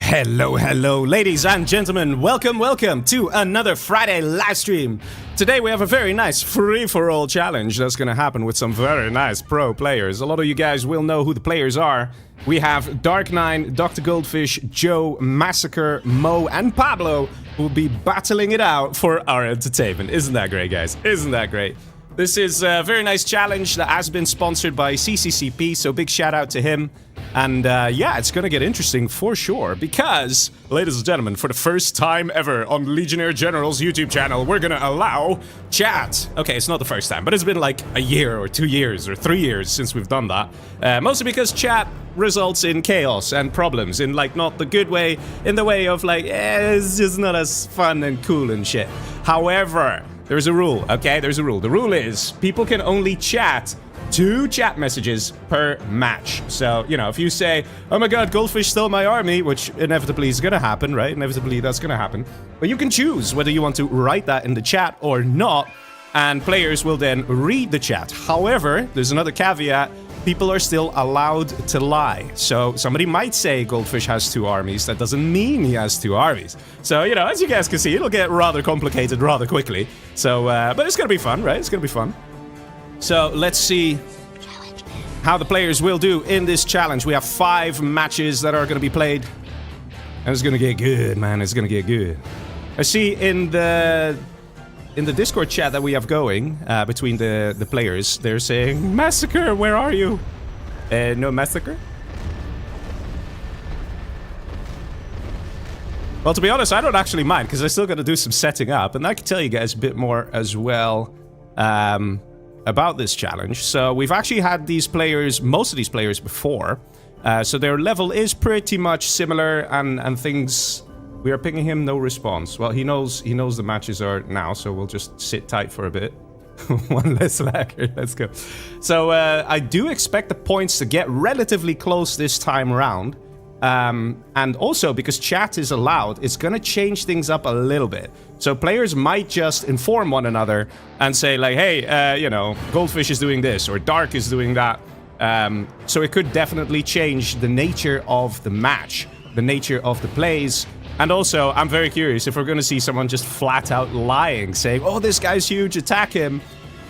Hello, ladies and gentlemen. Welcome to another Friday live stream. Today we have a very nice free-for-all challenge that's going to happen with some very nice pro players. A lot of you guys will know who the players are. We have Dark9, Dr. Goldfish, Joe, Massacre, Mo, and Pablo who will be battling it out for our entertainment. Isn't that great, guys? Isn't that great? This is a very nice challenge that has been sponsored by CCCP, so big shout out to him. And yeah, it's gonna get interesting for sure, because, ladies and gentlemen, for the first time ever on Legionnaire General's YouTube channel, we're gonna allow chat. Okay, it's not the first time, but it's been like a year or 2 years or 3 years since we've done that. Mostly because chat results in chaos and problems, in like not the good way, in the way of like, it's just not as fun and cool and shit. However, there's a rule, okay? There's a rule. The rule is people can only chat 2 chat messages per match. So, you know, if you say, oh my god, Goldfish stole my army, which inevitably is gonna happen, right? Inevitably that's gonna happen. But you can choose whether you want to write that in the chat or not, and players will then read the chat. However, there's another caveat. People are still allowed to lie. So somebody might say Goldfish has 2 armies. That doesn't mean he has 2 armies. So, you know, as you guys can see, it'll get rather complicated rather quickly. So, but it's gonna be fun, right? It's gonna be fun. So let's see how the players will do in this challenge. We have 5 matches that are going to be played. And it's going to get good, man. It's going to get good. I see in the Discord chat that we have going between the players, they're saying, Massacre, where are you? No Massacre? Well, to be honest, I don't actually mind, because I still got to do some setting up. And I can tell you guys a bit more as well. About this challenge. So we've actually had these players, most of these players before, so their level is pretty much similar, and things. We are pinging him, no response. Well, he knows the matches are now, so we'll just sit tight for a bit. One less lagger, let's go. So I do expect the points to get relatively close this time around. And also, because chat is allowed, it's gonna change things up a little bit. So players might just inform one another and say like, hey, you know, Goldfish is doing this, or Dark is doing that. So it could definitely change the nature of the match, the nature of the plays. And also, I'm very curious if we're gonna see someone just flat out lying, saying, oh, this guy's huge, attack him,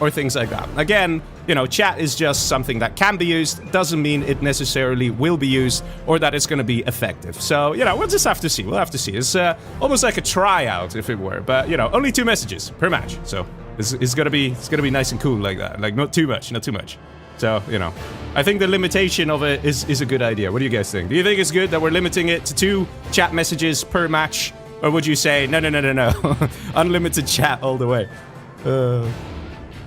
or things like that. Again, you know, chat is just something that can be used. Doesn't mean it necessarily will be used or that it's going to be effective. So, you know, we'll just have to see. We'll have to see. It's almost like a tryout, if it were. But, you know, only 2 messages per match. So it's gonna be nice and cool like that. Like, not too much, not too much. So, you know, I think the limitation of it is a good idea. What do you guys think? Do you think it's good that we're limiting it to 2 chat messages per match? Or would you say, no, unlimited chat all the way?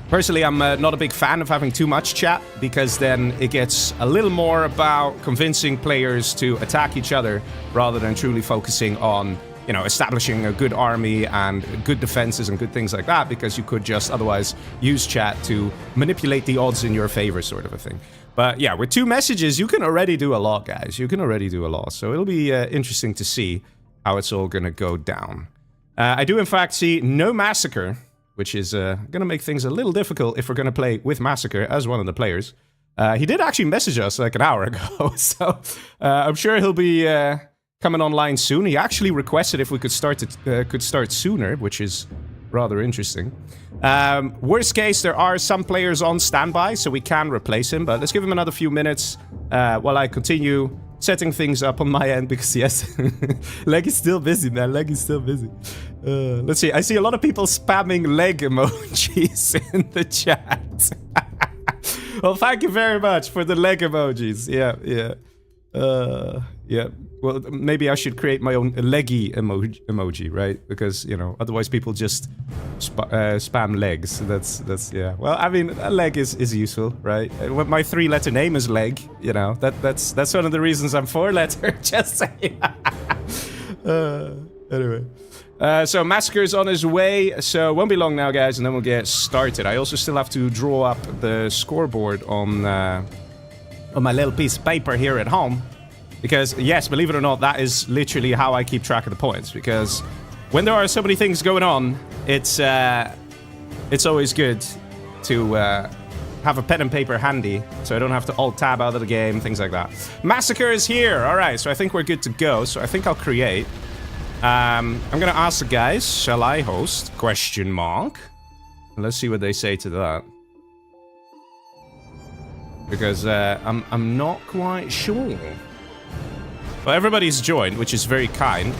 Personally, I'm not a big fan of having too much chat, because then it gets a little more about convincing players to attack each other rather than truly focusing on, you know, establishing a good army and good defenses and good things like that, because you could just otherwise use chat to manipulate the odds in your favor, sort of a thing. But yeah, with 2 messages, you can already do a lot, guys. You can already do a lot. So it'll be interesting to see how it's all gonna go down. I do, in fact, see no Massacre, which is going to make things a little difficult if we're going to play with Massacre as one of the players. He did actually message us like an hour ago, so I'm sure he'll be coming online soon. He actually requested if we could start sooner, which is rather interesting. Worst case, there are some players on standby, so we can replace him, but let's give him another few minutes while I continue setting things up on my end, because yes, Leg is still busy, man. Leg is still busy. Let's see. I see a lot of people spamming leg emojis in the chat. Well, thank you very much for the leg emojis. Yeah. Yeah. Well, maybe I should create my own leggy emoji, right? Because, you know, otherwise people just spam legs. That's yeah. Well, I mean, a leg is useful, right? My 3-letter name is Leg. You know, that's one of the reasons I'm 4-letter. Just saying. Anyway. So Massacre is on his way, so it won't be long now, guys, and then we'll get started. I also still have to draw up the scoreboard on my little piece of paper here at home. Because, yes, believe it or not, that is literally how I keep track of the points. Because when there are so many things going on, it's always good to have a pen and paper handy, so I don't have to alt-tab out of the game, things like that. Massacre is here! Alright, so I think we're good to go. So I think I'll create. I'm gonna ask the guys, shall I host? Question mark. Let's see what they say to that. Because I'm not quite sure. Well, everybody's joined, which is very kind.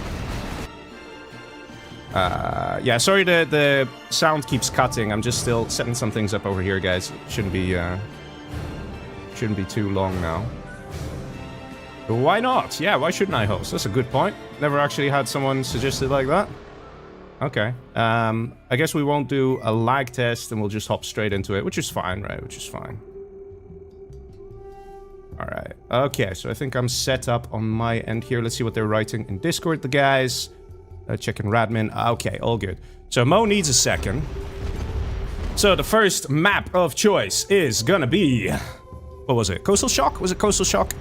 Yeah, sorry the sound keeps cutting. I'm just still setting some things up over here, guys. Shouldn't be too long now. But why not? Yeah, why shouldn't I host? That's a good point. Never actually had someone suggest it like that. Okay. I guess we won't do a lag test and we'll just hop straight into it, which is fine, right? Which is fine. Alright. Okay, so I think I'm set up on my end here. Let's see what they're writing in Discord, the guys. Checking Radmin. Okay, all good. So Mo needs a second. So the first map of choice is gonna be... What was it? Coastal Shock? Was it Coastal Shock?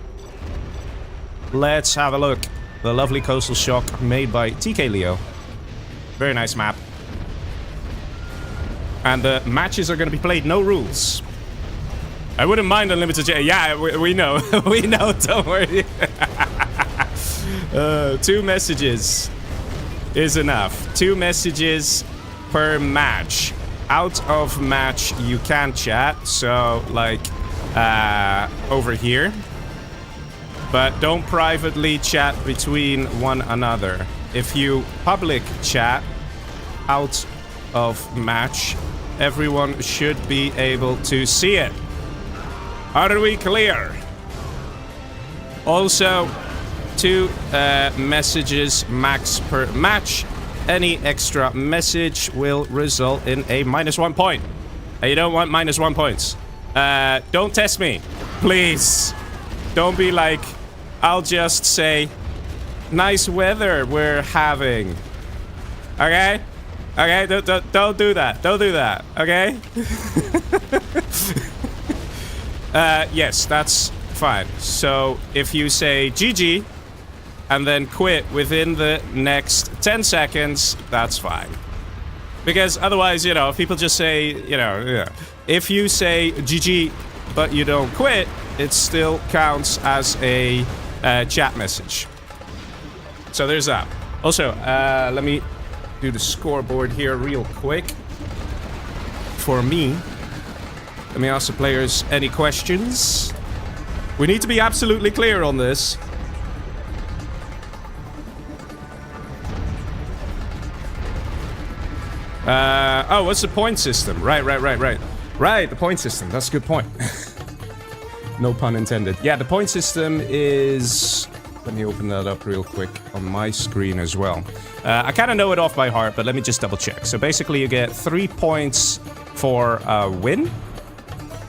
Let's have a look. The lovely Coastal Shock made by TK Leo. Very nice map. And the matches are gonna be played no rules. I wouldn't mind unlimited... Yeah, we know. We know, don't worry. 2 messages is enough. 2 messages per match. Out of match, you can chat. So, like, over here. But don't privately chat between one another. If you public chat out of match, everyone should be able to see it. Are we clear? Also, 2 messages max per match. Any extra message will result in a -1 point. You don't want -1 points. Don't test me, please. Don't be like, I'll just say, nice weather we're having. Okay? Okay, don't do that. Don't do that, okay? Yes, that's fine. So, if you say GG, and then quit within the next 10 seconds, that's fine. Because otherwise, you know, if people just say, you know, if you say GG, but you don't quit, it still counts as a chat message. So there's that. Also, let me do the scoreboard here real quick. For me, let me ask the players any questions. We need to be absolutely clear on this. Oh, what's the point system? Right. Right, the point system. That's a good point. No pun intended. Yeah, the point system is... Let me open that up real quick on my screen as well. I kind of know it off by heart, but let me just double check. So basically you get 3 points for a win.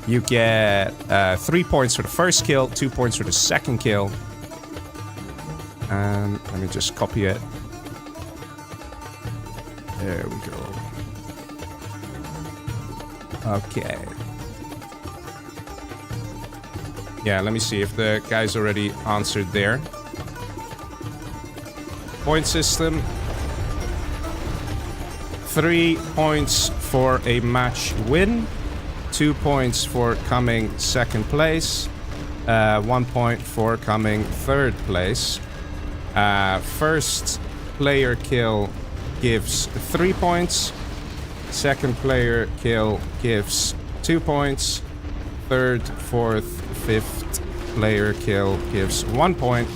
You get 3 points for the first kill, 2 points for the second kill. And let me just copy it. There we go. Okay. Yeah, let me see if the guys already answered there. Point system. 3 points for a match win. 2 points for coming second place. 1 point for coming third place. First player kill gives 3 points. Second player kill gives 2 points. Third, fourth, fifth player kill gives 1 point.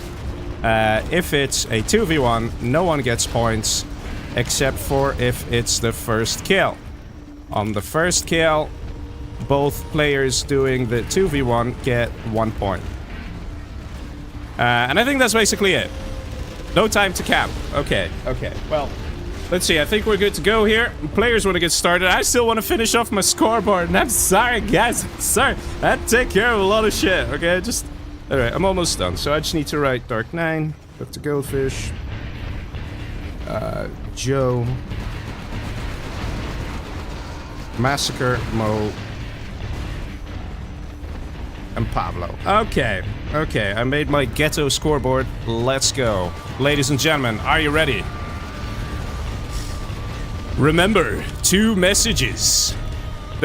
If it's a 2v1, no one gets points, except for if it's the first kill. On the first kill, both players doing the 2v1 get 1 point. And I think that's basically it. No time to camp. Okay. Well, let's see. I think we're good to go here. Players want to get started. I still want to finish off my scoreboard. And I'm sorry, guys. I'm sorry. I had to take care of a lot of shit. Okay, just... Alright, I'm almost done. So I just need to write Dark 9. Dr. Goldfish. Joe. Massacre, Mo. And Pablo. Okay. I made my ghetto scoreboard. Let's go. Ladies and gentlemen, are you ready? Remember, 2 messages.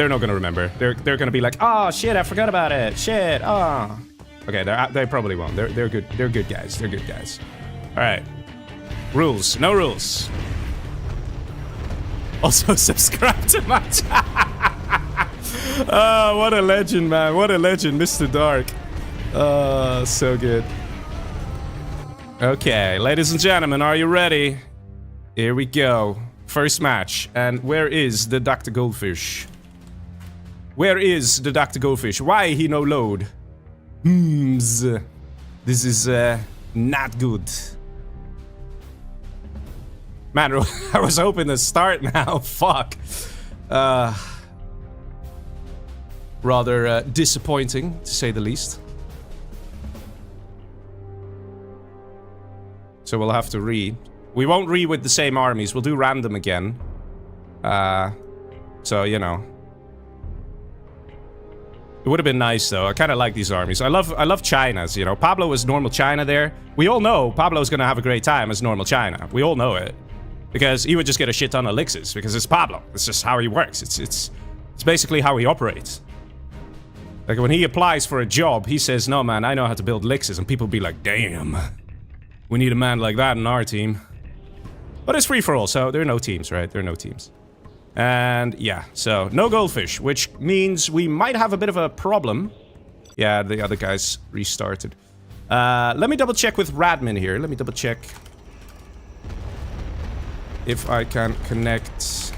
They're not gonna remember. They're gonna be like, oh shit, I forgot about it. Shit. Oh. Okay, they probably won't. They're good. They're good guys. They're good guys. All right. Rules. No rules. Also subscribe to my channel. Oh, what a legend, man. What a legend, Mr. Dark. So good. Okay, ladies and gentlemen, are you ready? Here we go. First match. And where is the Dr. Goldfish? Where is the Dr. Goldfish? Why he no load? This is not good. Man, I was hoping to start now. Fuck. Rather disappointing, to say the least. So we'll have to read. We won't read with the same armies. We'll do random again. So, you know. It would have been nice, though. I kind of like these armies. I love China's, you know. Pablo was normal China there. We all know Pablo's gonna have a great time as normal China. We all know it. Because he would just get a shit ton of elixirs. Because it's Pablo. It's just how he works. It's basically how he operates. Like, when he applies for a job, he says, no, man, I know how to build elixirs. And people be like, damn. We need a man like that in our team. But it's free-for-all, so there are no teams, right? There are no teams. And, yeah, so no goldfish, which means we might have a bit of a problem. Yeah, the other guys restarted. Let me double-check with Radmin here. Let me double-check if I can connect.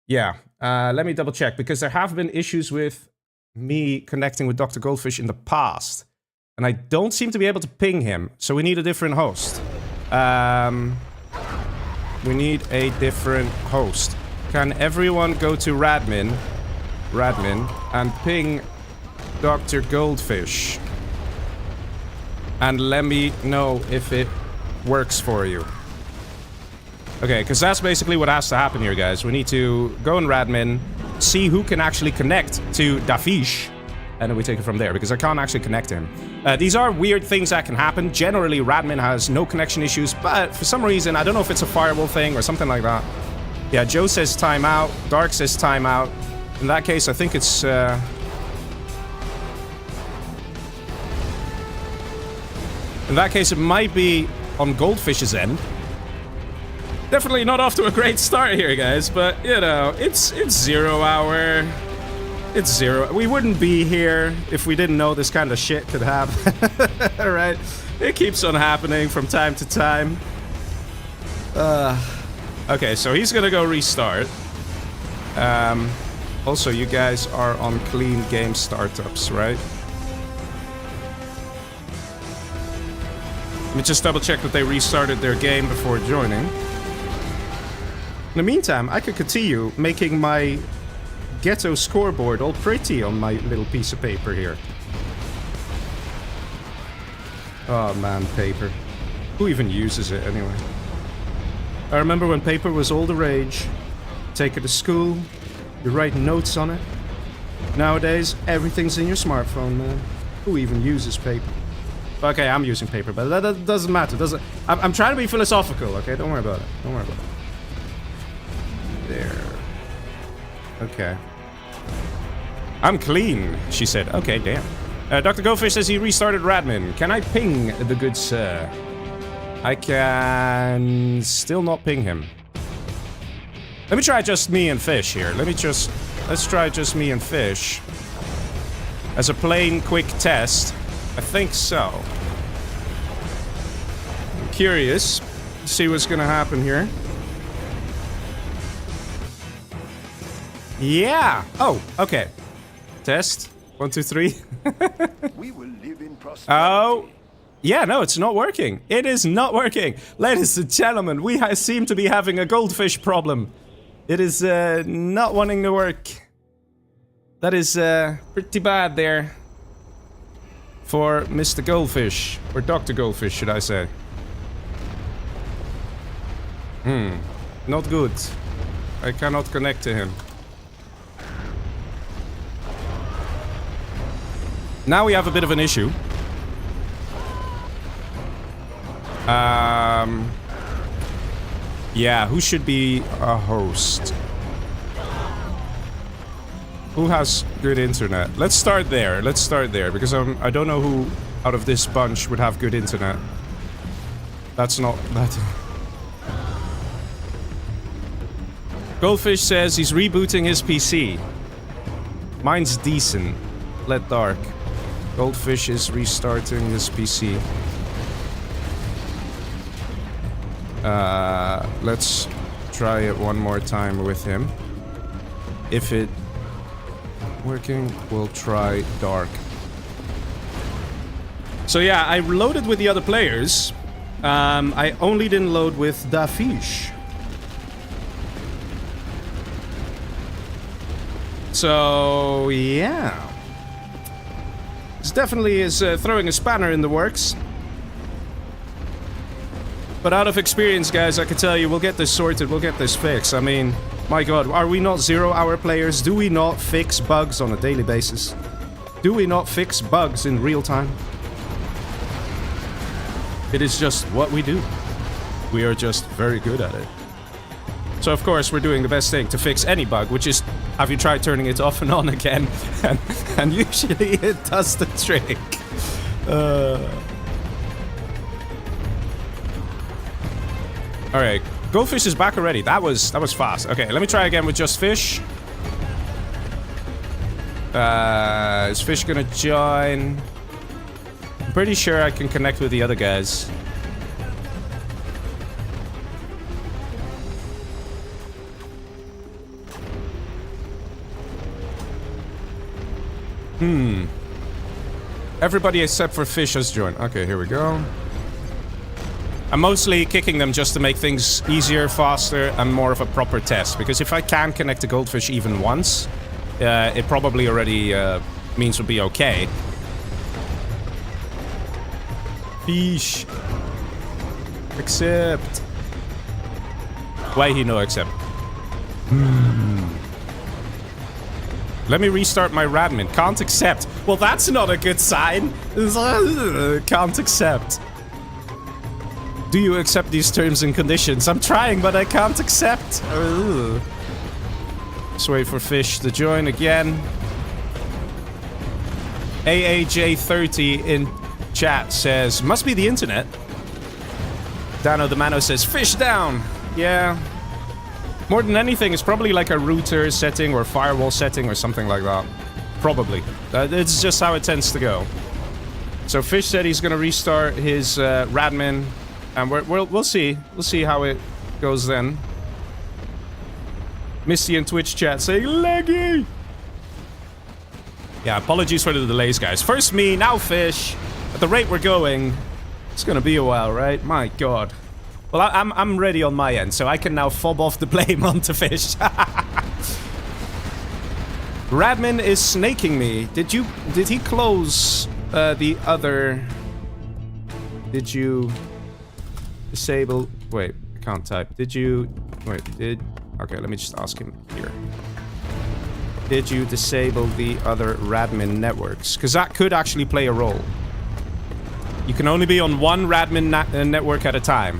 Yeah, let me double-check, because there have been issues with me connecting with Dr. Goldfish in the past. And I don't seem to be able to ping him, so we need a different host. We need a different host. Can everyone go to Radmin, and ping Dr. Goldfish? And let me know if it works for you. Okay, because that's basically what has to happen here, guys. We need to go in Radmin, see who can actually connect to Dafish, and then we take it from there, because I can't actually connect to him. These are weird things that can happen. Generally, Radmin has no connection issues, but for some reason, I don't know if it's a firewall thing or something like that. Yeah, Joe says timeout. Dark says timeout. In that case, I think it's... In that case, it might be on Goldfish's end. Definitely not off to a great start here, guys, but, you know, it's 0 hour... It's 0. We wouldn't be here if we didn't know this kind of shit could happen. Right? It keeps on happening from time to time. Okay, so he's gonna go restart. Also, you guys are on clean game startups, right? Let me just double check that they restarted their game before joining. In the meantime, I could continue making my ghetto scoreboard all pretty on my little piece of paper here. Oh man, paper. Who even uses it anyway? I remember when paper was all the rage. Take it to school, you write notes on it. Nowadays, everything's in your smartphone, man. Who even uses paper? Okay, I'm using paper, but that doesn't matter. I'm trying to be philosophical, okay? Don't worry about it. Don't worry about it. There. Okay. I'm clean, she said. Okay, damn. Dr. Goldfish says he restarted Radmin. Can I ping the good sir? I can still not ping him. Let me try just me and Fish here. Let's try just me and Fish. As a plain, quick test. I think so. I'm curious to see what's gonna happen here. Yeah! Oh, okay. Test. 1, 2, 3. We will live in prosperity. Oh. Yeah, no, it's not working. It is not working. Ladies and gentlemen, we seem to be having a goldfish problem. It is not wanting to work. That is pretty bad there. For Mr. Goldfish. Or Dr. Goldfish, should I say. Not good. I cannot connect to him. Now we have a bit of an issue. Yeah, who should be a host? Who has good internet? Let's start there. Let's start there, because I don't know who out of this bunch would have good internet. That's not that. Goldfish says he's rebooting his PC. Mine's decent. Let dark. Goldfish is restarting his PC. Let's try it one more time with him. If it working, we'll try dark. So yeah, I loaded with the other players. I only didn't load with Dafish. So yeah, this definitely is throwing a spanner in the works. But out of experience, guys, I can tell you, we'll get this sorted, we'll get this fixed. I mean, my god, are we not 0-hour players? Do we not fix bugs on a daily basis? Do we not fix bugs in real time? It is just what we do. We are just very good at it. So of course, we're doing the best thing to fix any bug, which is, have you tried turning it off and on again? and usually it does the trick. Alright, Goldfish is back already. That was fast. Okay, let me try again with just Fish. Is Fish gonna join? I'm pretty sure I can connect with the other guys. Everybody except for Fish has joined. Okay, here we go. I'm mostly kicking them just to make things easier, faster, and more of a proper test. Because if I can connect to Goldfish even once, it probably already means we'll be okay. Fish. Accept. Why he no accept? Let me restart my Radmin. Can't accept. Well, that's not a good sign. Can't accept. Do you accept these terms and conditions? I'm trying, but I can't accept. Let's wait for Fish to join again. AAJ30 in chat says, must be the internet. Dano the Mano says, Fish down. Yeah. More than anything, it's probably like a router setting or firewall setting or something like that. Probably. It's just how it tends to go. So Fish said he's gonna restart his Radmin. And we'll see. We'll see how it goes then. Misty in Twitch chat saying, laggy! Yeah, apologies for the delays, guys. First me, now Fish. At the rate we're going, it's gonna be a while, right? My god. Well, I'm ready on my end, so I can now fob off the blame onto Fish. Radmin is snaking me. Did he close the other... Did you... disable... Wait, I can't type. Did you... Wait, okay, let me just ask him here. Did you disable the other Radmin networks? Because that could actually play a role. You can only be on one Radmin network at a time.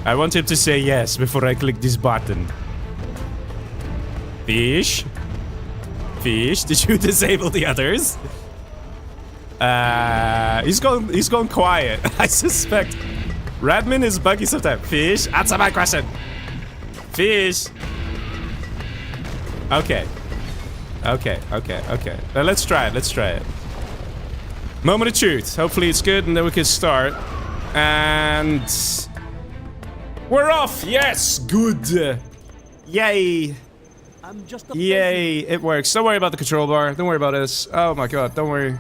I want him to say yes before I click this button. Fish? Fish, did you disable the others? He's gone quiet. I suspect Radmin is buggy sometimes. Fish, answer my question. Fish. Okay. Now let's try it. Moment of truth. Hopefully it's good and then we can start. And... we're off! Yes! Good! Yay! Yay! It works. Don't worry about the control bar. Don't worry about this. Oh my god, don't worry.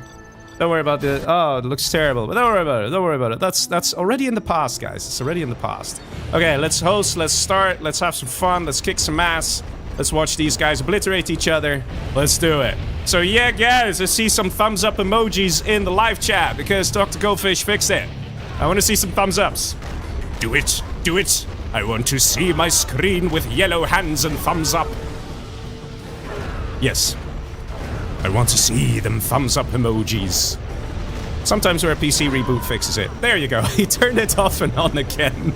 Don't worry about the... oh, it looks terrible. But don't worry about it. Don't worry about it. That's already in the past, guys. It's already in the past. Okay, let's host. Let's start. Let's have some fun. Let's kick some ass. Let's watch these guys obliterate each other. Let's do it. So yeah, guys, I see some thumbs up emojis in the live chat because Dr. Goldfish fixed it. I want to see some thumbs ups. Do it. Do it. I want to see my screen with yellow hands and thumbs up. Yes. I want to see them thumbs up emojis. Sometimes where a PC reboot fixes it. There you go. He turned it off and on again.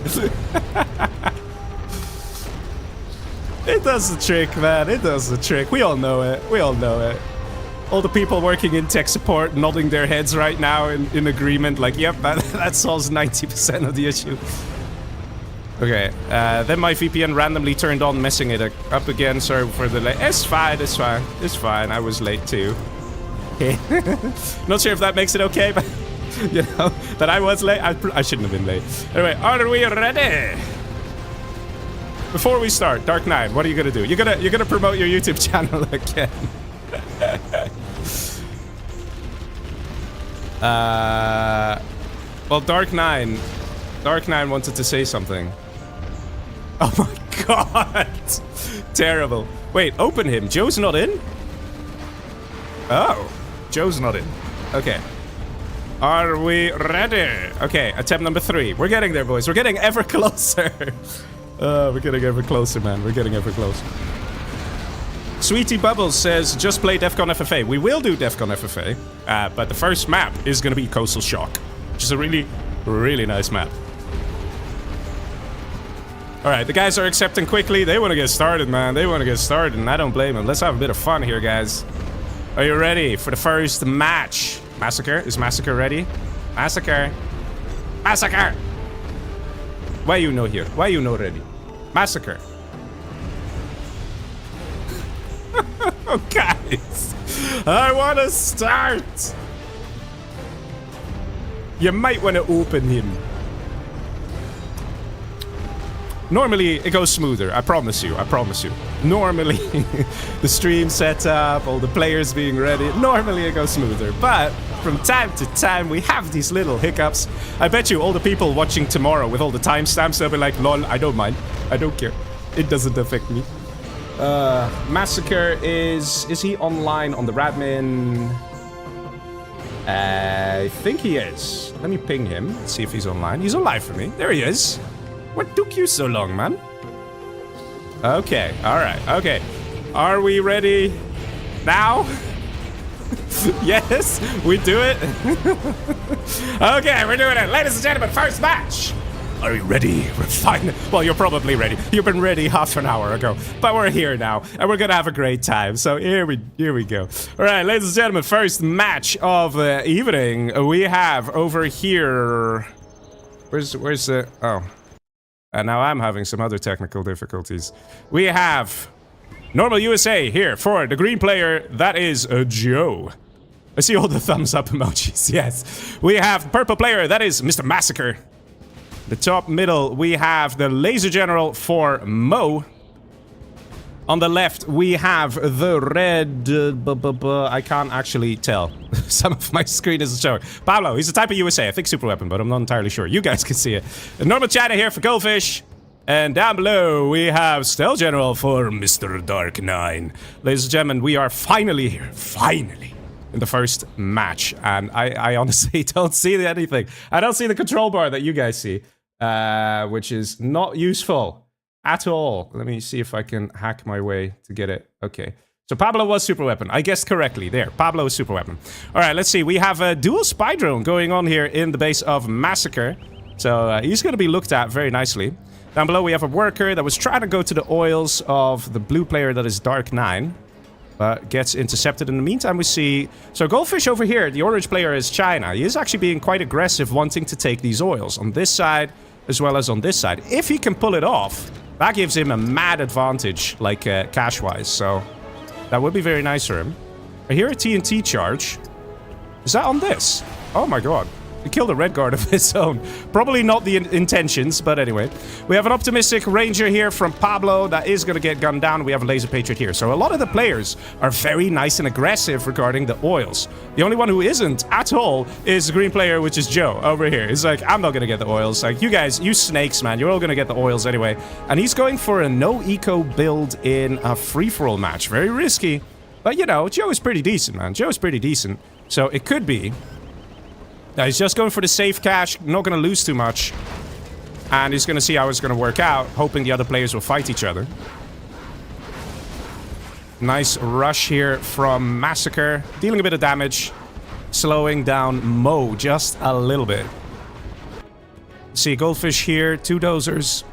It does the trick, man. It does the trick. We all know it. We all know it. All the people working in tech support nodding their heads right now in agreement. Like, yep, that solves 90% of the issue. Okay, then my VPN randomly turned on, messing it up again. Sorry for the late. It's fine, it's fine. It's fine. I was late too. Okay. Not sure if that makes it okay, but you know, that I was late. I shouldn't have been late. Anyway, are we ready? Before we start, Dark Knight, what are you gonna do? You're gonna promote your YouTube channel again. Well, Dark Nine wanted to say something. Oh my god! Terrible. Wait, open him. Joe's not in? Oh, Joe's not in. Okay. Are we ready? Okay, attempt number 3. We're getting there, boys. We're getting ever closer. We're getting ever closer, man. We're getting ever closer. Sweetie Bubbles says, just play DEFCON FFA. We will do DEFCON FFA, but the first map is going to be Coastal Shock, which is a really, really nice map. Alright, the guys are accepting quickly. They want to get started, man. They want to get started, and I don't blame them. Let's have a bit of fun here, guys. Are you ready for the first match? Massacre? Is Massacre ready? Massacre. Massacre! Why you know here? Why you know ready? Massacre. Oh, guys. I want to start. You might want to open him. Normally, it goes smoother. I promise you. I promise you. Normally, the stream setup, all the players being ready. Normally, it goes smoother. But from time to time, we have these little hiccups. I bet you all the people watching tomorrow with all the timestamps, they'll be like, lol, I don't mind. I don't care. It doesn't affect me. Massacre is he online on the Radmin? I think he is. Let me ping him. Let's see if he's online. He's online for me. There he is. What took you so long, man? Okay, alright, okay. Are we ready now? Yes, we do it. Okay, we're doing it. Ladies and gentlemen, first match. Are you ready? We're fine. Well, you're probably ready. You've been ready half an hour ago. But we're here now, and we're gonna have a great time. So here we go. All right, ladies and gentlemen, first match of the evening. We have over here... Where's the... Oh. And now I'm having some other technical difficulties. We have Normal USA here for the green player. That is Joe. I see all the thumbs up emojis. Yes. We have purple player. That is Mr. Massacre. The top middle, we have the Laser General for Mo. On the left, we have the red... I can't actually tell. Some of my screen isn't showing. Pablo, he's the type of USA. I think super weapon, but I'm not entirely sure. You guys can see it. Normal China here for Goldfish. And down below, we have Stealth General for Mr. Dark 9. Ladies and gentlemen, we are finally here. Finally. In the first match. And I honestly don't see anything. I don't see the control bar that you guys see. Which is not useful. At all. Let me see if I can hack my way to get it. Okay. So Pablo was super weapon. I guessed correctly. There. Pablo is super weapon. Alright, let's see. We have a dual spy drone going on here in the base of Massacre. So he's going to be looked at very nicely. Down below we have a worker that was trying to go to the oils of the blue player that is Dark 9. But gets intercepted in the meantime. We see... So Goldfish over here, the orange player is China. He is actually being quite aggressive, wanting to take these oils. On this side, as well as on this side. If he can pull it off... That gives him a mad advantage, like cash-wise, so that would be very nice for him. I hear a TNT charge. Is that on this? Oh my god. He killed a red guard of his own. Probably not the intentions, but anyway. We have an optimistic ranger here from Pablo that is going to get gunned down. We have a laser patriot here. So a lot of the players are very nice and aggressive regarding the oils. The only one who isn't at all is the green player, which is Joe over here. He's like, I'm not going to get the oils. Like, you guys, you snakes, man. You're all going to get the oils anyway. And he's going for a no-eco build in a free-for-all match. Very risky. But, you know, Joe is pretty decent, man. Joe is pretty decent. So it could be... Now, he's just going for the safe cash, not going to lose too much. And he's going to see how it's going to work out, hoping the other players will fight each other. Nice rush here from Massacre, dealing a bit of damage. Slowing down Mo just a little bit. See Goldfish here, 2 dozers.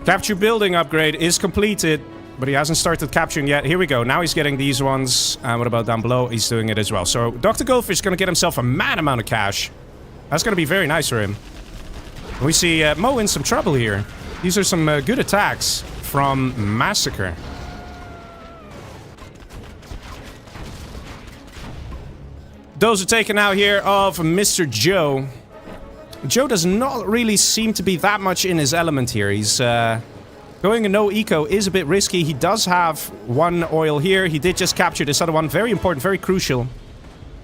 Capture building upgrade is completed, but he hasn't started capturing yet. Here we go. Now he's getting these ones. And what about down below? He's doing it as well. So Dr. Goldfish is going to get himself a mad amount of cash. That's going to be very nice for him. We see Mo in some trouble here. These are some good attacks from Massacre. Those are taken out here of Mr. Joe. Joe does not really seem to be that much in his element here. He's going a no eco is a bit risky. He does have one oil here. He did just capture this other one. Very important, very crucial.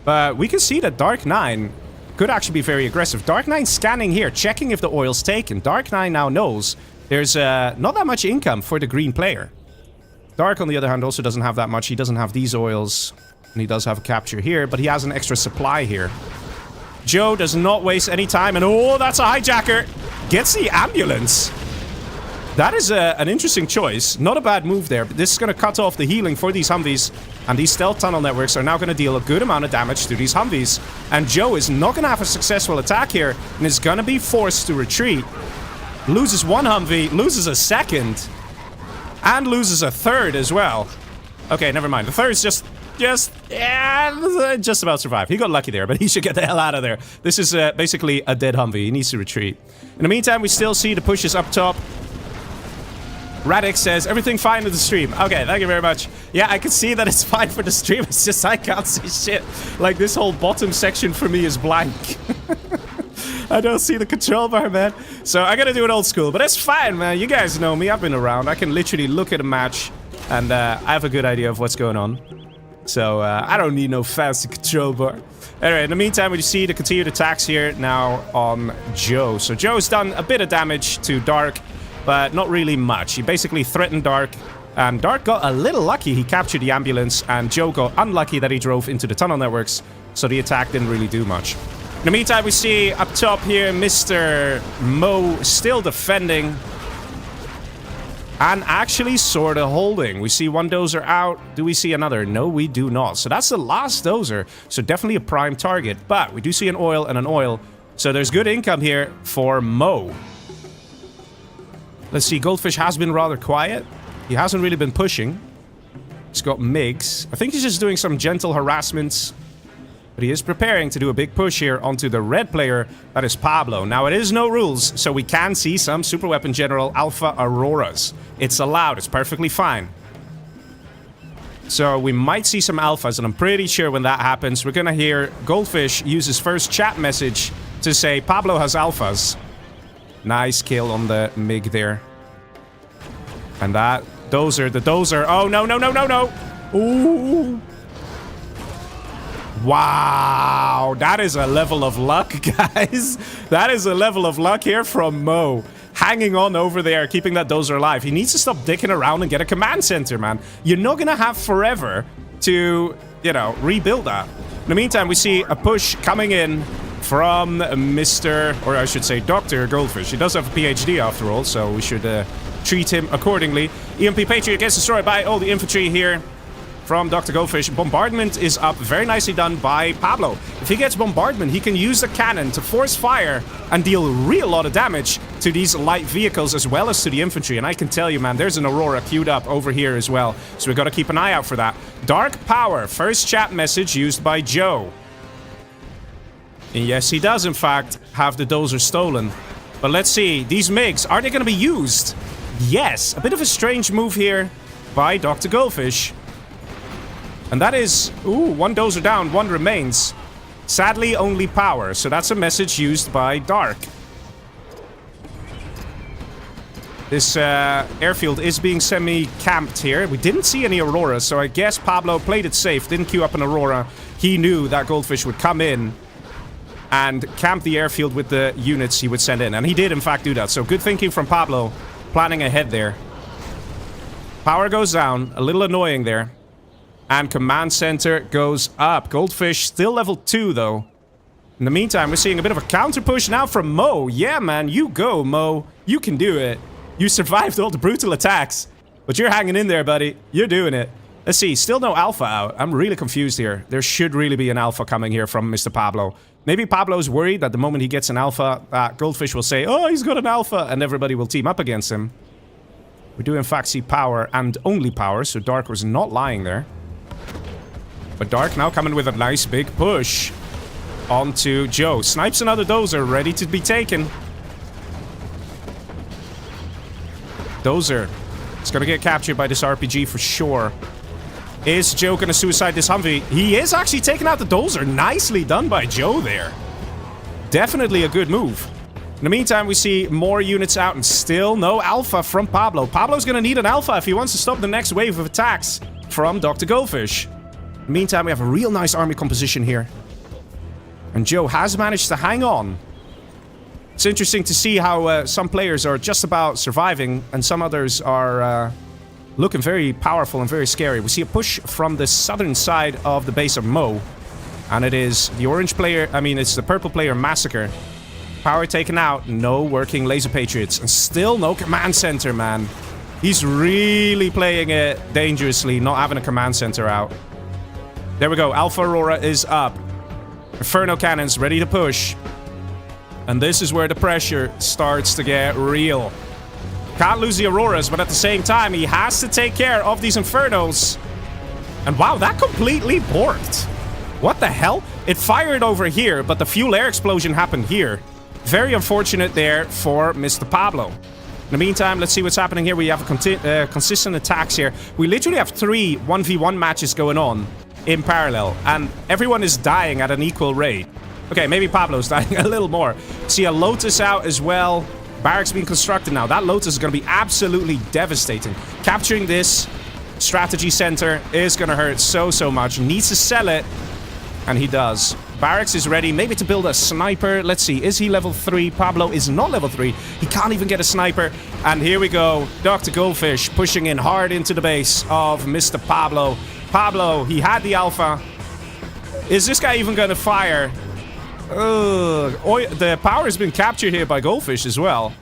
But we can see that Dark 9 could actually be very aggressive. Dark 9 scanning here, checking if the oil's taken. Dark 9 now knows there's not that much income for the green player. Dark, on the other hand, also doesn't have that much. He doesn't have these oils. And he does have a capture here, but he has an extra supply here. Joe does not waste any time. And oh, that's a hijacker. Gets the ambulance. That is an interesting choice. Not a bad move there, but this is going to cut off the healing for these Humvees. And these stealth tunnel networks are now going to deal a good amount of damage to these Humvees. And Joe is not going to have a successful attack here and is going to be forced to retreat. Loses one Humvee, loses a second, and loses a third as well. Okay, never mind. The third's just about survived. He got lucky there, but he should get the hell out of there. This is basically a dead Humvee. He needs to retreat. In the meantime, we still see the pushes up top. Radix says, everything fine with the stream. Okay, thank you very much. Yeah, I can see that it's fine for the stream. It's just I can't see shit. Like, this whole bottom section for me is blank. I don't see the control bar, man. So I gotta do it old school. But it's fine, man. You guys know me. I've been around. I can literally look at a match and I have a good idea of what's going on. So I don't need no fancy control bar. Anyway, in the meantime, we see the continued attacks here now on Joe. So Joe's done a bit of damage to Dark, but not really much. He basically threatened Dark, and Dark got a little lucky. He captured the ambulance, and Joe got unlucky that he drove into the tunnel networks, so the attack didn't really do much. In the meantime, we see up top here Mr. Mo still defending. And actually sort of holding. We see one Dozer out. Do we see another? No, we do not. So that's the last Dozer. So definitely a prime target. But we do see an oil and an oil. So there's good income here for Mo. Let's see. Goldfish has been rather quiet. He hasn't really been pushing. He's got MiGs. I think he's just doing some gentle harassments. But he is preparing to do a big push here onto the red player. That is Pablo. Now, it is no rules, so we can see some Super Weapon General Alpha Auroras. It's allowed. It's perfectly fine. So we might see some alphas, and I'm pretty sure when that happens, we're going to hear Goldfish use his first chat message to say Pablo has alphas. Nice kill on the MiG there. And that Dozer, the Dozer. Oh, no, no, no, no, no. Ooh. Wow, that is a level of luck, guys. That is a level of luck here from Mo. Hanging on over there, keeping that Dozer alive. He needs to stop dicking around and get a command center, man. You're not gonna have forever to, you know, rebuild that. In the meantime, we see a push coming in from Mr. or I should say Dr. Goldfish. He does have a PhD after all, so we should treat him accordingly. EMP Patriot gets destroyed by all the infantry here from Dr. Goldfish. Bombardment is up. Very nicely done by Pablo. If he gets bombardment, he can use the cannon to force fire and deal a real lot of damage to these light vehicles as well as to the infantry. And I can tell you, man, there's an Aurora queued up over here as well. So we've got to keep an eye out for that. Dark Power. First chat message used by Joe. And yes, he does, in fact, have the Dozer stolen. But let's see. These MiGs, are they going to be used? Yes. A bit of a strange move here by Dr. Goldfish. And that is, ooh, one Dozer down, one remains. Sadly, only power. So that's a message used by Dark. This airfield is being semi-camped here. We didn't see any Aurora, so I guess Pablo played it safe. Didn't queue up an Aurora. He knew that Goldfish would come in and camp the airfield with the units he would send in. And he did, in fact, do that. So good thinking from Pablo. Planning ahead there. Power goes down. A little annoying there. And command center goes up. Goldfish still level 2, though. In the meantime, we're seeing a bit of a counter push now from Mo. Yeah, man, you go, Mo. You can do it. You survived all the brutal attacks. But you're hanging in there, buddy. You're doing it. Let's see. Still no alpha out. I'm really confused here. There should really be an alpha coming here from Mr. Pablo. Maybe Pablo's worried that the moment he gets an alpha, Goldfish will say, oh, he's got an alpha, and everybody will team up against him. We do in fact see power and only power, so Dark was not lying there. But Dark now coming with a nice big push onto Joe. Snipes another Dozer, ready to be taken. Dozer is going to get captured by this RPG for sure. Is Joe going to suicide this Humvee? He is actually taking out the Dozer. Nicely done by Joe there. Definitely a good move. In the meantime, we see more units out and still no alpha from Pablo. Pablo's going to need an alpha if he wants to stop the next wave of attacks from Dr. Goldfish. In the meantime, we have a real nice army composition here. And Joe has managed to hang on. It's interesting to see how some players are just about surviving and some others are looking very powerful and very scary. We see a push from the southern side of the base of Mo. And it is the orange player, it's the purple player Massacre. Power taken out, no working laser patriots, and still no command center, man. He's really playing it dangerously, not having a command center out. There we go, Alpha Aurora is up. Inferno cannons ready to push. And this is where the pressure starts to get real. Can't lose the Auroras, but at the same time, he has to take care of these Infernos. And wow, that completely borked. What the hell? It fired over here, but the fuel air explosion happened here. Very unfortunate there for Mr. Pablo. In the meantime, let's see what's happening here. We have consistent attacks here. We literally have 3 1v1 matches going on in parallel, and everyone is dying at an equal rate. Okay, maybe Pablo's dying a little more. See a Lotus out as well. Barracks being constructed now. That Lotus is going to be absolutely devastating. Capturing this strategy center is going to hurt so much. Needs to sell it, and he does. Barracks is ready, maybe to build a sniper. Let's see, is he level 3? Pablo is not level 3. He can't even get a sniper. And here we go. Dr. Goldfish pushing in hard into the base of Mr. Pablo. Pablo, he had the alpha. Is this guy even going to fire? The power has been captured here by Goldfish as well.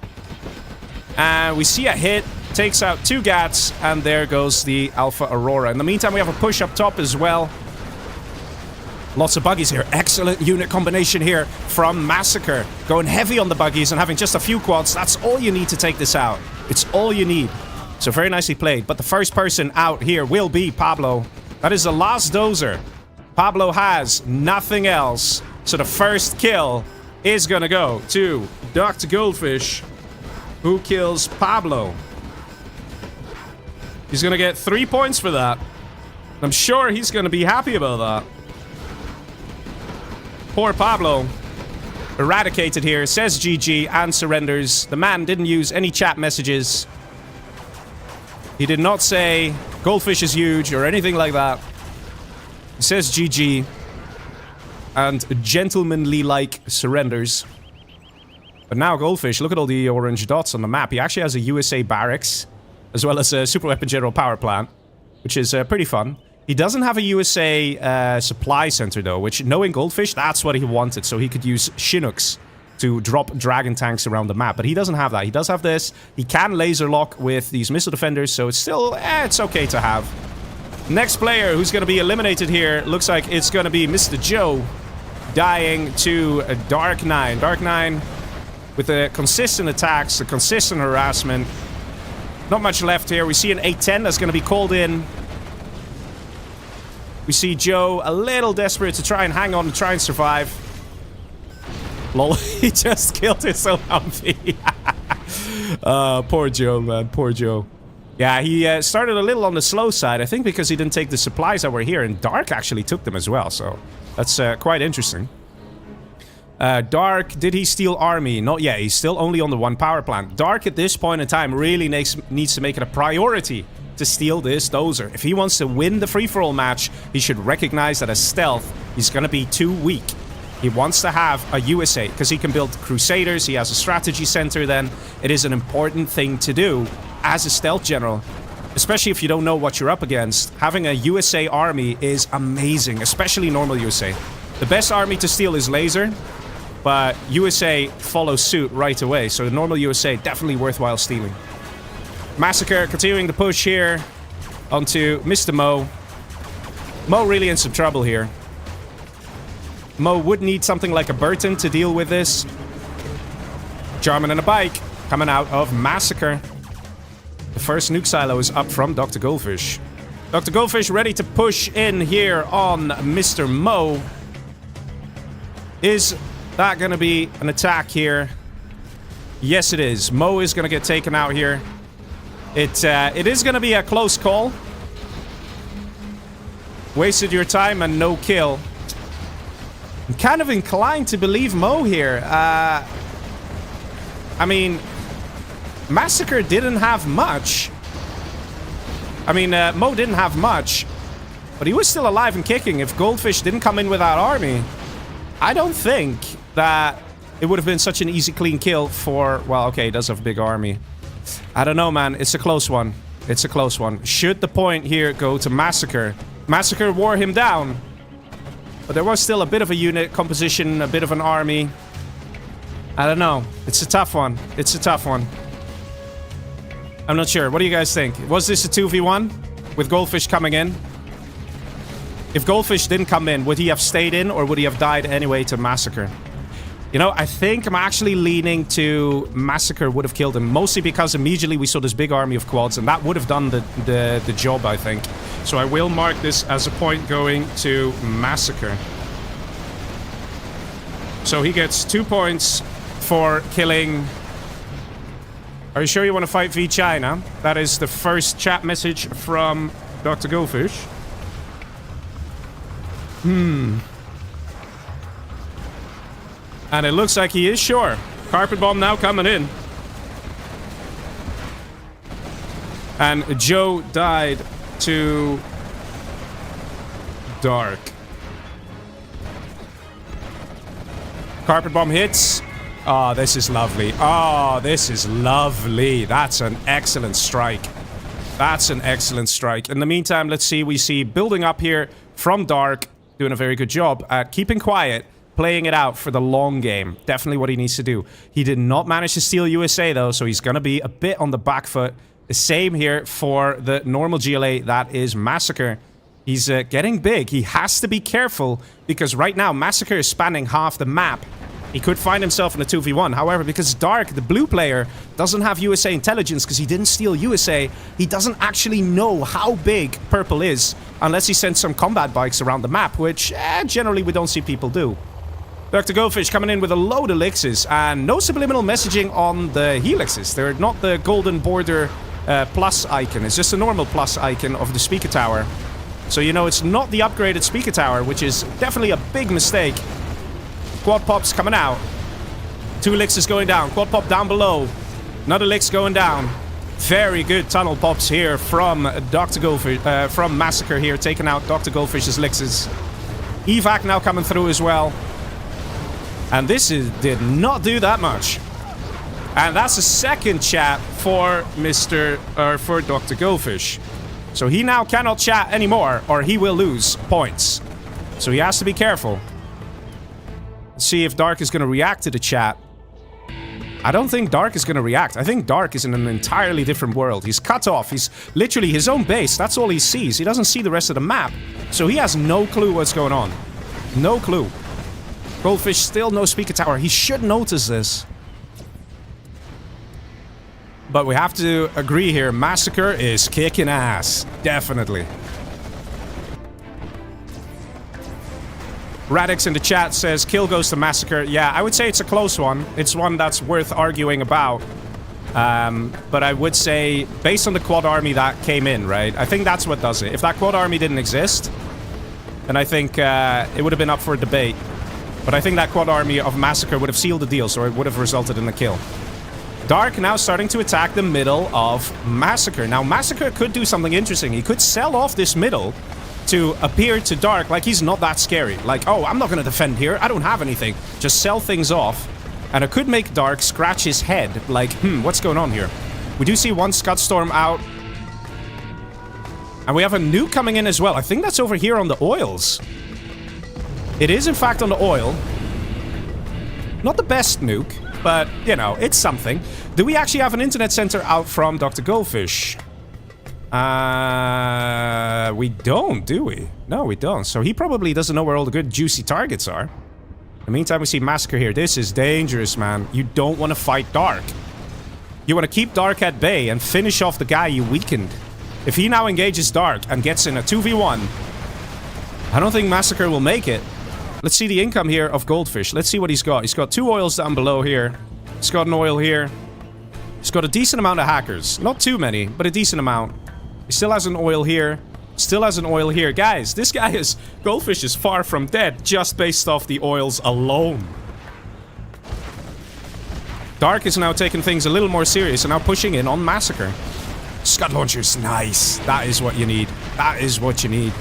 And we see a hit. Takes out 2 Gats. And there goes the Alpha Aurora. In the meantime, we have a push up top as well. Lots of buggies here. Excellent unit combination here from Massacre. Going heavy on the buggies and having just a few quads. That's all you need to take this out. It's all you need. So very nicely played. But the first person out here will be Pablo. That is the last Dozer. Pablo has nothing else. So the first kill is going to go to Dr. Goldfish, who kills Pablo. He's going to get 3 points for that. I'm sure he's going to be happy about that. Poor Pablo. Eradicated here. Says GG and surrenders. The man didn't use any chat messages. He did not say Goldfish is huge or anything like that. He says GG. And gentlemanly-like surrenders. But now Goldfish, look at all the orange dots on the map. He actually has a USA barracks, as well as a super weapon general power plant, which is pretty fun. He doesn't have a USA supply center, though, which, knowing Goldfish, that's what he wanted. So he could use Chinooks to drop dragon tanks around the map. But he doesn't have that. He does have this. He can laser lock with these missile defenders, so it's still, it's okay to have. Next player who's going to be eliminated here, looks like it's going to be Mr. Joe, dying to a Dark 9. Dark 9 with the consistent attacks, the consistent harassment. Not much left here. We see an 810 that's going to be called in. We see Joe a little desperate to try and hang on, to try and survive. Lol, he just killed his own Humvee. Poor Joe, man. Poor Joe. Yeah, he started a little on the slow side, I think because he didn't take the supplies that were here, and Dark actually took them as well, so that's quite interesting. Dark, did he steal army? Not yet, he's still only on the 1 power plant. Dark at this point in time really needs to make it a priority to steal this Dozer. If he wants to win the free-for-all match, he should recognize that as stealth, he's going to be too weak. He wants to have a USA, because he can build Crusaders, he has a strategy center then. It is an important thing to do as a stealth general, especially if you don't know what you're up against. Having a USA army is amazing, especially normal USA. The best army to steal is laser, but USA follows suit right away, so the normal USA definitely worthwhile stealing. Massacre continuing the push here onto Mr. Mo. Mo really in some trouble here. Mo would need something like a Burton to deal with this. Jarman and a bike coming out of Massacre. The The first nuke silo is up from Dr. Goldfish. Dr. Goldfish ready to push in here on Mr. Mo. Is that going to be an attack here? Yes, it is. Mo is going to get taken out here. It is going to be a close call. Wasted your time and no kill. I'm kind of inclined to believe Mo here. I mean, Massacre didn't have much. I mean, Mo didn't have much. But he was still alive and kicking. If Goldfish didn't come in with that army, I don't think that it would have been such an easy clean kill for... Well, okay, he does have a big army. I don't know, man. It's a close one. It's a close one. Should the point here go to Massacre? Massacre wore him down. But there was still a bit of a unit composition, a bit of an army. I don't know. It's a tough one. It's a tough one. I'm not sure. What do you guys think? Was this a 2v1 with Goldfish coming in? If Goldfish didn't come in, would he have stayed in or would he have died anyway to Massacre? You know, I think I'm actually leaning to Massacre would have killed him. Mostly because immediately we saw this big army of quads and that would have done the job, I think. So I will mark this as a point going to Massacre. So he gets 2 points for killing... Are you sure you want to fight v China? That is the first chat message from Dr. Goldfish. And it looks like he is sure. Carpet bomb now coming in. And Joe died to Dark. Carpet bomb hits. Oh, this is lovely. Oh, this is lovely. That's an excellent strike. That's an excellent strike. In the meantime, let's see. We see building up here from Dark. Doing a very good job at keeping quiet. Playing it out for the long game. Definitely what he needs to do. He did not manage to steal USA, though. So he's going to be a bit on the back foot. The same here for the normal GLA. That is Massacre. He's getting big. He has to be careful. Because right now, Massacre is spanning half the map. He could find himself in a 2v1. However, because Dark, the blue player, doesn't have USA intelligence because he didn't steal USA, he doesn't actually know how big purple is unless he sends some combat bikes around the map, which generally we don't see people do. Dr. Goldfish coming in with a load of elixirs and no subliminal messaging on the helixes. They're not the golden border plus icon. It's just a normal plus icon of the speaker tower. So you know it's not the upgraded speaker tower, which is definitely a big mistake. Quad pops coming out. 2 elixirs going down. Quad pop down below. Another elixir going down. Very good tunnel pops here from Dr. Goldfish, from Massacre here, taking out Dr. Goldfish's elixirs. Evac now coming through as well. And this did not do that much. And that's a second chat for for Dr. Goldfish. So he now cannot chat anymore, or he will lose points. So he has to be careful. See if Dark is going to react to the chat. I don't think Dark is going to react. I think Dark is in an entirely different world. He's cut off. He's literally his own base. That's all he sees. He doesn't see the rest of the map. So he has no clue what's going on. No clue. Goldfish still no speaker tower. He should notice this. But we have to agree here. Massacre is kicking ass. Definitely. Radix in the chat says, kill goes to Massacre. Yeah, I would say it's a close one. It's one that's worth arguing about. But I would say, based on the quad army that came in, right? I think that's what does it. If that quad army didn't exist, then I think it would have been up for a debate. But I think that quad army of Massacre would have sealed the deal, so it would have resulted in a kill. Dark now starting to attack the middle of Massacre. Now, Massacre could do something interesting. He could sell off this middle to appear to Dark like he's not that scary. Like, oh, I'm not going to defend here. I don't have anything. Just sell things off. And it could make Dark scratch his head. Like, what's going on here? We do see one Scud Storm out. And we have a nuke coming in as well. I think that's over here on the oils. It is, in fact, on the oil. Not the best nuke, but, you know, it's something. Do we actually have an internet center out from Dr. Goldfish? We don't, do we? No, we don't. So he probably doesn't know where all the good juicy targets are. In the meantime, we see Massacre here. This is dangerous, man. You don't want to fight Dark. You want to keep Dark at bay and finish off the guy you weakened. If he now engages Dark and gets in a 2v1, I don't think Massacre will make it. Let's see the income here of Goldfish. Let's see what he's got. He's got 2 oils down below here. He's got an oil here. He's got a decent amount of hackers. Not too many, but a decent amount. He still has an oil here. Still has an oil here. Guys, this guy is... Goldfish is far from dead just based off the oils alone. Dark is now taking things a little more serious and now pushing in on Massacre. Scud launchers, nice. That is what you need. That is what you need.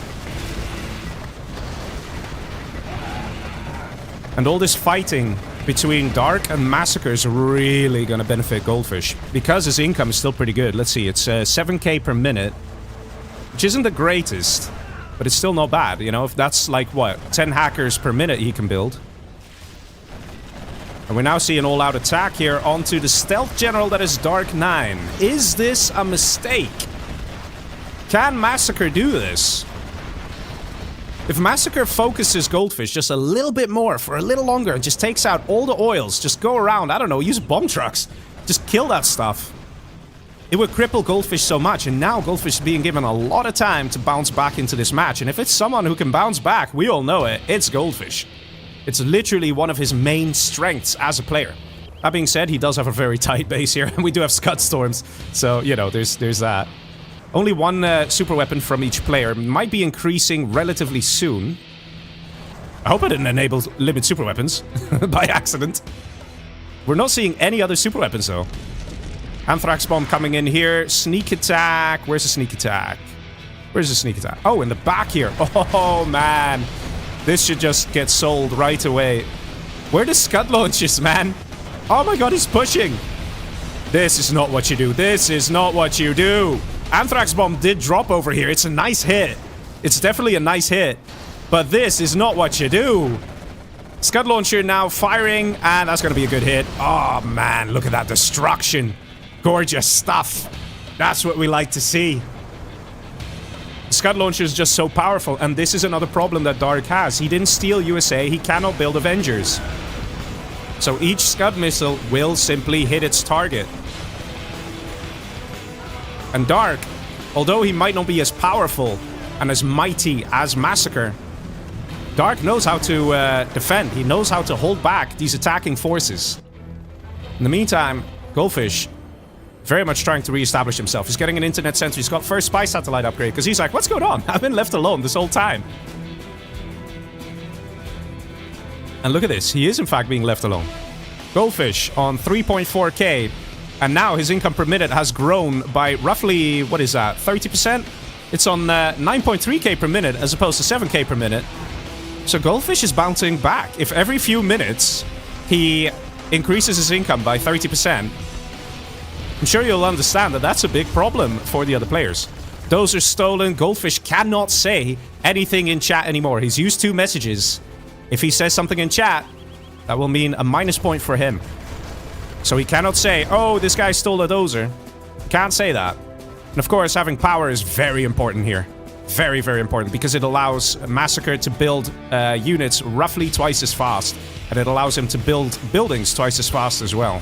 And all this fighting between Dark and Massacre is really gonna benefit Goldfish. Because his income is still pretty good. Let's see, it's 7k per minute. Which isn't the greatest, but it's still not bad. You know, if that's like, what, 10 hackers per minute he can build. And we now see an all-out attack here onto the stealth general that is Dark 9. Is this a mistake? Can Massacre do this? If Massacre focuses Goldfish just a little bit more for a little longer and just takes out all the oils, just go around, I don't know, use bomb trucks, just kill that stuff. It would cripple Goldfish so much, and now Goldfish is being given a lot of time to bounce back into this match. And if it's someone who can bounce back, we all know it, it's Goldfish. It's literally one of his main strengths as a player. That being said, he does have a very tight base here, and we do have Scud Storms, so, you know, there's that. Only one super weapon from each player. Might be increasing relatively soon. I hope I didn't enable limit super weapons by accident. We're not seeing any other super weapons, though. Anthrax Bomb coming in here. Sneak attack. Where's the sneak attack? Where's the sneak attack? Oh, in the back here. Oh, man. This should just get sold right away. Where are the Scud launches, man? Oh, my God, he's pushing. This is not what you do. This is not what you do. Anthrax Bomb did drop over here. It's a nice hit. It's definitely a nice hit. But this is not what you do. Scud Launcher now firing, and that's going to be a good hit. Oh, man, look at that destruction. Gorgeous stuff. That's what we like to see. Scud Launcher is just so powerful, and this is another problem that Dark has. He didn't steal USA. He cannot build Avengers. So each Scud missile will simply hit its target. And Dark, although he might not be as powerful and as mighty as Massacre, Dark knows how to defend. He knows how to hold back these attacking forces. In the meantime, Goldfish, very much trying to reestablish himself. He's getting an internet sensor. He's got first spy satellite upgrade because he's like, what's going on? I've been left alone this whole time. And look at this. He is, in fact, being left alone. Goldfish on 3.4k. And now his income per minute has grown by roughly, what is that, 30%? It's on 9.3k per minute as opposed to 7k per minute. So Goldfish is bouncing back. If every few minutes he increases his income by 30%, I'm sure you'll understand that that's a big problem for the other players. Dozer stolen. Goldfish cannot say anything in chat anymore. He's used 2 messages. If he says something in chat, that will mean a minus point for him. So he cannot say, oh, this guy stole a Dozer. Can't say that. And of course, having power is very important here. Very, very important, because it allows Massacre to build units roughly twice as fast. And it allows him to build buildings twice as fast as well.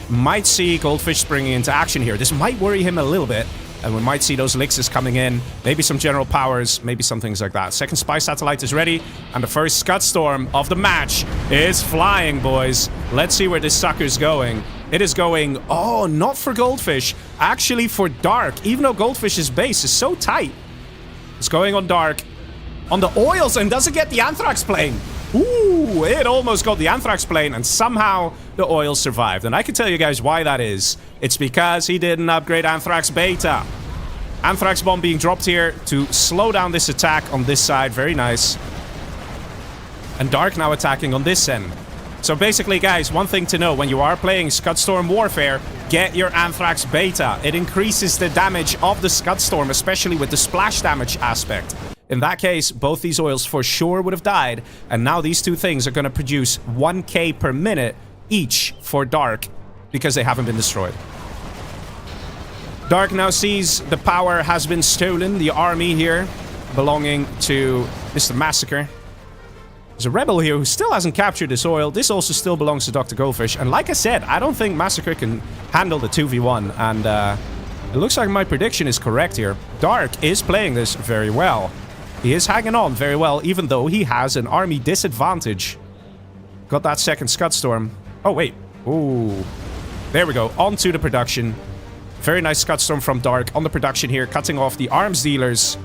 Might see Goldfish springing into action here. This might worry him a little bit. And we might see those elixirs coming in. Maybe some general powers. Maybe some things like that. Second spy satellite is ready. And the first Scud Storm of the match is flying, boys. Let's see where this sucker's going. It is going, oh, not for Goldfish. Actually for Dark. Even though Goldfish's base is so tight. It's going on Dark. On the oils, and doesn't get the Anthrax plane. Ooh, it almost got the Anthrax plane, and somehow the oils survived. And I can tell you guys why that is. It's because he didn't upgrade Anthrax Beta. Anthrax Bomb being dropped here to slow down this attack on this side. Very nice. And Dark now attacking on this end. So basically, guys, one thing to know. When you are playing Scud Storm Warfare, get your Anthrax Beta. It increases the damage of the Scud Storm, especially with the splash damage aspect. In that case, both these oils for sure would have died. And now these two things are going to produce 1k per minute each for Dark, because they haven't been destroyed. Dark now sees the power has been stolen. The army here belonging to Mr. Massacre There's a rebel here who still hasn't captured this oil. This also still belongs to Dr. Goldfish. And like I said, I don't think Massacre can handle the 2v1. And it looks like my prediction is correct here. Dark is playing this very well. He is hanging on very well, even though he has an army disadvantage. Got that second Scud Storm. Oh, wait. Ooh. There we go. On to the production. Very nice Scud Storm from Dark on the production here, cutting off the arms dealers.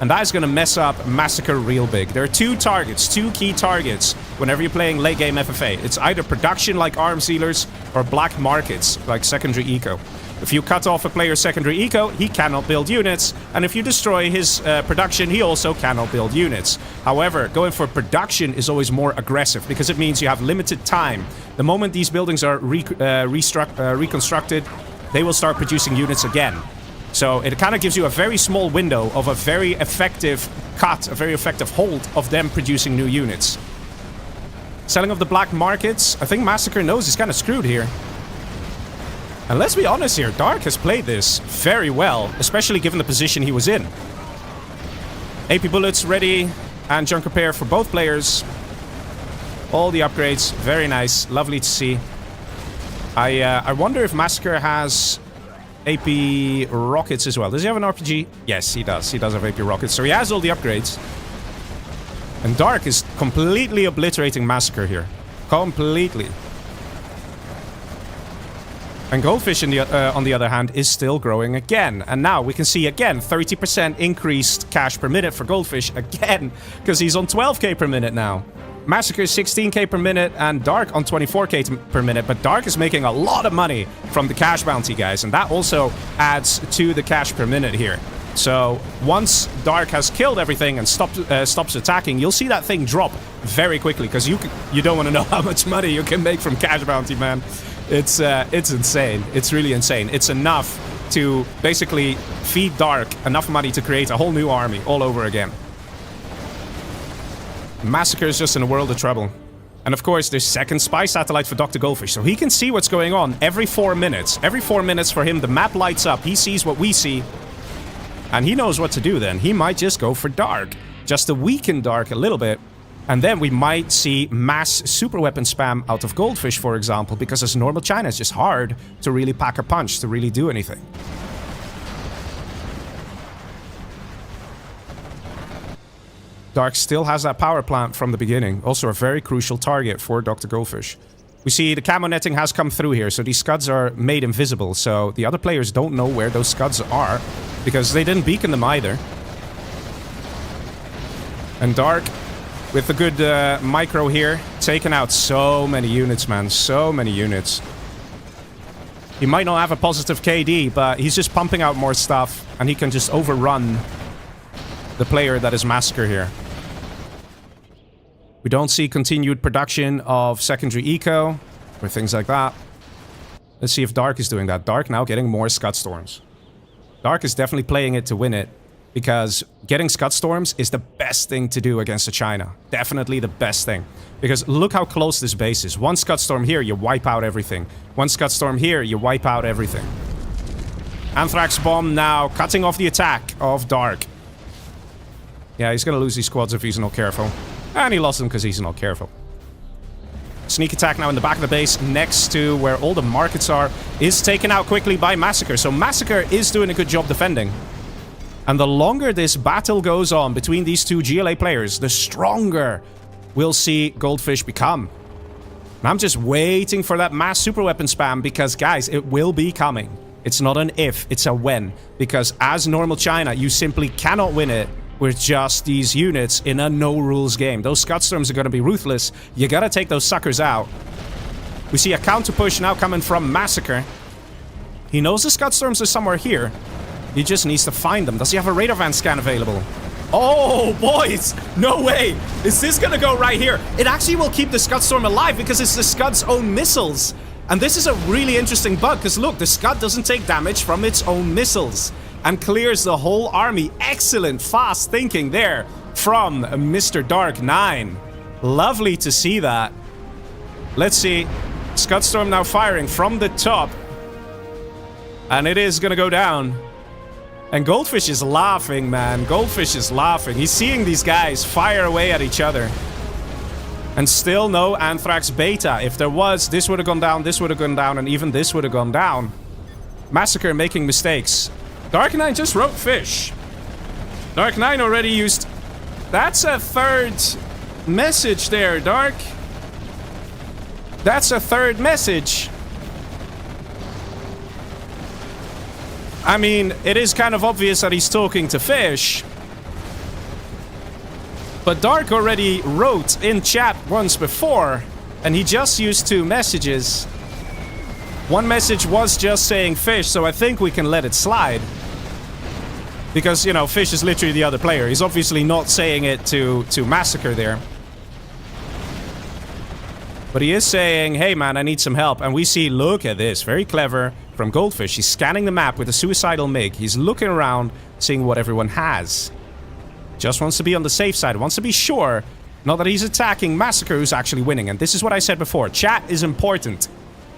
And that is going to mess up Massacre real big. There are two targets, two key targets whenever you're playing late game FFA. It's either production like arms dealers or black markets like secondary eco. If you cut off a player's secondary eco, he cannot build units. And if you destroy his production, he also cannot build units. However, going for production is always more aggressive because it means you have limited time. The moment these buildings are reconstructed, they will start producing units again. So it kind of gives you a very small window of a very effective cut, a very effective hold of them producing new units. Selling of the black markets. I think Massacre knows he's kind of screwed here. And let's be honest here, Dark has played this very well, especially given the position he was in. AP bullets ready and junk repair for both players. All the upgrades, very nice, lovely to see. I wonder if Massacre has AP rockets as well. Does he have an RPG? Yes, he does. He does have AP rockets. So he has all the upgrades. And Dark is completely obliterating Massacre here. Completely. And Goldfish, on the other hand, is still growing again. And now we can see again 30% increased cash per minute for Goldfish again, because he's on 12k per minute now. Massacre is 16k per minute and Dark on 24k per minute. But Dark is making a lot of money from the cash bounty, guys. And that also adds to the cash per minute here. So once Dark has killed everything and stops attacking, you'll see that thing drop very quickly. Because you don't want to know how much money you can make from cash bounty, man. It's insane. It's really insane. It's enough to basically feed Dark enough money to create a whole new army all over again. Massacre is just in a world of trouble. And of course, there's second spy satellite for Dr. Goldfish, so he can see what's going on every 4 minutes. Every 4 minutes for him, the map lights up. He sees what we see. And he knows what to do then. He might just go for Dark, just to weaken Dark a little bit. And then we might see mass super weapon spam out of Goldfish, for example, because as normal China, it's just hard to really pack a punch, to really do anything. Dark still has that power plant from the beginning. Also a very crucial target for Dr. Goldfish. We see the camo netting has come through here, so these scuds are made invisible. So the other players don't know where those scuds are, because they didn't beacon them either. And Dark, with the good micro here, taking out so many units, man. So many units. He might not have a positive KD, but he's just pumping out more stuff, and he can just overrun the player that is Massacre here. We don't see continued production of secondary eco or things like that. Let's see if Dark is doing that. Dark now getting more Scud Storms. Dark is definitely playing it to win it, because getting Scud Storms is the best thing to do against the China. Definitely the best thing. Because look how close this base is. One Scud Storm here, you wipe out everything. One Scud Storm here, you wipe out everything. Anthrax Bomb now cutting off the attack of Dark. Yeah, he's gonna lose these squads if he's not careful. And he lost them because he's not careful. Sneak attack now in the back of the base, next to where all the markets are, is taken out quickly by Massacre. So Massacre is doing a good job defending. And the longer this battle goes on between these two GLA players, the stronger we'll see Goldfish become. And I'm just waiting for that mass super weapon spam, because, guys, it will be coming. It's not an if, it's a when. Because as normal China, you simply cannot win it with just these units in a no-rules game. Those Scud Storms are going to be ruthless. You gotta take those suckers out. We see a counter push now coming from Massacre. He knows the Scud Storms are somewhere here. He just needs to find them. Does he have a radar van scan available? Oh, boys! No way! Is this gonna go right here? It actually will keep the Scud Storm alive because it's the Scud's own missiles. And this is a really interesting bug, because look, the Scud doesn't take damage from its own missiles. And clears the whole army. Excellent fast thinking there from Mr. Dark 9. Lovely to see that. Let's see. Scud Storm now firing from the top. And it is gonna go down. And Goldfish is laughing, man. Goldfish is laughing. He's seeing these guys fire away at each other. And still no Anthrax Beta. If there was, this would have gone down, this would have gone down, and even this would have gone down. Massacre making mistakes. Dark Knight just wrote fish. Dark Knight already used... That's a third message there, Dark. That's a third message. I mean, it is kind of obvious that he's talking to fish. But Dark already wrote in chat once before, and he just used 2 messages. One message was just saying fish, so I think we can let it slide. Because, you know, fish is literally the other player. He's obviously not saying it to Massacre there. But he is saying, hey man, I need some help. And we see, look at this, very clever from Goldfish. He's scanning the map with a suicidal MiG. He's looking around, seeing what everyone has. Just wants to be on the safe side, wants to be sure, not that he's attacking Massacre who's actually winning. And this is what I said before, chat is important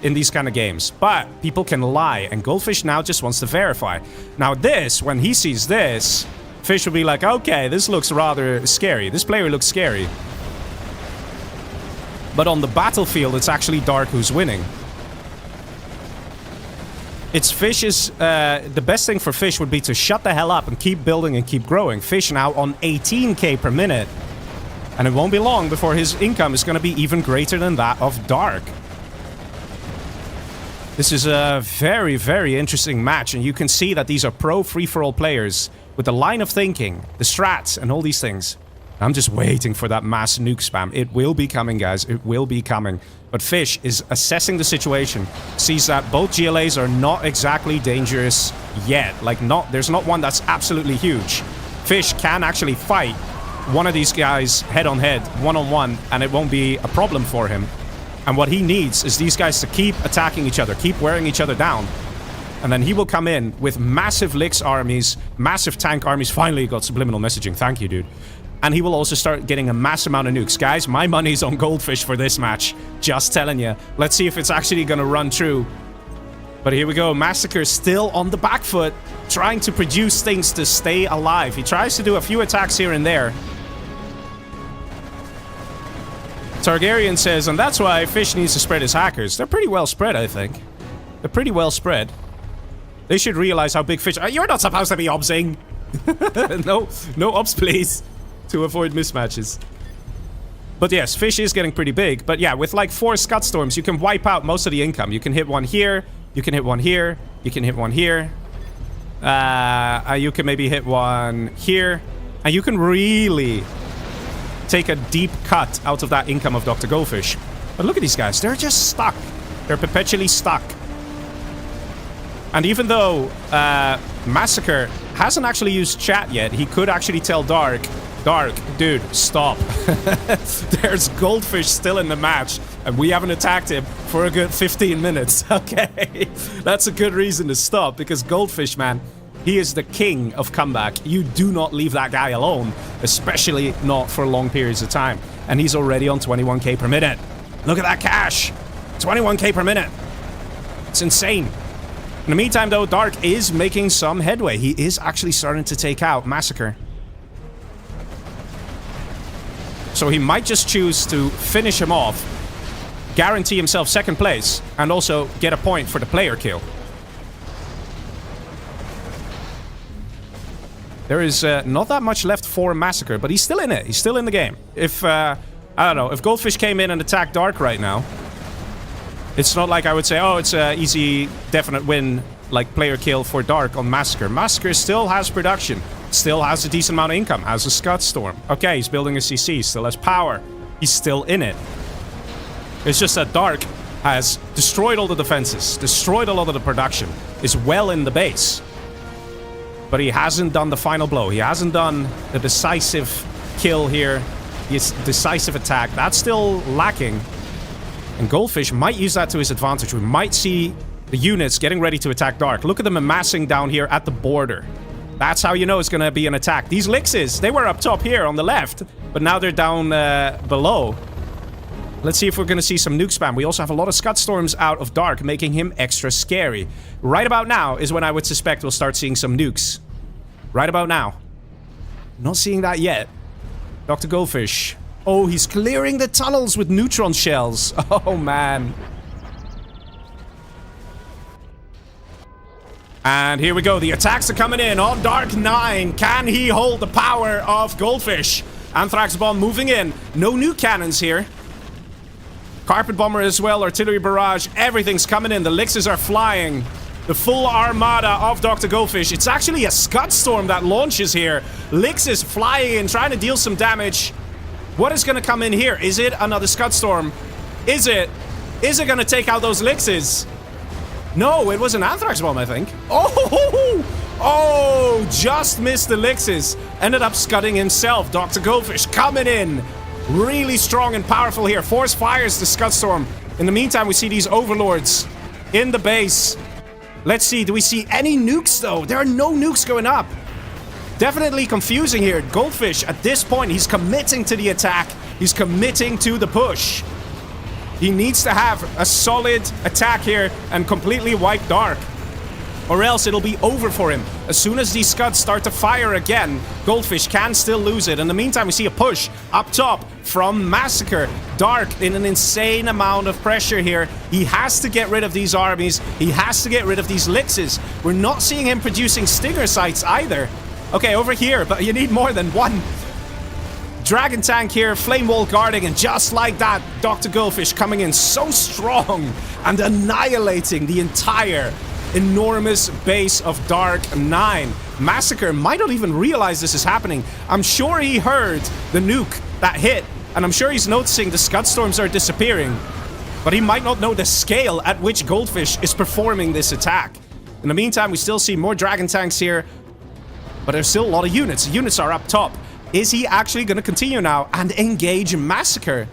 in these kind of games. But people can lie, and Goldfish now just wants to verify. Now this, when he sees this, Fish will be like, okay, this looks rather scary. This player looks scary. But on the battlefield, it's actually Dark who's winning. It's Fish's... the best thing for Fish would be to shut the hell up and keep building and keep growing. Fish now on 18k per minute. And it won't be long before his income is going to be even greater than that of Dark. This is a very, very interesting match. And you can see that these are pro free-for-all players with the line of thinking, the strats, and all these things. I'm just waiting for that mass nuke spam. It will be coming, guys. It will be coming. But Fish is assessing the situation. Sees that both GLAs are not exactly dangerous yet. Like, there's not one that's absolutely huge. Fish can actually fight one of these guys head-on-head, one-on-one, and it won't be a problem for him. And what he needs is these guys to keep attacking each other, keep wearing each other down. And then he will come in with massive Licks armies, massive tank armies. Finally got subliminal messaging. Thank you, dude. And he will also start getting a mass amount of nukes. Guys, my money's on Goldfish for this match. Just telling you. Let's see if it's actually going to run true. But here we go. Massacre still on the back foot, trying to produce things to stay alive. He tries to do a few attacks here and there. Targaryen says, and that's why Fish needs to spread his hackers. They're pretty well spread, I think. They're pretty well spread. They should realize how big Fish... You're not supposed to be obsing! No ops, please. To avoid mismatches. But yes, Fish is getting pretty big. But yeah, with like 4 Scud Storms, you can wipe out most of the income. You can hit one here, you can hit one here, you can hit one here. You can maybe hit one here. And you can really take a deep cut out of that income of Dr. Goldfish. But look at these guys, they're just stuck. They're perpetually stuck. And even though Massacre hasn't actually used chat yet, he could actually tell Dark, dude, stop. There's Goldfish still in the match, and we haven't attacked him for a good 15 minutes. Okay, that's a good reason to stop, because Goldfish, man, he is the king of comeback. You do not leave that guy alone, especially not for long periods of time. And he's already on 21k per minute. Look at that cash. 21k per minute. It's insane. In the meantime, though, Dark is making some headway. He is actually starting to take out Massacre. So he might just choose to finish him off, guarantee himself second place, and also get a point for the player kill. There is not that much left for Massacre, but he's still in it. He's still in the game. If, I don't know, if Goldfish came in and attacked Dark right now, it's not like I would say, oh, it's an easy, definite win, like player kill for Dark on Massacre. Massacre still has production, still has a decent amount of income, has a Scud Storm. Okay, he's building a CC, still has power. He's still in it. It's just that Dark has destroyed all the defenses, destroyed a lot of the production, is well in the base. But he hasn't done the final blow. He hasn't done the decisive kill here. His decisive attack. That's still lacking. And Goldfish might use that to his advantage. We might see the units getting ready to attack Dark. Look at them amassing down here at the border. That's how you know it's going to be an attack. These Lixes, they were up top here on the left, but now they're down below. Let's see if we're going to see some nuke spam. We also have a lot of Scud Storms out of Dark, making him extra scary. Right about now is when I would suspect we'll start seeing some nukes. Right about now. Not seeing that yet. Dr. Goldfish Oh, he's clearing the tunnels with neutron shells. Oh, man. And here we go. The attacks are coming in on Dark 9. Can he hold the power of Goldfish? Anthrax Bomb moving in. No new cannons here. Carpet Bomber as well. Artillery Barrage. Everything's coming in. The Lixes are flying. The full armada of Dr. Goldfish. It's actually a Scud Storm that launches here. Lix is flying in, trying to deal some damage. What is going to come in here? Is it another Scud Storm? Is it? Is it going to take out those Lixes? No, it was an Anthrax Bomb, I think. Oh, just missed the Lixes. Ended up scudding himself. Dr. Goldfish coming in. Really strong and powerful here. Force fires the Scud Storm. In the meantime, we see these Overlords in the base. Let's see, do we see any nukes, though? There are no nukes going up. Definitely confusing here. Goldfish, at this point, he's committing to the attack. He's committing to the push. He needs to have a solid attack here and completely wipe Dark. Or else it'll be over for him. As soon as these Scuds start to fire again, Goldfish can still lose it. In the meantime, we see a push up top from Massacre. Dark in an insane amount of pressure here. He has to get rid of these armies. He has to get rid of these Lixes. We're not seeing him producing Stinger sites either. Okay, over here, but you need more than one. Dragon Tank here, Flame Wall guarding, and just like that, Dr. Goldfish coming in so strong and annihilating the entire enormous base of Dark 9. Massacre might not even realize this is happening. I'm sure he heard the nuke that hit, and I'm sure he's noticing the Scud Storms are disappearing. But he might not know the scale at which Goldfish is performing this attack. In the meantime, we still see more Dragon Tanks here, but there's still a lot of units. The units are up top. Is he actually going to continue now and engage Massacre?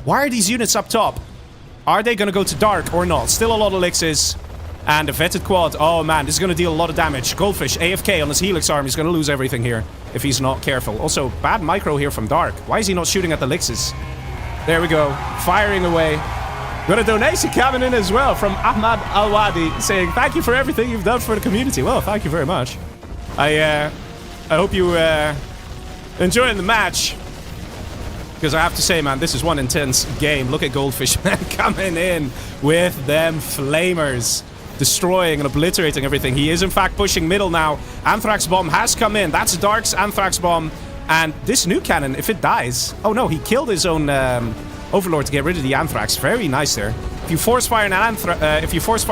Why are these units up top? Are they going to go to Dark or not? Still a lot of Lixes. And a vetted quad. Oh man, this is going to deal a lot of damage. Goldfish, AFK on his Helix arm. He's going to lose everything here if he's not careful. Also, bad micro here from Dark. Why is he not shooting at the Lixes? There we go. Firing away. Got a donation coming in as well from Ahmad Alwadi saying, thank you for everything you've done for the community. Well, thank you very much. I hope you enjoying the match. Because I have to say, man, this is one intense game. Look at Goldfish, man, coming in with them flamers. Destroying and obliterating everything. He is, in fact, pushing middle now. Anthrax Bomb has come in. That's Dark's Anthrax Bomb. And this new cannon, if it dies... Oh, no, he killed his own Overlord to get rid of the Anthrax. Very nice there. If you force fire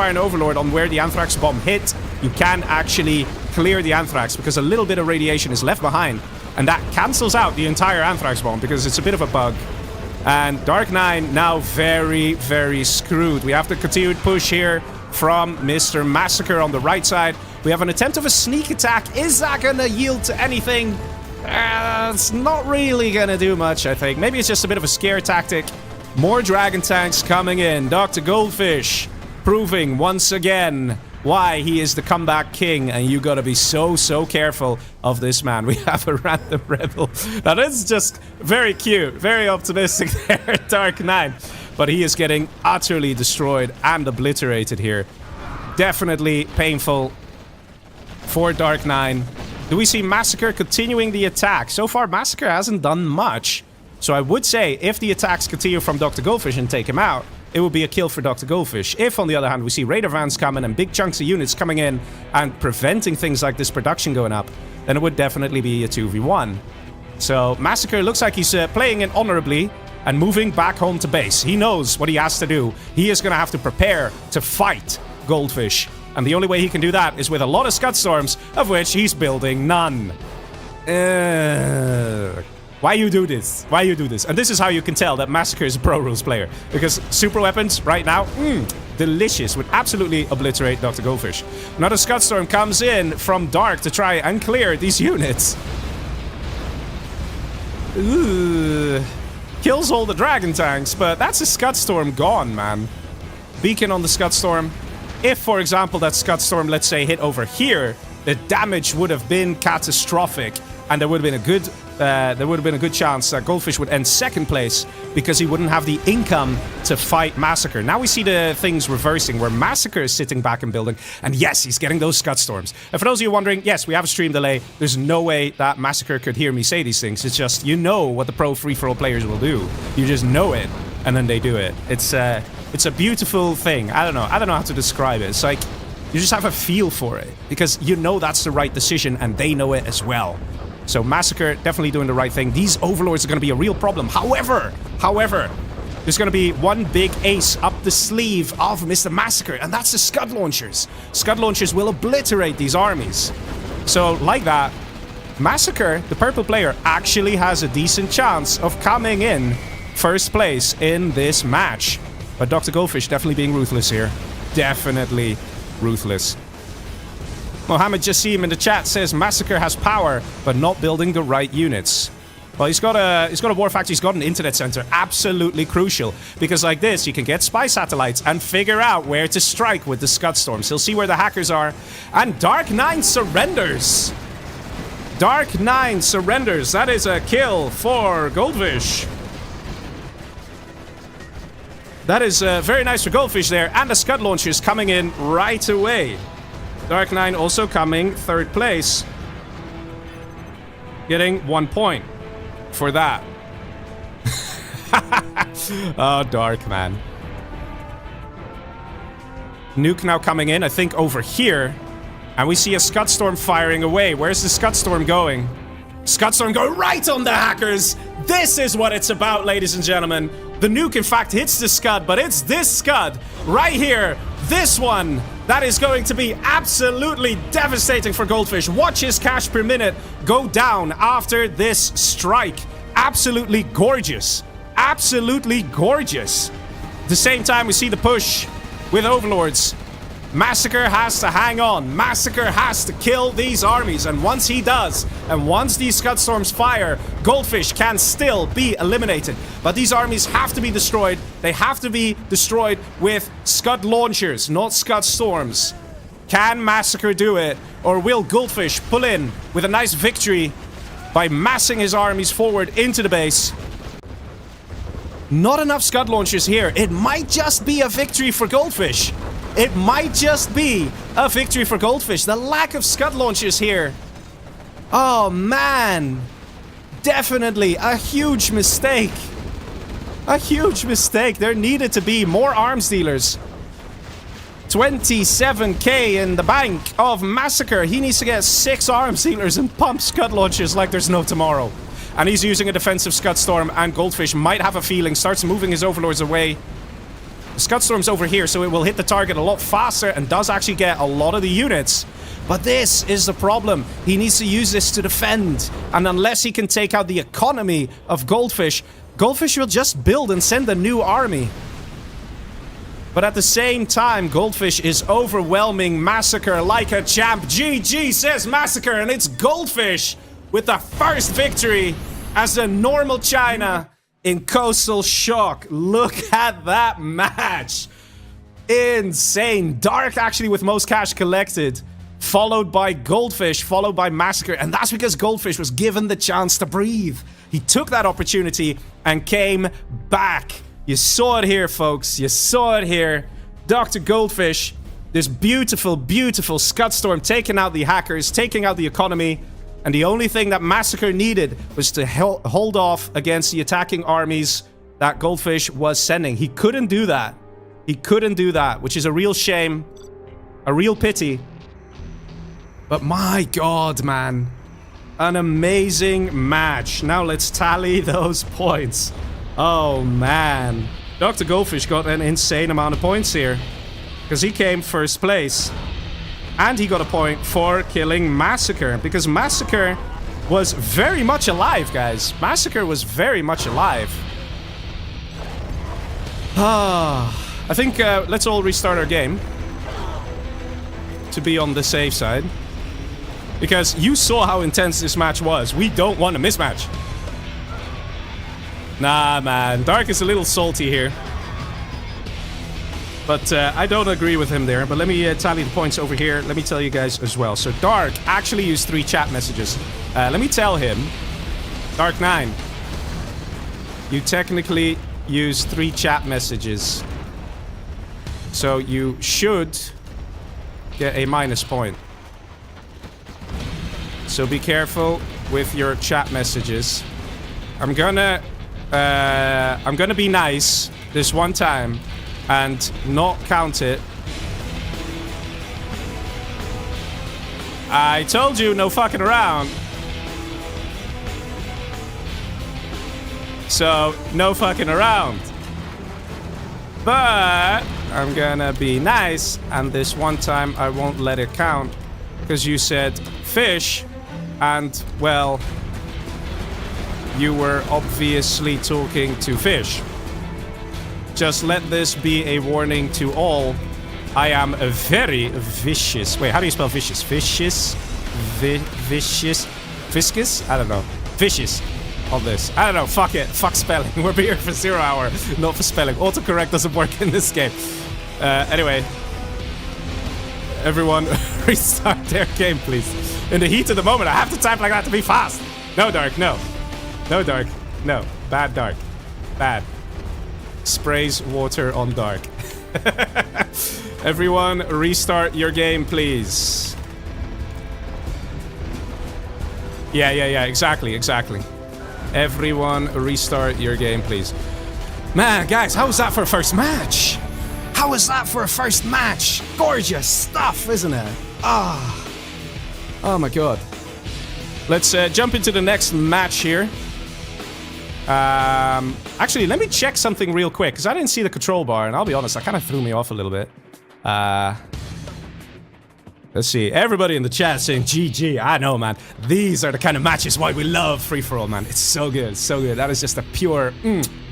an Overlord on where the Anthrax Bomb hit, you can actually clear the Anthrax because a little bit of radiation is left behind. And that cancels out the entire Anthrax Bomb because it's a bit of a bug. And Dark 9 now very, very screwed. We have to continue to push here from Mr. Massacre on the right side. We have an attempt of a sneak attack. Is that going to yield to anything? It's not really going to do much, I think. Maybe it's just a bit of a scare tactic. More Dragon Tanks coming in. Dr. Goldfish proving once again why he is the comeback king. And you got to be so, so careful of this man. We have a random rebel. Now, this is just very cute. Very optimistic there, Dark 9. But he is getting utterly destroyed and obliterated here. Definitely painful for Dark 9. Do we see Massacre continuing the attack? So far, Massacre hasn't done much. So I would say, if the attacks continue from Dr. Goldfish and take him out, it will be a kill for Dr. Goldfish. If, on the other hand, we see Raider Vans coming and big chunks of units coming in and preventing things like this production going up, then it would definitely be a 2v1. So Massacre looks like he's playing it honorably and moving back home to base. He knows what he has to do. He is going to have to prepare to fight Goldfish. And the only way he can do that is with a lot of Scud Storms, of which he's building none. Why you do this? Why you do this? And this is how you can tell that Massacre is a Pro Rules player. Because super weapons, right now, delicious. Would absolutely obliterate Dr. Goldfish. Another Scud Storm comes in from Dark to try and clear these units. Kills all the Dragon Tanks, but that's a Scud Storm gone, man. Beacon on the Scud Storm. If, for example, that Scud Storm, let's say, hit over here, the damage would have been catastrophic, and there would have been a good there would have been a good chance that Goldfish would end second place because he wouldn't have the income to fight Massacre. Now we see the things reversing where Massacre is sitting back and building, and yes, he's getting those Scud Storms. And for those of you wondering, yes, we have a stream delay. There's no way that Massacre could hear me say these things. It's just, you know what the pro free-for-all players will do. You just know it, and then they do it. It's a beautiful thing. I don't know how to describe it. It's like, you just have a feel for it, because you know that's the right decision, and they know it as well. So Massacre definitely doing the right thing. These Overlords are going to be a real problem. However, there's going to be one big ace up the sleeve of Mr. Massacre, and that's the Scud Launchers. Scud Launchers will obliterate these armies. So, like that, Massacre, the purple player, actually has a decent chance of coming in first place in this match. But Dr. Goldfish definitely being ruthless here. Definitely ruthless. Mohammed Jassim in the chat says Massacre has power, but not building the right units. Well, he's got a war factory, he's got an internet center. Absolutely crucial. Because like this, you can get spy satellites and figure out where to strike with the Scud Storms. He'll see where the hackers are. And Dark 9 surrenders. Dark 9 surrenders. That is a kill for Goldfish. That is very nice for Goldfish there. And the Scud Launchers coming in right away. Dark 9 also coming third place. Getting 1 point for that. Oh, Dark, man. Nuke now coming in, I think over here. And we see a Scud Storm firing away. Where's the Scud Storm going? Scud Storm going right on the hackers. This is what it's about, ladies and gentlemen. The nuke, in fact, hits the Scud, but it's this Scud right here. This one that is going to be absolutely devastating for Goldfish. Watch his cash per minute go down after this strike. Absolutely gorgeous. Absolutely gorgeous. At the same time, we see the push with Overlords. Massacre has to hang on. Massacre has to kill these armies. And once he does, and once these Scud Storms fire, Goldfish can still be eliminated. But these armies have to be destroyed. They have to be destroyed with Scud Launchers, not Scud Storms. Can Massacre do it? Or will Goldfish pull in with a nice victory by massing his armies forward into the base? Not enough Scud Launchers here. It might just be a victory for Goldfish. It might just be a victory for Goldfish. The lack of Scud Launchers here. Oh, man. Definitely a huge mistake. A huge mistake. There needed to be more arms dealers. 27k in the bank of Massacre. He needs to get 6 arms dealers and pump Scud Launchers like there's no tomorrow. And he's using a defensive Scud Storm, and Goldfish might have a feeling, starts moving his Overlords away. The Scud Storm's over here, so it will hit the target a lot faster and does actually get a lot of the units. But this is the problem. He needs to use this to defend. And unless he can take out the economy of Goldfish, Goldfish will just build and send a new army. But at the same time, Goldfish is overwhelming Massacre like a champ. GG says Massacre, and it's Goldfish with the first victory as a normal China in Coastal Shock. Look at that match. Insane. Dark actually with most cash collected, followed by Goldfish, followed by Massacre. And that's because Goldfish was given the chance to breathe. He took that opportunity and came back. You saw it here, folks. You saw it here. Dr. Goldfish, this beautiful, beautiful Scud Storm taking out the hackers, taking out the economy. And the only thing that Massacre needed was to hold off against the attacking armies that Goldfish was sending. He couldn't do that. He couldn't do that, which is a real shame. A real pity. But my God, man. An amazing match. Now let's tally those points. Oh, man. Dr. Goldfish got an insane amount of points here. Because he came first place. And he got a point for killing Massacre. Because Massacre was very much alive, guys. Massacre was very much alive. I think let's all restart our game. To be on the safe side. Because you saw how intense this match was. We don't want a mismatch. Nah, man. Dark is a little salty here. But I don't agree with him there. But let me tally the points over here. Let me tell you guys as well. So Dark actually used 3 chat messages. Let me tell him Dark 9. You technically use 3 chat messages. So you should get a minus point. So be careful with your chat messages. I'm gonna be nice this one time and not count it. I told you, no fucking around. So, no fucking around. But I'm gonna be nice, and this one time I won't let it count. Because you said fish, and, well, you were obviously talking to fish. Just let this be a warning to all. I am a very vicious. Wait, how do you spell vicious? Vicious? Vicious? Viscous? I don't know. Vicious. On this. I don't know. Fuck it. Fuck spelling. We're here for 0 hour, not for spelling. Autocorrect doesn't work in this game. Anyway. Everyone restart their game, please. In the heat of the moment, I have to type like that to be fast. No, Dark. No. No, Dark. No. Bad, Dark. Bad. Sprays water on Dark. Everyone, restart your game, please. Yeah, exactly. Everyone, restart your game, please. Man, guys, how was that for a first match? How was that for a first match? Gorgeous stuff, isn't it? Ah. Oh my god. Let's jump into the next match here. Actually, let me check something real quick, because I didn't see the control bar, and I'll be honest, that kind of threw me off a little bit. Let's see. Everybody in the chat saying GG. I know, man. These are the kind of matches why we love free-for-all, man. It's so good, so good. That is just a pure,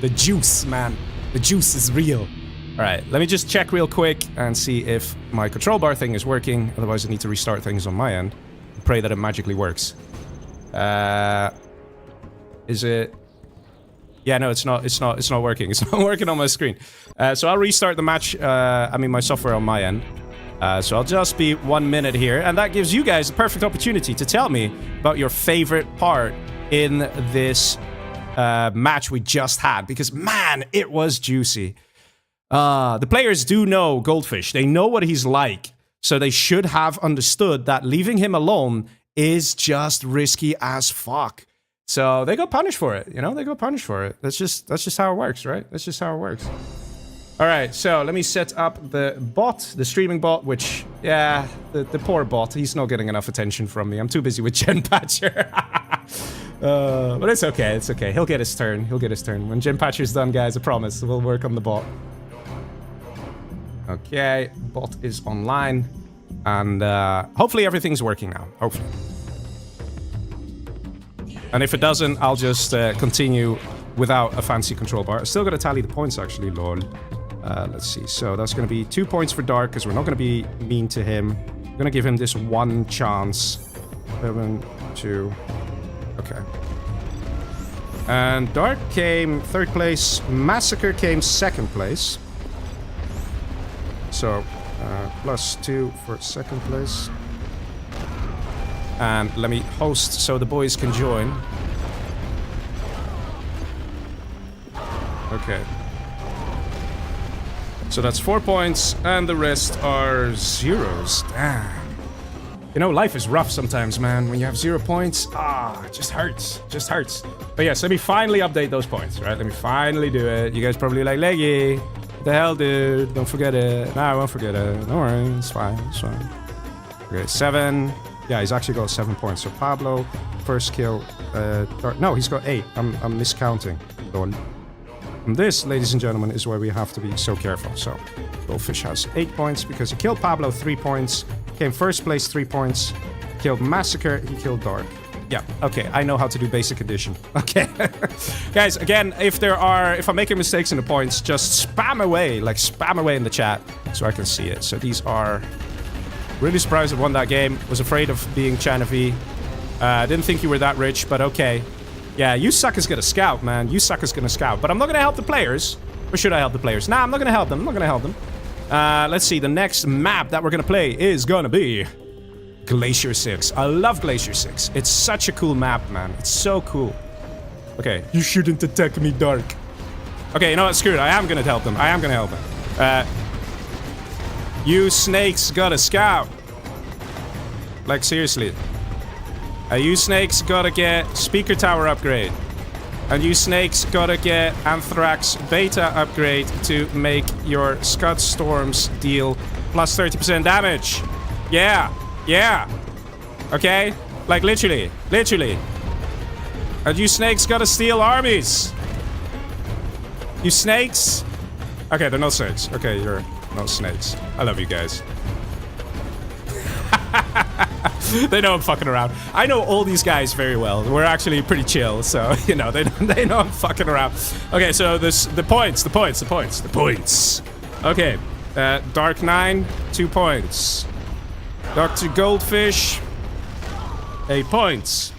the juice, man. The juice is real. All right, let me just check real quick and see if my control bar thing is working. Otherwise, I need to restart things on my end. Pray that it magically works. Is it? Yeah, no, it's not working. It's not working on my screen. So I'll restart the match, my software on my end. So I'll just be 1 minute here, and that gives you guys a perfect opportunity to tell me about your favorite part in this match we just had, because man, it was juicy. The players do know Goldfish. They know what he's like, so they should have understood that leaving him alone is just risky as fuck. So they got punished for it, you know? They got punished for it. That's just how it works, right? That's just how it works. All right, so let me set up the bot, the streaming bot, which, yeah, the poor bot. He's not getting enough attention from me. I'm too busy with Gen Patcher. But it's okay, it's okay. He'll get his turn. He'll get his turn. When Gen Patcher's done, guys, I promise, we'll work on the bot. Okay, bot is online. And hopefully everything's working now. Hopefully. And if it doesn't, I'll just continue without a fancy control bar. I still gotta tally the points, actually, lol. Let's see. So that's gonna be 2 points for Dark, because we're not gonna be mean to him. I'm gonna give him this one chance. 7, 2. Okay. And Dark came 3rd place. Massacre came 2nd place. So, +2 for 2nd place. And let me host so the boys can join. Okay. So that's 4 points, and the rest are zeros. Damn. You know, life is rough sometimes, man. When you have 0 points, it just hurts. Just hurts. But yes, let me finally update those points, right? Let me finally do it. You guys probably like, Leggy, what the hell, dude? Don't forget it. No, I won't forget it. Don't worry, it's fine, it's fine. Okay, 7. Yeah, he's actually got 7 points. So Pablo, first kill. No, he's got 8. I'm miscounting. And this, ladies and gentlemen, is where we have to be so careful. So, Goldfish has 8 points because he killed Pablo 3 points. Came 1st place 3 points. Killed Massacre, he killed Dark. Yeah, okay, I know how to do basic addition. Okay. Guys, again, if I'm making mistakes in the points, just spam away in the chat so I can see it. So these are... Really surprised I won that game. Was afraid of being China V. Didn't think you were that rich, but okay. Yeah, you suckers gonna scout, man. You suckers gonna scout. But I'm not gonna help the players. Or should I help the players? Nah, I'm not gonna help them. I'm not gonna help them. Let's see. The next map that we're gonna play is gonna be Glacier 6. I love Glacier 6. It's such a cool map, man. It's so cool. Okay, you shouldn't attack me, Dark. Okay, you know what? Screw it. I am gonna help them. I am gonna help them. You snakes gotta scout. Like, seriously. You snakes gotta get speaker tower upgrade. And you snakes gotta get Anthrax beta upgrade to make your Scud Storms deal plus 30% damage. Yeah. Yeah. Okay? Like, literally. Literally. And you snakes gotta steal armies. You snakes? Okay, they're not snakes. Okay, you're not snakes. I love you guys. They know I'm fucking around. I know all these guys very well. We're actually pretty chill, so, you know, they know I'm fucking around. Okay, so the points. Okay, Dark 9, 2 points. Dr. Goldfish, 8 points.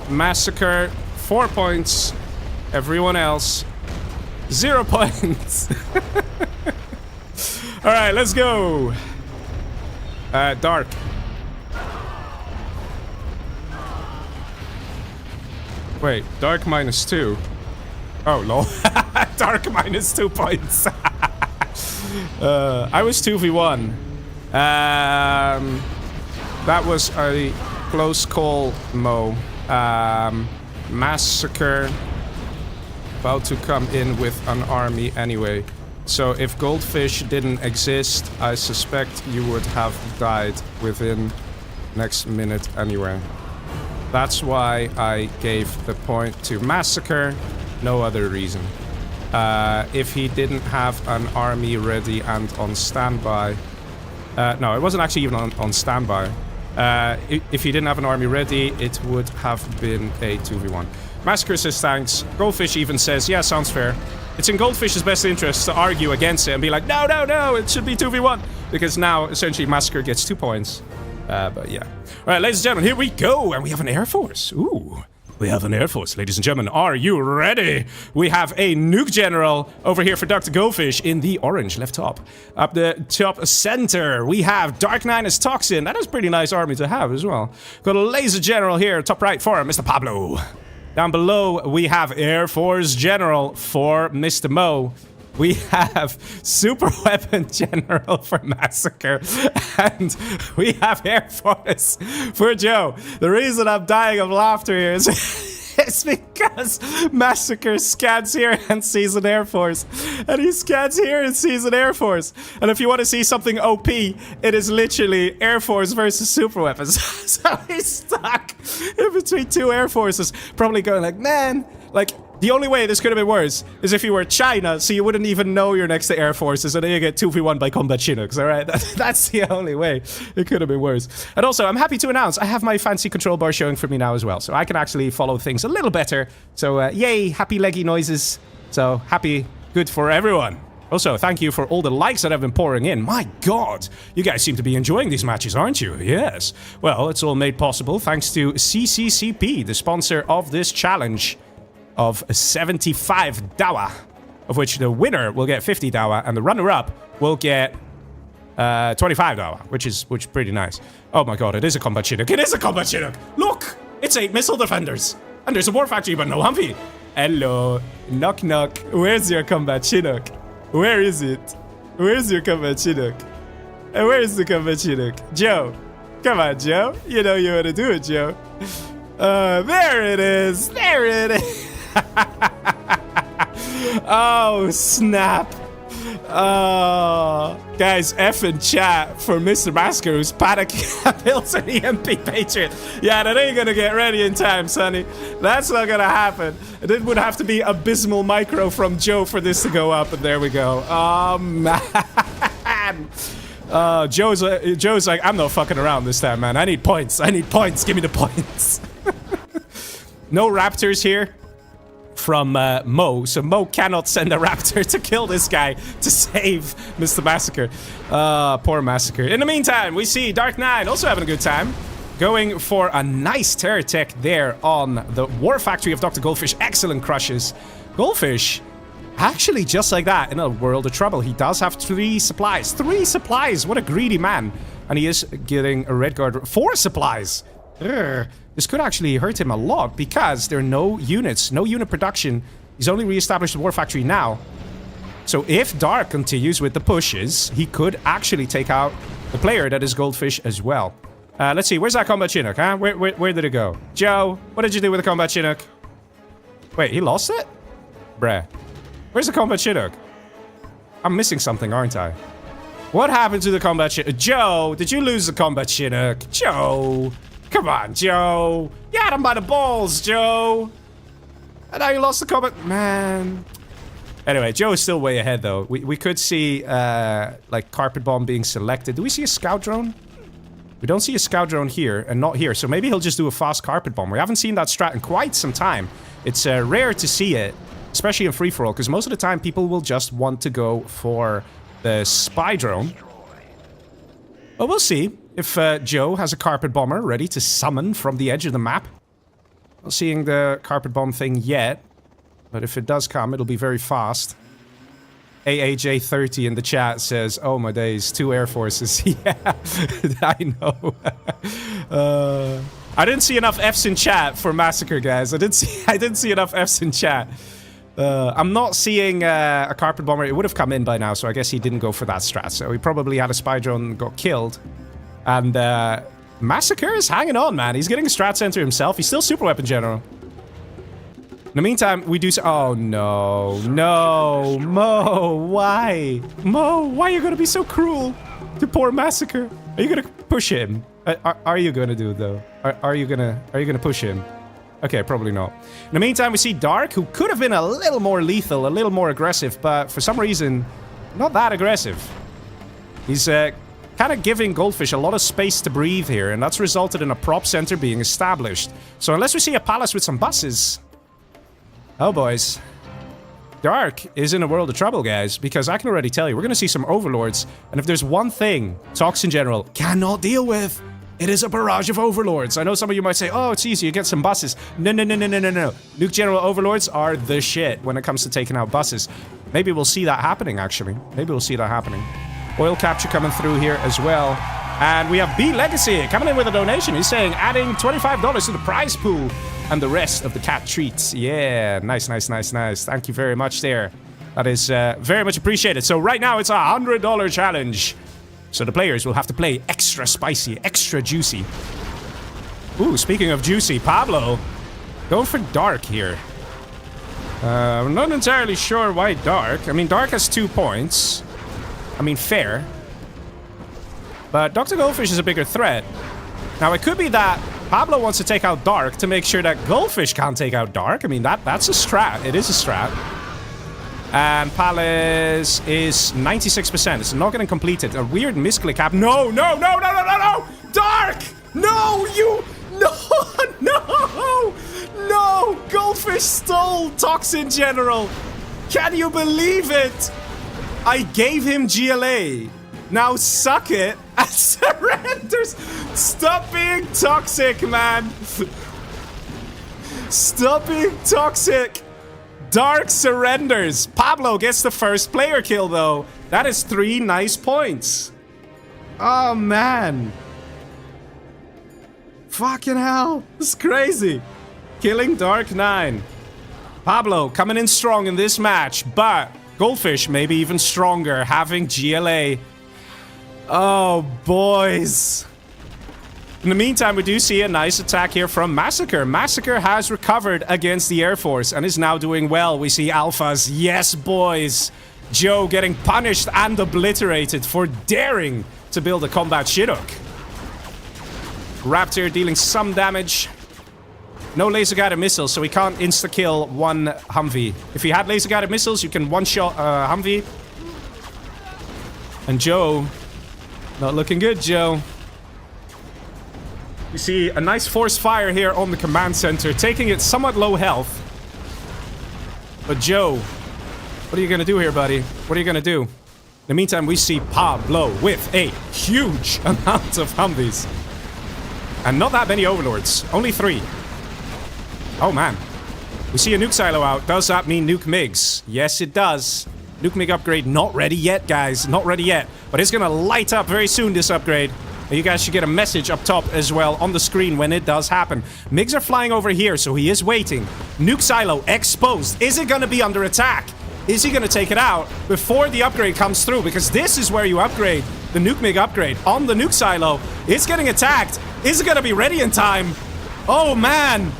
Massacre, 4 points. Everyone else, 0 points. Alright, let's go. Dark. Wait, Dark -2. Oh, lol. Dark -2 points. I was 2v1. That was a close call, Mo. Massacre about to come in with an army anyway. So if Goldfish didn't exist, I suspect you would have died within next minute anyway. That's why I gave the point to Massacre, no other reason. If he didn't have an army ready and on standby... no, it wasn't actually even on standby. If he didn't have an army ready, it would have been a 2v1. Massacre says thanks. Goldfish even says, yeah, sounds fair. It's in Goldfish's best interest to argue against it and be like, no, no, no, it should be 2v1. Because now, essentially, Massacre gets 2 points. But yeah. Alright, ladies and gentlemen, here we go. And we have an Air Force. Ooh. We have an Air Force, ladies and gentlemen. Are you ready? We have a Nuke General over here for Dr. Goldfish in the orange left top. Up the top center, we have Dark 9 as Toxin. That is a pretty nice army to have as well. Got a Laser General here, top right for Mr. Pablo. Down below, we have Air Force General for Mr. Mo. We have Super Weapon General for Massacre. And we have Air Force for Joe. The reason I'm dying of laughter here is it's because Massacre scans here and sees an Air Force. And he scans here and sees an Air Force. And if you want to see something OP, it is literally Air Force versus Super Weapons. So he's stuck in between 2 Air Forces. Probably going like, man, like... The only way this could have been worse is if you were China, so you wouldn't even know you're next to Air Forces, and then you get 2v1 by combat Chinooks, alright? That's the only way it could have been worse. And also, I'm happy to announce, I have my fancy control bar showing for me now as well, so I can actually follow things a little better. So, yay, happy leggy noises. So, happy, good for everyone. Also, thank you for all the likes that have been pouring in. My god, you guys seem to be enjoying these matches, aren't you? Yes. Well, it's all made possible thanks to CCCP, the sponsor of this challenge. Of 75 dawa, of which the winner will get 50 dawa, and the runner-up will get 25 dawa, which is pretty nice. Oh my god, it is a combat Chinook. It is a combat Chinook! Look! It's 8 missile defenders! And there's a war factory, but no Humpy. Hello. Knock knock. Where's your combat Chinook? Where is it? Where's your combat Chinook? And where's the combat Chinook? Joe. Come on, Joe. You know you want to do it, Joe. There it is. There it is. Oh, snap. Oh. Guys, F in chat for Mr. Massacre, who's panicking built an EMP Patriot. Yeah, that ain't gonna get ready in time, sonny. That's not gonna happen. It would have to be abysmal micro from Joe for this to go up, and there we go. Oh, man. Joe's like, I'm not fucking around this time, man. I need points. I need points. Give me the points. No raptors here from Mo, so Mo cannot send a raptor to kill this guy to save Mr. Massacre. Poor Massacre. In the meantime, we see Dark 9 also having a good time. Going for a nice terror tech there on the War Factory of Dr. Goldfish. Excellent crushes. Goldfish, actually just like that, in a world of trouble. He does have 3 supplies. 3 supplies! What a greedy man. And he is getting a red guard. 4 supplies! This could actually hurt him a lot because there are no units, no unit production. He's only re-established the war factory now. So if Dark continues with the pushes, he could actually take out the player that is Goldfish as well. Let's see, where's that combat Chinook, huh? Where did it go? Joe, what did you do with the combat Chinook? Wait, he lost it? Bruh. Where's the combat Chinook? I'm missing something, aren't I? What happened to the combat Chinook? Joe, did you lose the combat Chinook? Joe! Come on, Joe! You had him by the balls, Joe! And now you lost the combat... Man... Anyway, Joe is still way ahead, though. We could see, like, Carpet Bomb being selected. Do we see a Scout Drone? We don't see a Scout Drone here, and not here. So maybe he'll just do a fast Carpet Bomb. We haven't seen that strat in quite some time. It's rare to see it, especially in free-for-all, because most of the time people will just want to go for the Spy Drone. But we'll see if Joe has a Carpet Bomber ready to summon from the edge of the map. Not seeing the Carpet Bomb thing yet. But if it does come, it'll be very fast. AAJ30 in the chat says, oh my days, 2 Air Forces. Yeah, I know. I didn't see enough Fs in chat for Massacre, guys. I didn't see enough Fs in chat. I'm not seeing a Carpet Bomber. It would have come in by now, so I guess he didn't go for that strat. So he probably had a Spy Drone and got killed. And Massacre is hanging on, man. He's getting a strat center himself. He's still Super Weapon General. In the meantime, we do... Oh, no. No. Mo, why? Mo, why are you going to be so cruel to poor Massacre? Are you going to push him? Are you going to do it, though? Are you going to push him? Okay, probably not. In the meantime, we see Dark, who could have been a little more lethal, a little more aggressive, but for some reason, not that aggressive. He's kind of giving Goldfish a lot of space to breathe here, and that's resulted in a prop center being established. So unless we see a palace with some buses... Oh, boys. Dark is in a world of trouble, guys, because I can already tell you, we're going to see some Overlords, and if there's one thing Toxin General cannot deal with, it is a barrage of Overlords. I know some of you might say, oh, it's easy, you get some buses. No. Nuke General Overlords are the shit when it comes to taking out buses. Maybe we'll see that happening, actually. Maybe we'll see that happening. Oil capture coming through here as well. And we have B Legacy coming in with a donation. He's saying, adding $25 to the prize pool. And the rest of the cat treats. Yeah, nice. Thank you very much there. That is very much appreciated. So right now it's a $100 challenge. So the players will have to play extra spicy, extra juicy. Ooh, speaking of juicy, Pablo going for Dark here. I'm not entirely sure why Dark. I mean, Dark has 2 points. I mean, fair. But Dr. Goldfish is a bigger threat. Now, it could be that Pablo wants to take out Dark to make sure that Goldfish can't take out Dark. I mean, that's a strat. It is a strat. And Palace is 96%. It's not getting completed. A weird misclick happened. No! Dark! No, you... No! Goldfish stole Toxin General. Can you believe it? I gave him GLA. Now suck it and surrenders. Stop being toxic, man. Stop being toxic. Dark surrenders. Pablo gets the first player kill, though. That is 3 nice points. Oh, man. Fucking hell. It's crazy. Killing Dark 9. Pablo coming in strong in this match, but Goldfish maybe even stronger, having GLA. Oh, boys. In the meantime, we do see a nice attack here from Massacre. Massacre has recovered against the Air Force and is now doing well. We see Alphas. Yes, boys. Joe getting punished and obliterated for daring to build a combat Chinook. Raptor dealing some damage. No laser-guided missiles, so we can't insta-kill one Humvee. If he had laser-guided missiles, you can one-shot Humvee. And Joe... Not looking good, Joe. We see a nice force fire here on the command center, taking it somewhat low health. But Joe, what are you going to do here, buddy? What are you going to do? In the meantime, we see Pablo with a huge amount of Humvees. And not that many Overlords. Only 3. Oh, man. We see a nuke silo out. Does that mean nuke MiGs? Yes, it does. Nuke MiG upgrade not ready yet, guys. Not ready yet. But it's gonna light up very soon, this upgrade. You guys should get a message up top as well on the screen when it does happen. MiGs are flying over here, so he is waiting. Nuke silo exposed. Is it going to be under attack? Is he going to take it out before the upgrade comes through? Because this is where you upgrade the Nuke MiG upgrade on the Nuke silo. It's getting attacked. Is it going to be ready in time? Oh, man.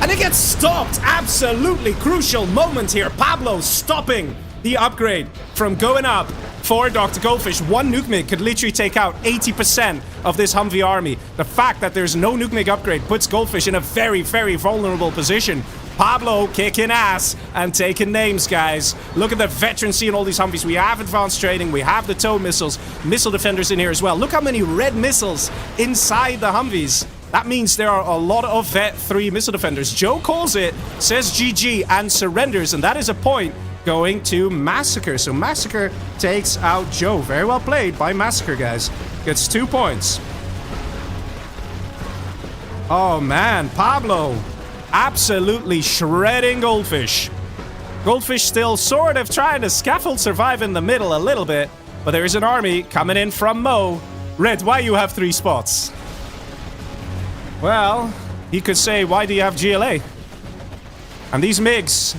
And it gets stopped. Absolutely crucial moment here. Pablo stopping the upgrade from going up for Dr. Goldfish. One Nuke MiG could literally take out 80% of this Humvee army. The fact that there's no Nuke MiG upgrade puts Goldfish in a very, very vulnerable position. Pablo kicking ass and taking names, guys. Look at the veterancy in all these Humvees. We have advanced training. We have the tow missiles. Missile defenders in here as well. Look how many red missiles inside the Humvees. That means there are a lot of Vet 3 missile defenders. Joe calls it, says GG, and surrenders. And that is a point going to Massacre. So Massacre takes out Joe. Very well played by Massacre, guys. Gets 2 points. Oh, man. Pablo absolutely shredding Goldfish. Goldfish still sort of trying to scaffold survive in the middle a little bit. But there is an army coming in from Mo. Red, why you have 3 spots? Well, he could say, why do you have GLA? And these MiGs,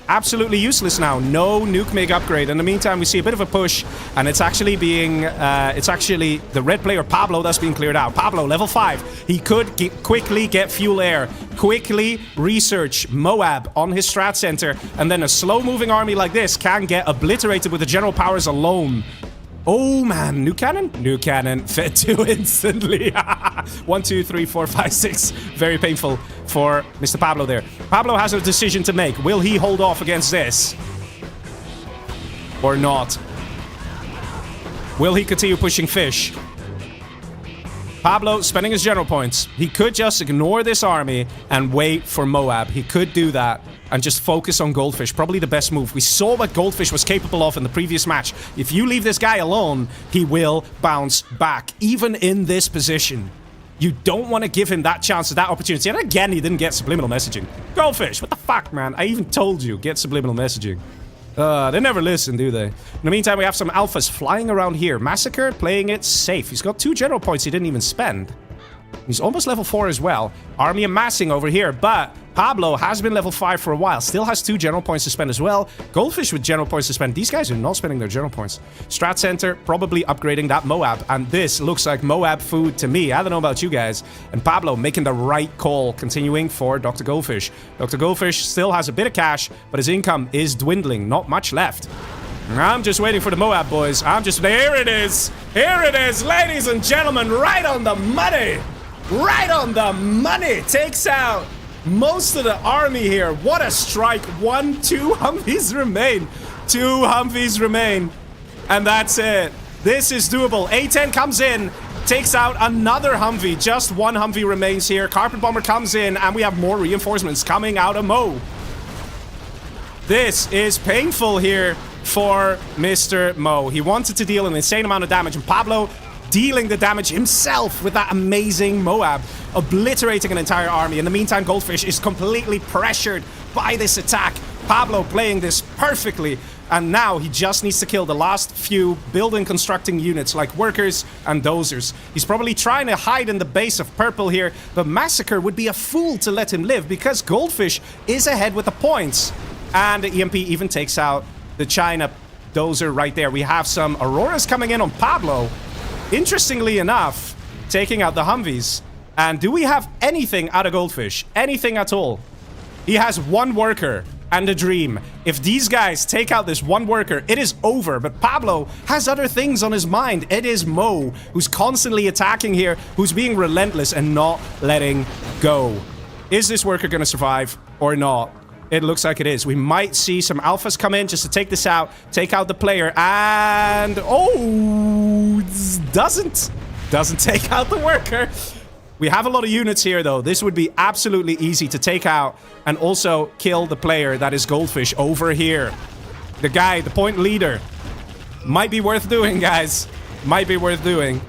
absolutely useless now. No Nuke MiG upgrade. In the meantime, we see a bit of a push, and it's actually being, the red player Pablo that's being cleared out. Pablo, level 5. He could quickly get fuel air, quickly research Moab on his strat center, and then a slow-moving army like this can get obliterated with the general powers alone. Oh, man. Nuke cannon? Nuke cannon. Fed 2 instantly. 1, 2, 3, 4, 5, 6. Very painful for Mr. Pablo there. Pablo has a decision to make. Will he hold off against this? Or not? Will he continue pushing fish? Pablo spending his general points. He could just ignore this army and wait for Moab. He could do that and just focus on Goldfish. Probably the best move. We saw what Goldfish was capable of in the previous match. If you leave this guy alone, he will bounce back, even in this position. You don't want to give him that chance, that opportunity. And again, he didn't get subliminal messaging. Goldfish, what the fuck, man? I even told you, get subliminal messaging. They never listen, do they? In the meantime, we have some alphas flying around here. Massacre playing it safe. He's got 2 general points he didn't even spend. He's almost level 4 as well. Army amassing over here, but Pablo has been level 5 for a while. Still has 2 general points to spend as well. Goldfish with general points to spend. These guys are not spending their general points. Strat Center probably upgrading that Moab. And this looks like Moab food to me. I don't know about you guys. And Pablo making the right call. Continuing for Dr. Goldfish. Dr. Goldfish still has a bit of cash, but his income is dwindling. Not much left. I'm just waiting for the Moab, boys. Here it is. Here it is, ladies and gentlemen. Right on the money. Right on the money. Takes out most of the army here. What a strike. 1, 2 Humvees remain. 2 Humvees remain. And that's it. This is doable. A-10 comes in. Takes out another Humvee. Just 1 Humvee remains here. Carpet Bomber comes in. And we have more reinforcements coming out of Mo. This is painful here for Mr. Mo. He wanted to deal an insane amount of damage. And Pablo dealing the damage himself with that amazing Moab, obliterating an entire army. In the meantime, Goldfish is completely pressured by this attack. Pablo playing this perfectly, and now he just needs to kill the last few building constructing units like workers and dozers. He's probably trying to hide in the base of purple here, but Massacre would be a fool to let him live because Goldfish is ahead with the points. And the EMP even takes out the China dozer right there. We have some Auroras coming in on Pablo. Interestingly enough, taking out the Humvees. And do we have anything out of Goldfish? Anything at all? He has 1 worker and a dream. If these guys take out this 1 worker, it is over. But Pablo has other things on his mind. It is Mo, who's constantly attacking here, who's being relentless and not letting go. Is this worker going to survive or not? It looks like it is. We might see some alphas come in just to take this out, take out the player, and oh, doesn't take out the worker. We have a lot of units here, though. This would be absolutely easy to take out and also kill the player that is Goldfish over here. The guy, the point leader. Might be worth doing, guys. Might be worth doing.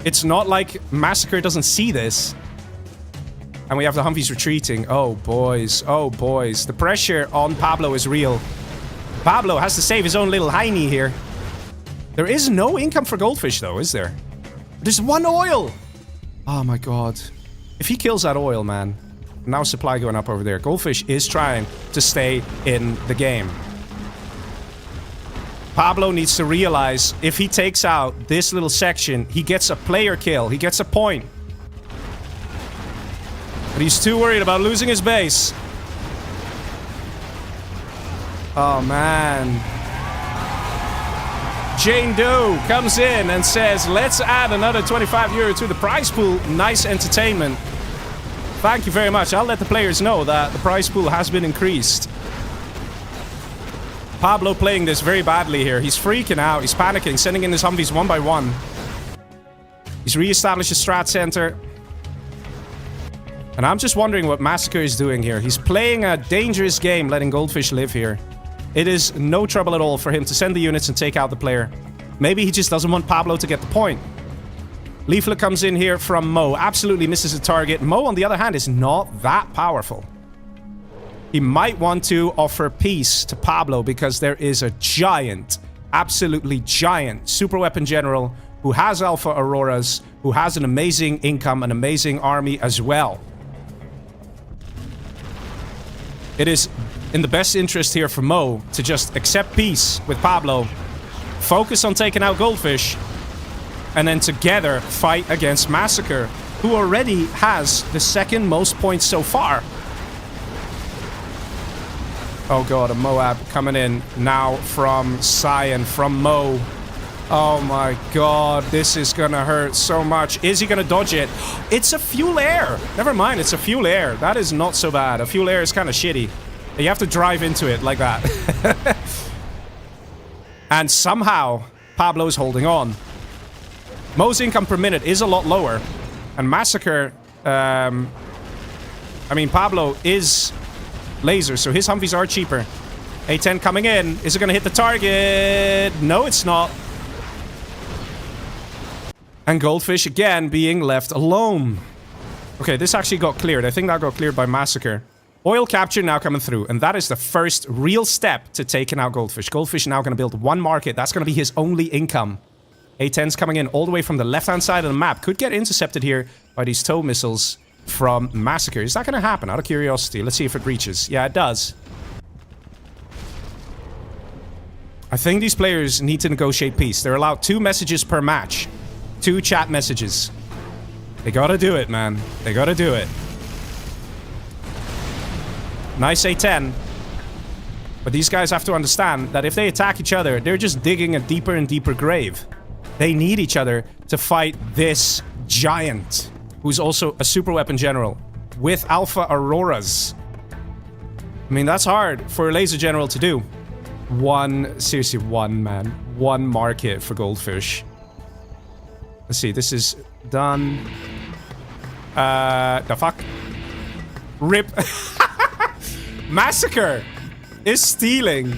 It's not like Massacre doesn't see this. And we have the Humvees retreating. Oh, boys. Oh, boys. The pressure on Pablo is real. Pablo has to save his own little hiney here. There is no income for Goldfish, though, is there? There's 1 oil! Oh my god. If he kills that oil, man. Now supply going up over there. Goldfish is trying to stay in the game. Pablo needs to realize if he takes out this little section, he gets a player kill. He gets a point. But he's too worried about losing his base. Oh, man. Jane Doe comes in and says, let's add another 25 euro to the prize pool. Nice entertainment. Thank you very much. I'll let the players know that the prize pool has been increased. Pablo playing this very badly here. He's freaking out. He's panicking, sending in his Humvees one by one. He's re-established a strat center. And I'm just wondering what Massacre is doing here. He's playing a dangerous game, letting Goldfish live here. It is no trouble at all for him to send the units and take out the player. Maybe he just doesn't want Pablo to get the point. Leaflet comes in here from Mo. Absolutely misses the target. Mo, on the other hand, is not that powerful. He might want to offer peace to Pablo because there is a giant, absolutely giant super weapon general who has Alpha Auroras, who has an amazing income, an amazing army as well. It is in the best interest here for Mo to just accept peace with Pablo, focus on taking out Goldfish, and then together fight against Massacre, who already has the second most points so far. Oh god, a Moab coming in now from Cyan, from Mo. Oh my god, this is gonna hurt so much. Is he gonna dodge it? It's a fuel air. Never mind, it's a fuel air. That is not so bad. A fuel air is kind of shitty. You have to drive into it like that. And somehow, Pablo's holding on. Mo's income per minute is a lot lower. And Massacre, I mean, Pablo is laser, so his Humvees are cheaper. A10 coming in. Is it going to hit the target? No, it's not. And Goldfish again being left alone. Okay, this actually got cleared. I think that got cleared by Massacre. Oil capture now coming through, and that is the first real step to taking out Goldfish. Goldfish now going to build 1 market. That's going to be his only income. A10's coming in all the way from the left-hand side of the map. Could get intercepted here by these tow missiles from Massacre. Is that going to happen? Out of curiosity. Let's see if it reaches. Yeah, it does. I think these players need to negotiate peace. They're allowed 2 messages per match. 2 chat messages. They gotta do it, man. They gotta do it. Nice A10. But these guys have to understand that if they attack each other, they're just digging a deeper and deeper grave. They need each other to fight this giant, who's also a super weapon general with Alpha Auroras. I mean, that's hard for a laser general to do. Seriously, 1, man. 1 market for Goldfish. Let's see, this is done. The fuck? Rip. Massacre is stealing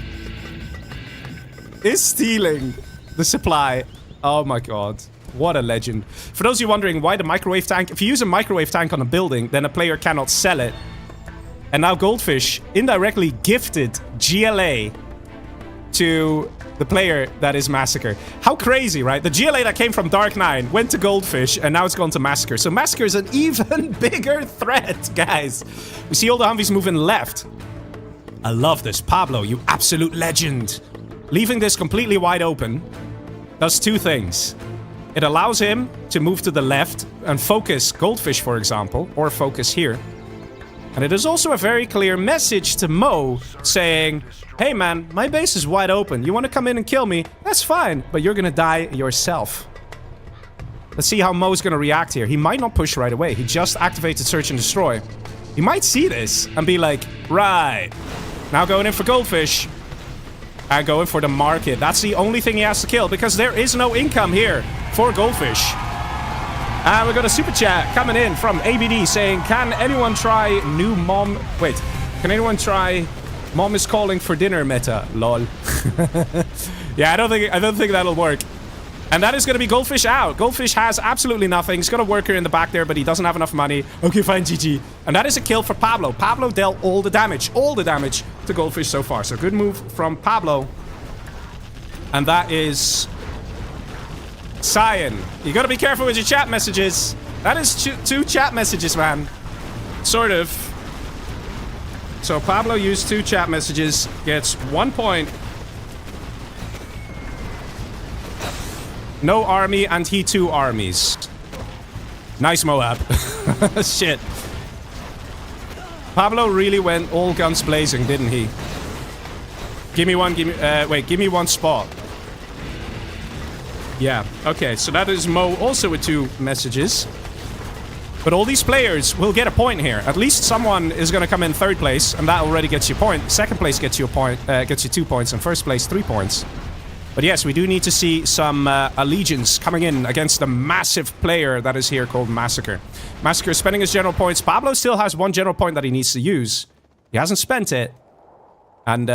the supply. Oh my god. What a legend. For those of you wondering why the microwave tank... If you use a microwave tank on a building, then a player cannot sell it. And now Goldfish indirectly gifted GLA to the player that is Massacre. How crazy, right? The GLA that came from Dark 9 went to Goldfish, and now it's gone to Massacre. So Massacre is an even bigger threat, guys. We see all the Humvees moving left. I love this. Pablo, you absolute legend. Leaving this completely wide open does 2 things. It allows him to move to the left and focus Goldfish, for example, or focus here. And it is also a very clear message to Mo saying, hey man, my base is wide open. You want to come in and kill me? That's fine, but you're gonna die yourself. Let's see how Mo's gonna react here. He might not push right away. He just activated Search and Destroy. He might see this and be like, right. Now going in for Goldfish. And going for the market. That's the only thing he has to kill, because there is no income here for Goldfish. And we got a super chat coming in from ABD saying, can anyone try new mom... Wait. Can anyone try mom is calling for dinner meta? Lol. Yeah, I don't think that'll work. And that is going to be Goldfish out. Goldfish has absolutely nothing. He's got a worker in the back there, but he doesn't have enough money. Okay, fine, GG. And that is a kill for Pablo. Pablo dealt all the damage to Goldfish so far. So good move from Pablo. And that is Cyan, you gotta be careful with your chat messages. That is two chat messages, man. Sort of. So Pablo used 2 chat messages, gets 1 point. No army, and he 2 armies. Nice Moab. Shit. Pablo really went all guns blazing, didn't he? Give me one, give me one spot. Yeah, okay, so that is Mo also with 2 messages. But all these players will get a point here. At least someone is going to come in 3rd place, and that already gets you a point. 2nd place gets you a point, gets you 2 points, and 1st place 3 points. But yes, we do need to see some allegiance coming in against the massive player that is here called Massacre. Massacre is spending his general points. Pablo still has 1 general point that he needs to use. He hasn't spent it. And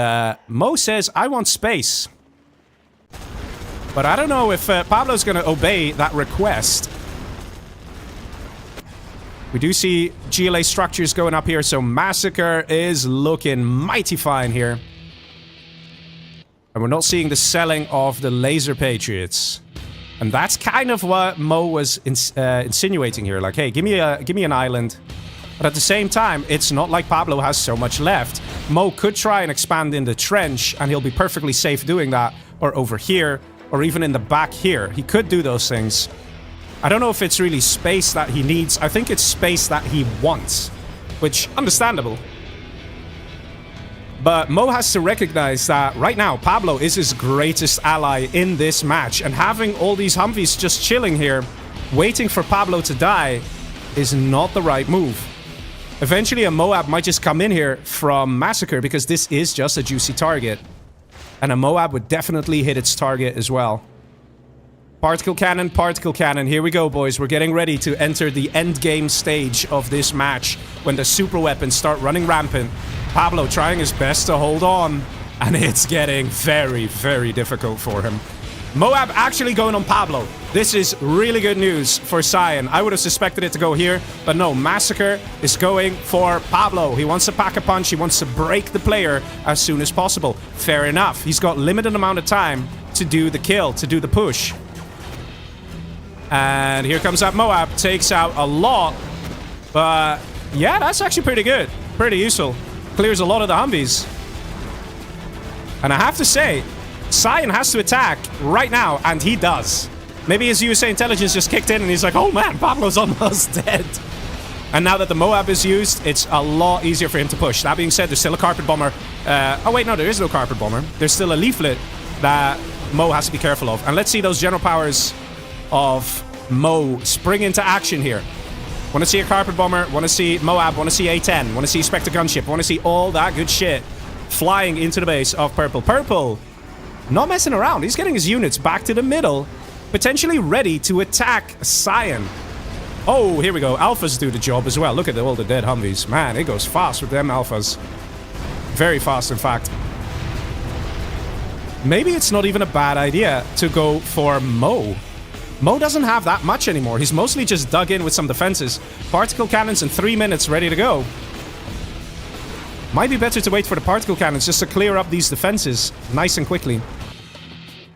Mo says, I want space. But I don't know if Pablo's going to obey that request. We do see GLA structures going up here, so Massacre is looking mighty fine here. And we're not seeing the selling of the Laser Patriots. And that's kind of what Mo was insinuating here. Like, hey, give me an island. But at the same time, it's not like Pablo has so much left. Mo could try and expand in the trench, and he'll be perfectly safe doing that. Or over here, or even in the back here. He could do those things. I don't know if it's really space that he needs. I think it's space that he wants. Which, understandable. But Mo has to recognize that right now, Pablo is his greatest ally in this match. And having all these Humvees just chilling here, waiting for Pablo to die, is not the right move. Eventually, a Moab might just come in here from Massacre, because this is just a juicy target. And a Moab would definitely hit its target as well. Particle cannon, here we go, boys. We're getting ready to enter the end game stage of this match when the super weapons start running rampant. Pablo trying his best to hold on, and it's getting very, very difficult for him. Moab actually going on Pablo. This is really good news for Cyan. I would have suspected it to go here, but no, Massacre is going for Pablo. He wants to pack a punch. He wants to break the player as soon as possible. Fair enough. He's got limited amount of time to do the kill, to do the push. And here comes that Moab. Takes out a lot. But yeah, that's actually pretty good. Pretty useful. Clears a lot of the Humvees. And I have to say, Cyan has to attack right now, and he does. Maybe his USA intelligence just kicked in and he's like, oh man, Pablo's almost dead. And now that the Moab is used, it's a lot easier for him to push. That being said, there's still a carpet bomber. Oh wait, no, there is no carpet bomber. There's still a leaflet that Mo has to be careful of. And let's see those general powers of Mo spring into action here. Want to see a carpet bomber, want to see Moab, want to see A-10, want to see Spectre gunship, want to see all that good shit flying into the base of Purple. Purple, not messing around. He's getting his units back to the middle, potentially ready to attack Cyan. Oh, here we go. Alphas do the job as well. Look at all the dead Humvees. Man, it goes fast with them Alphas. Very fast, in fact. Maybe it's not even a bad idea to go for Mo. Mo doesn't have that much anymore. He's mostly just dug in with some defenses. Particle cannons in 3 minutes, ready to go. Might be better to wait for the particle cannons just to clear up these defenses nice and quickly.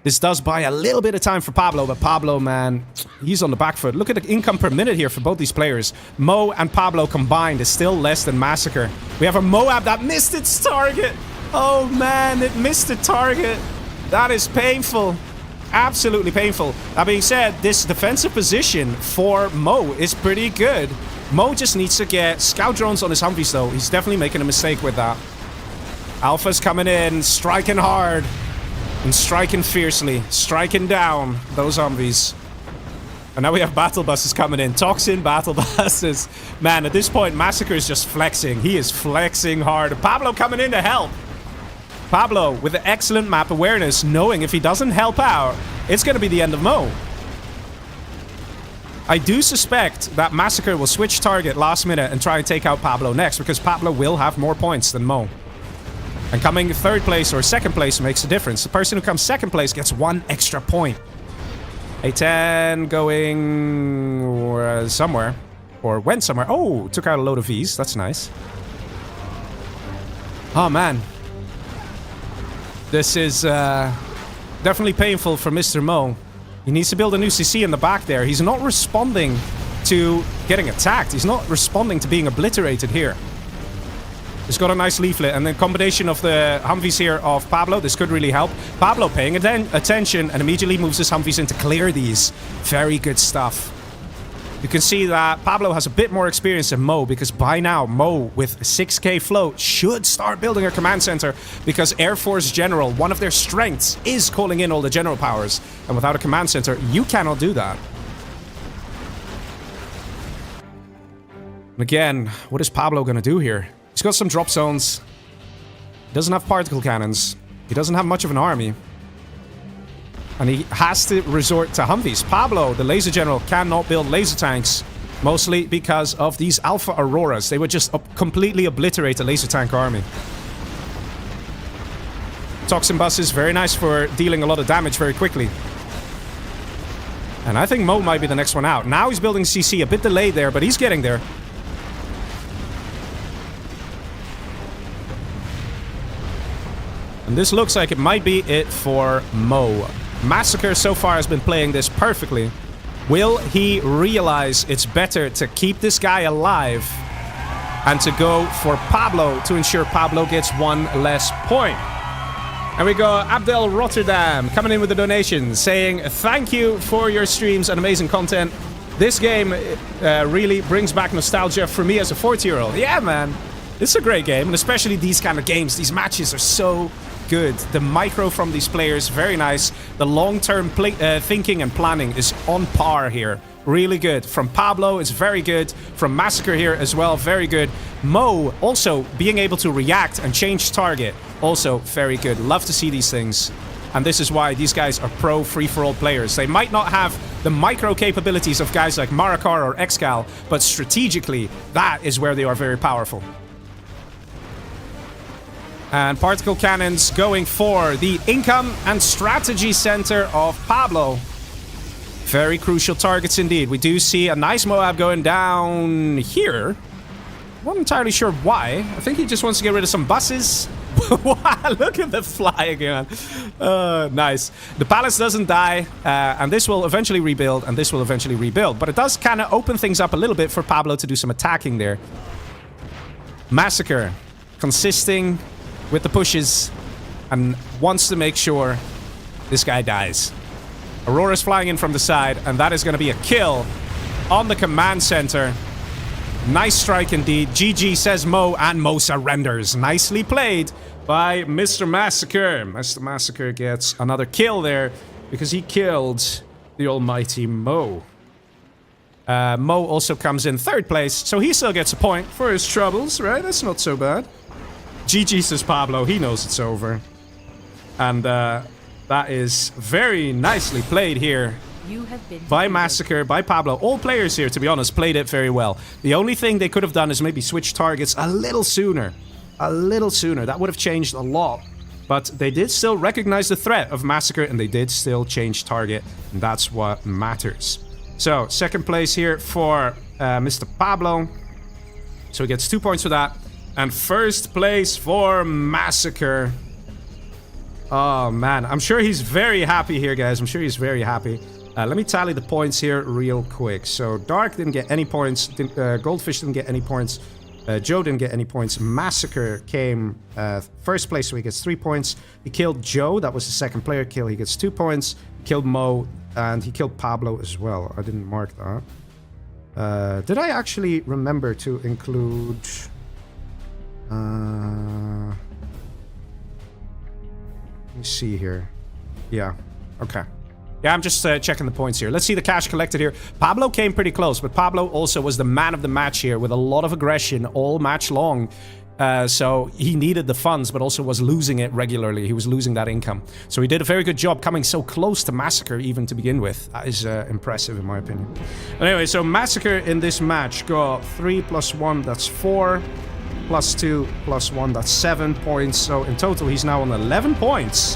This does buy a little bit of time for Pablo, but Pablo, man, he's on the back foot. Look at the income per minute here for both these players. Mo and Pablo combined is still less than Massacre. We have a Moab that missed its target. Oh man, it missed the target. That is painful. Absolutely painful. That being said, this defensive position for Mo is pretty good. Mo just needs to get scout drones on his Humvees, though. He's definitely making a mistake with that. Alpha's coming in, striking hard. And striking fiercely. Striking down those Humvees. And now we have battle buses coming in. Toxin battle buses. Man, at this point, Massacre is just flexing. He is flexing hard. Pablo coming in to help. Pablo with the excellent map awareness, knowing if he doesn't help out, it's going to be the end of Mo. I do suspect that Massacre will switch target last minute and try and take out Pablo next, because Pablo will have more points than Mo. And coming 3rd place or 2nd place makes a difference. The person who comes 2nd place gets 1 extra point. A-10 going somewhere. Or went somewhere. Oh, took out a load of Vs. That's nice. Oh, man. This is definitely painful for Mr. Mo. He needs to build a new CC in the back there. He's not responding to getting attacked. He's not responding to being obliterated here. He's got a nice leaflet, and the combination of the Humvees here of Pablo, this could really help. Pablo paying attention and immediately moves his Humvees in to clear these. Very good stuff. You can see that Pablo has a bit more experience than Mo, because by now Mo with 6k float should start building a command center, because Air Force General, one of their strengths is calling in all the general powers, and without a command center you cannot do that. And again, what is Pablo gonna do here? He's got some drop zones. He doesn't have particle cannons. He doesn't have much of an army. And he has to resort to Humvees. Pablo, the laser general, cannot build laser tanks. Mostly because of these Alpha Auroras. They would just completely obliterate a laser tank army. Toxin buses, very nice for dealing a lot of damage very quickly. And I think Mo might be the next one out. Now he's building CC, a bit delayed there, but he's getting there. And this looks like it might be it for Mo. Massacre so far has been playing this perfectly. Will he realize it's better to keep this guy alive and to go for Pablo to ensure Pablo gets one less point? And we go Abdel Rotterdam coming in with a donation saying, thank you for your streams and amazing content. This game really brings back nostalgia for me as a 40-year-old. Yeah, man. This is a great game, and especially these kind of games. These matches are so good. The micro from these players, very nice. The long-term thinking and planning is on par here. Really good. From Pablo, it's very good. From Massacre here as well, very good. Mo also being able to react and change target, also very good. Love to see these things. And this is why these guys are pro free-for-all players. They might not have the micro capabilities of guys like Marakar or Excal, but strategically, that is where they are very powerful. And particle cannons going for the income and strategy center of Pablo. Very crucial targets indeed. We do see a nice Moab going down here. Not entirely sure why. I think he just wants to get rid of some buses. Wow, look at the fly again. Nice. The palace doesn't die, and this will eventually rebuild, and this will eventually rebuild. But it does kind of open things up a little bit for Pablo to do some attacking there. Massacre consisting with the pushes and wants to make sure this guy dies. Aurora's flying in from the side, and that is going to be a kill on the command center. Nice strike indeed. GG says Mo, and Mo surrenders. Nicely played by Mr. Massacre. Mr. Massacre gets another kill there because he killed the almighty Mo. Mo also comes in third place, so he still gets a point for his troubles, right? That's not so bad. GG says Pablo, he knows it's over. And that is very nicely played here by Massacre, by Pablo. All players here, to be honest, played it very well. The only thing they could have done is maybe switch targets a little sooner. A little sooner. That would have changed a lot. But they did still recognize the threat of Massacre, and they did still change target. And that's what matters. So, second place here for Mr. Pablo. So he gets 2 points for that. And first place for Massacre. Oh, man. I'm sure he's very happy here, guys. I'm sure he's very happy. Let me tally the points here real quick. So, Dark didn't get any points. Goldfish didn't get any points. Joe didn't get any points. Massacre came first place, so he gets 3 points. He killed Joe. That was the second player kill. He gets 2 points. He killed Mo. And he killed Pablo as well. I didn't mark that. Did I actually remember to include... let me see here. Yeah. Okay. Yeah, I'm just checking the points here. Let's see the cash collected here. Pablo came pretty close, but Pablo also was the man of the match here with a lot of aggression all match long. So he needed the funds, but also was losing it regularly. He was losing that income. So he did a very good job coming so close to Massacre even to begin with. That is impressive in my opinion. Anyway, so Massacre in this match got 3 plus 1, that's 4. Plus 2, plus 1, that's 7 points. So in total, he's now on 11 points,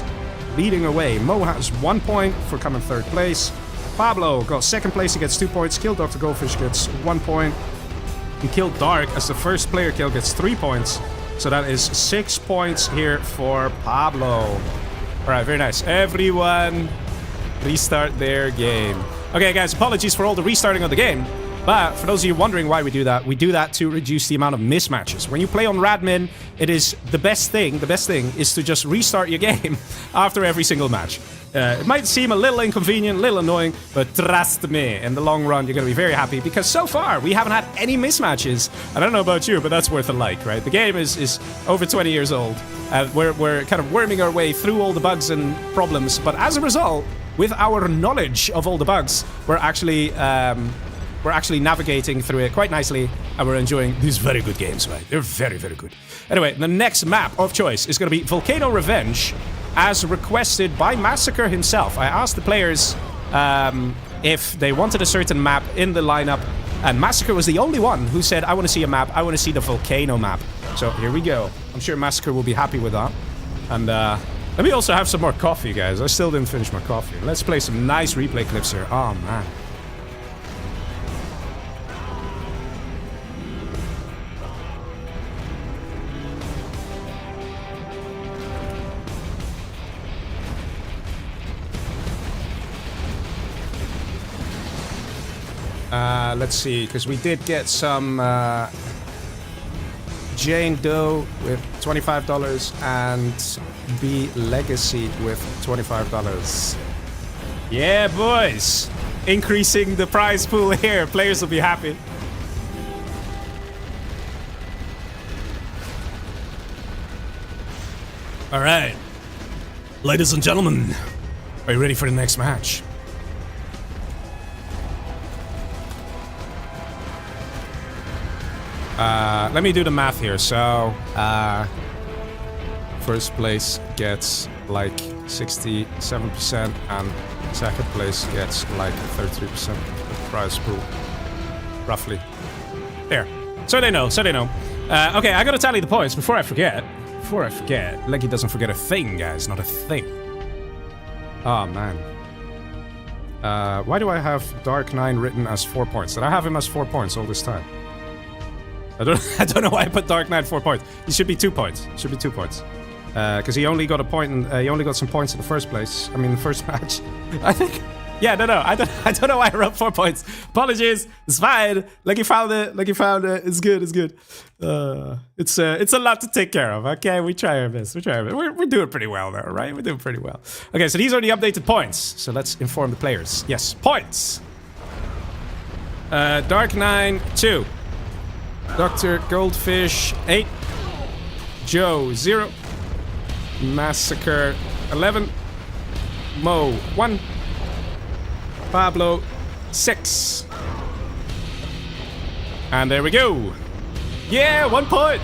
leading away. Mo has 1 point for coming third place. Pablo got second place, he gets 2 points. Killed Dr. Goldfish gets 1 point. And Killed Dark as the first player kill gets 3 points. So that is 6 points here for Pablo. Alright, very nice. Everyone restart their game. Okay, guys, apologies for all the restarting of the game. But for those of you wondering why we do that to reduce the amount of mismatches. When you play on Radmin, it is the best thing is to just restart your game after every single match. It might seem a little inconvenient, a little annoying, but trust me, in the long run, you're going to be very happy because so far, we haven't had any mismatches. I don't know about you, but that's worth a like, right? The game is over 20 years old. We're kind of worming our way through all the bugs and problems, but as a result, with our knowledge of all the bugs, we're actually navigating through it quite nicely, and we're enjoying these very good games, right? They're very, very good. Anyway, the next map of choice is going to be Volcano Revenge, as requested by Massacre himself. I asked the players if they wanted a certain map in the lineup, and Massacre was the only one who said, I want to see a map, I want to see the Volcano map. So here we go. I'm sure Massacre will be happy with that. And let me also have some more coffee, guys. I still didn't finish my coffee. Let's play some nice replay clips here. Oh, man. Let's see, because we did get some Jane Doe with $25 and B Legacy with $25. Yeah, boys! Increasing the prize pool here. Players will be happy. All right. Ladies and gentlemen, are you ready for the next match? Let me do the math here. So, first place gets like 67%, and second place gets like 33% of the prize pool, roughly. There. So they know. Okay, I gotta tally the points before I forget. Leggy doesn't forget a thing, guys. Not a thing. Oh man. Why do I have Dark 9 written as 4 points? Did I have him as 4 points all this time? I don't know why I put Dark Knight 4 points. It should be 2 points. Because he only got a point, and he only got some points in the first place. I mean, the first match. I think. Yeah, no. I don't know why I wrote 4 points. Apologies. It's fine. Like you found it. It's good. It's a lot to take care of. Okay, we try our best. We're doing pretty well though, right? We're doing pretty well. Okay, so these are the updated points. So let's inform the players. Yes, points. Dark 9 2. Dr. Goldfish 8, Joe 0, Massacre 11, Mo 1, Pablo 6. And there we go. Yeah, 1 point.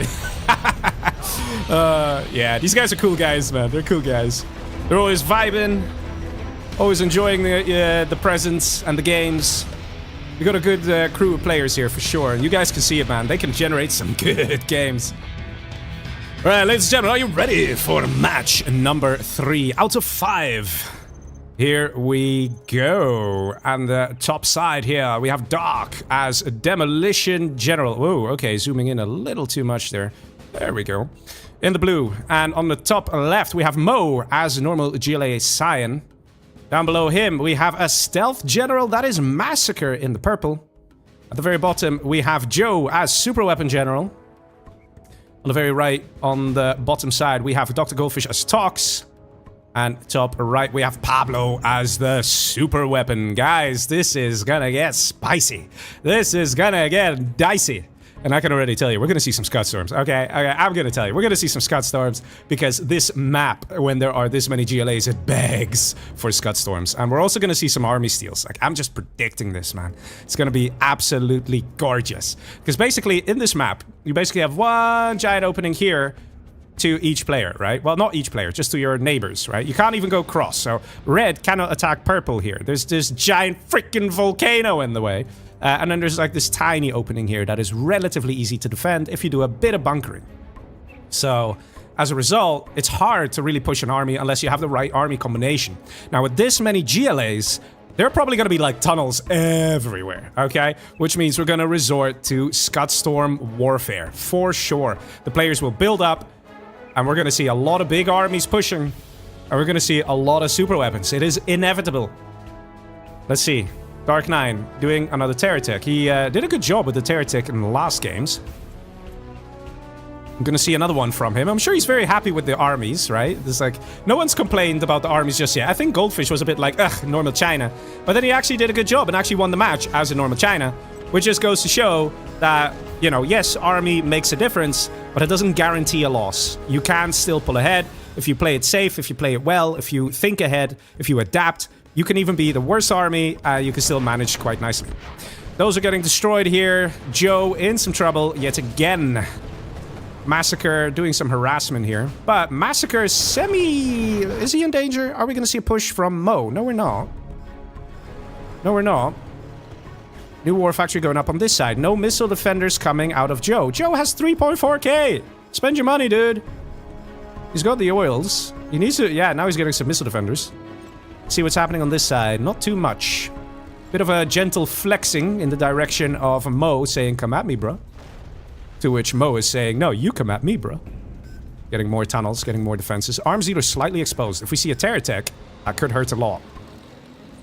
Yeah, these guys are cool guys, man. They're cool guys. They're always vibing, always enjoying the presence and the games. We got a good crew of players here for sure, and you guys can see it, man. They can generate some good games. All right, ladies and gentlemen, are you ready for match number 3 out of 5? Here we go. And the top side here, we have Dark as Demolition General. Whoa, okay, zooming in a little too much there. There we go. In the blue. And on the top left, we have Mo as normal GLA Cyan. Down below him, we have a Stealth General, that is Massacre in the purple. At the very bottom, we have Joe as Super Weapon General. On the very right, on the bottom side, we have Dr. Goldfish as Tox. And top right, we have Pablo as the Super Weapon. Guys, this is gonna get spicy. This is gonna get dicey. And I can already tell you, we're gonna see some Scud Storms. Okay, I'm gonna tell you, we're gonna see some Scud Storms because this map, when there are this many GLAs, it begs for Scud Storms. And we're also gonna see some army steals. Like, I'm just predicting this, man. It's gonna be absolutely gorgeous. Because basically, in this map, you basically have one giant opening here to each player, right? Well, not each player, just to your neighbors, right? You can't even go cross, so red cannot attack purple here. There's this giant freaking volcano in the way. And then there's like this tiny opening here that is relatively easy to defend if you do a bit of bunkering. So, as a result, it's hard to really push an army unless you have the right army combination. Now, with this many GLAs, there are probably going to be like tunnels everywhere, okay? Which means we're going to resort to Scud Storm warfare, for sure. The players will build up, and we're going to see a lot of big armies pushing, and we're going to see a lot of super weapons. It is inevitable. Let's see. Dark 9 doing another terror tech. He did a good job with the terror tech in the last games. I'm gonna see another one from him. I'm sure he's very happy with the armies, right? There's like, no one's complained about the armies just yet. I think Goldfish was a bit like, ugh, normal China. But then he actually did a good job and actually won the match as a normal China. Which just goes to show that, you know, yes, army makes a difference, but it doesn't guarantee a loss. You can still pull ahead if you play it safe, if you play it well, if you think ahead, if you adapt. You can even be the worst army, you can still manage quite nicely. Those are getting destroyed here. Joe in some trouble yet again. Massacre doing some harassment here. But Massacre is is he in danger? Are we going to see a push from Mo? No, we're not. No, we're not. New War Factory going up on this side. No missile defenders coming out of Joe. Joe has 3.4k. Spend your money, dude. He's got the oils. He needs to... Yeah, now he's getting some missile defenders. See what's happening on this side. Not too much. Bit of a gentle flexing in the direction of Mo saying, come at me, bro. To which Mo is saying, no, you come at me, bro. Getting more tunnels, getting more defenses. Arms dealer slightly exposed. If we see a terror tech, that could hurt a lot.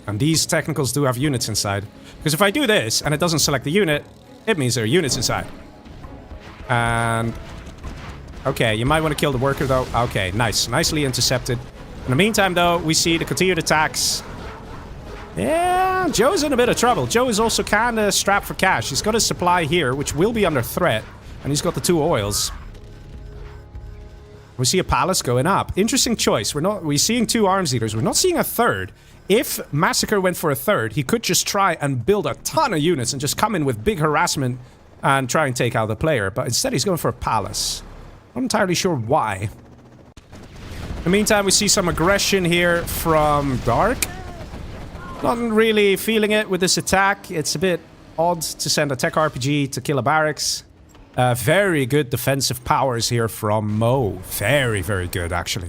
And these technicals do have units inside. Because if I do this, and it doesn't select the unit, it means there are units inside. And... okay, you might want to kill the worker, though. Okay, nice. Nicely intercepted. In the meantime, though, we see the continued attacks. Yeah, Joe's in a bit of trouble. Joe is also kind of strapped for cash. He's got his supply here, which will be under threat. And he's got the 2 oils. We see a palace going up. Interesting choice. We're seeing 2 arms leaders. We're not seeing a third. If Massacre went for a third, he could just try and build a ton of units and just come in with big harassment and try and take out the player. But instead, he's going for a palace. Not entirely sure why. In the meantime, we see some aggression here from Dark. Not really feeling it with this attack. It's a bit odd to send a tech RPG to kill a barracks. Very good defensive powers here from Mo. Very, very good, actually.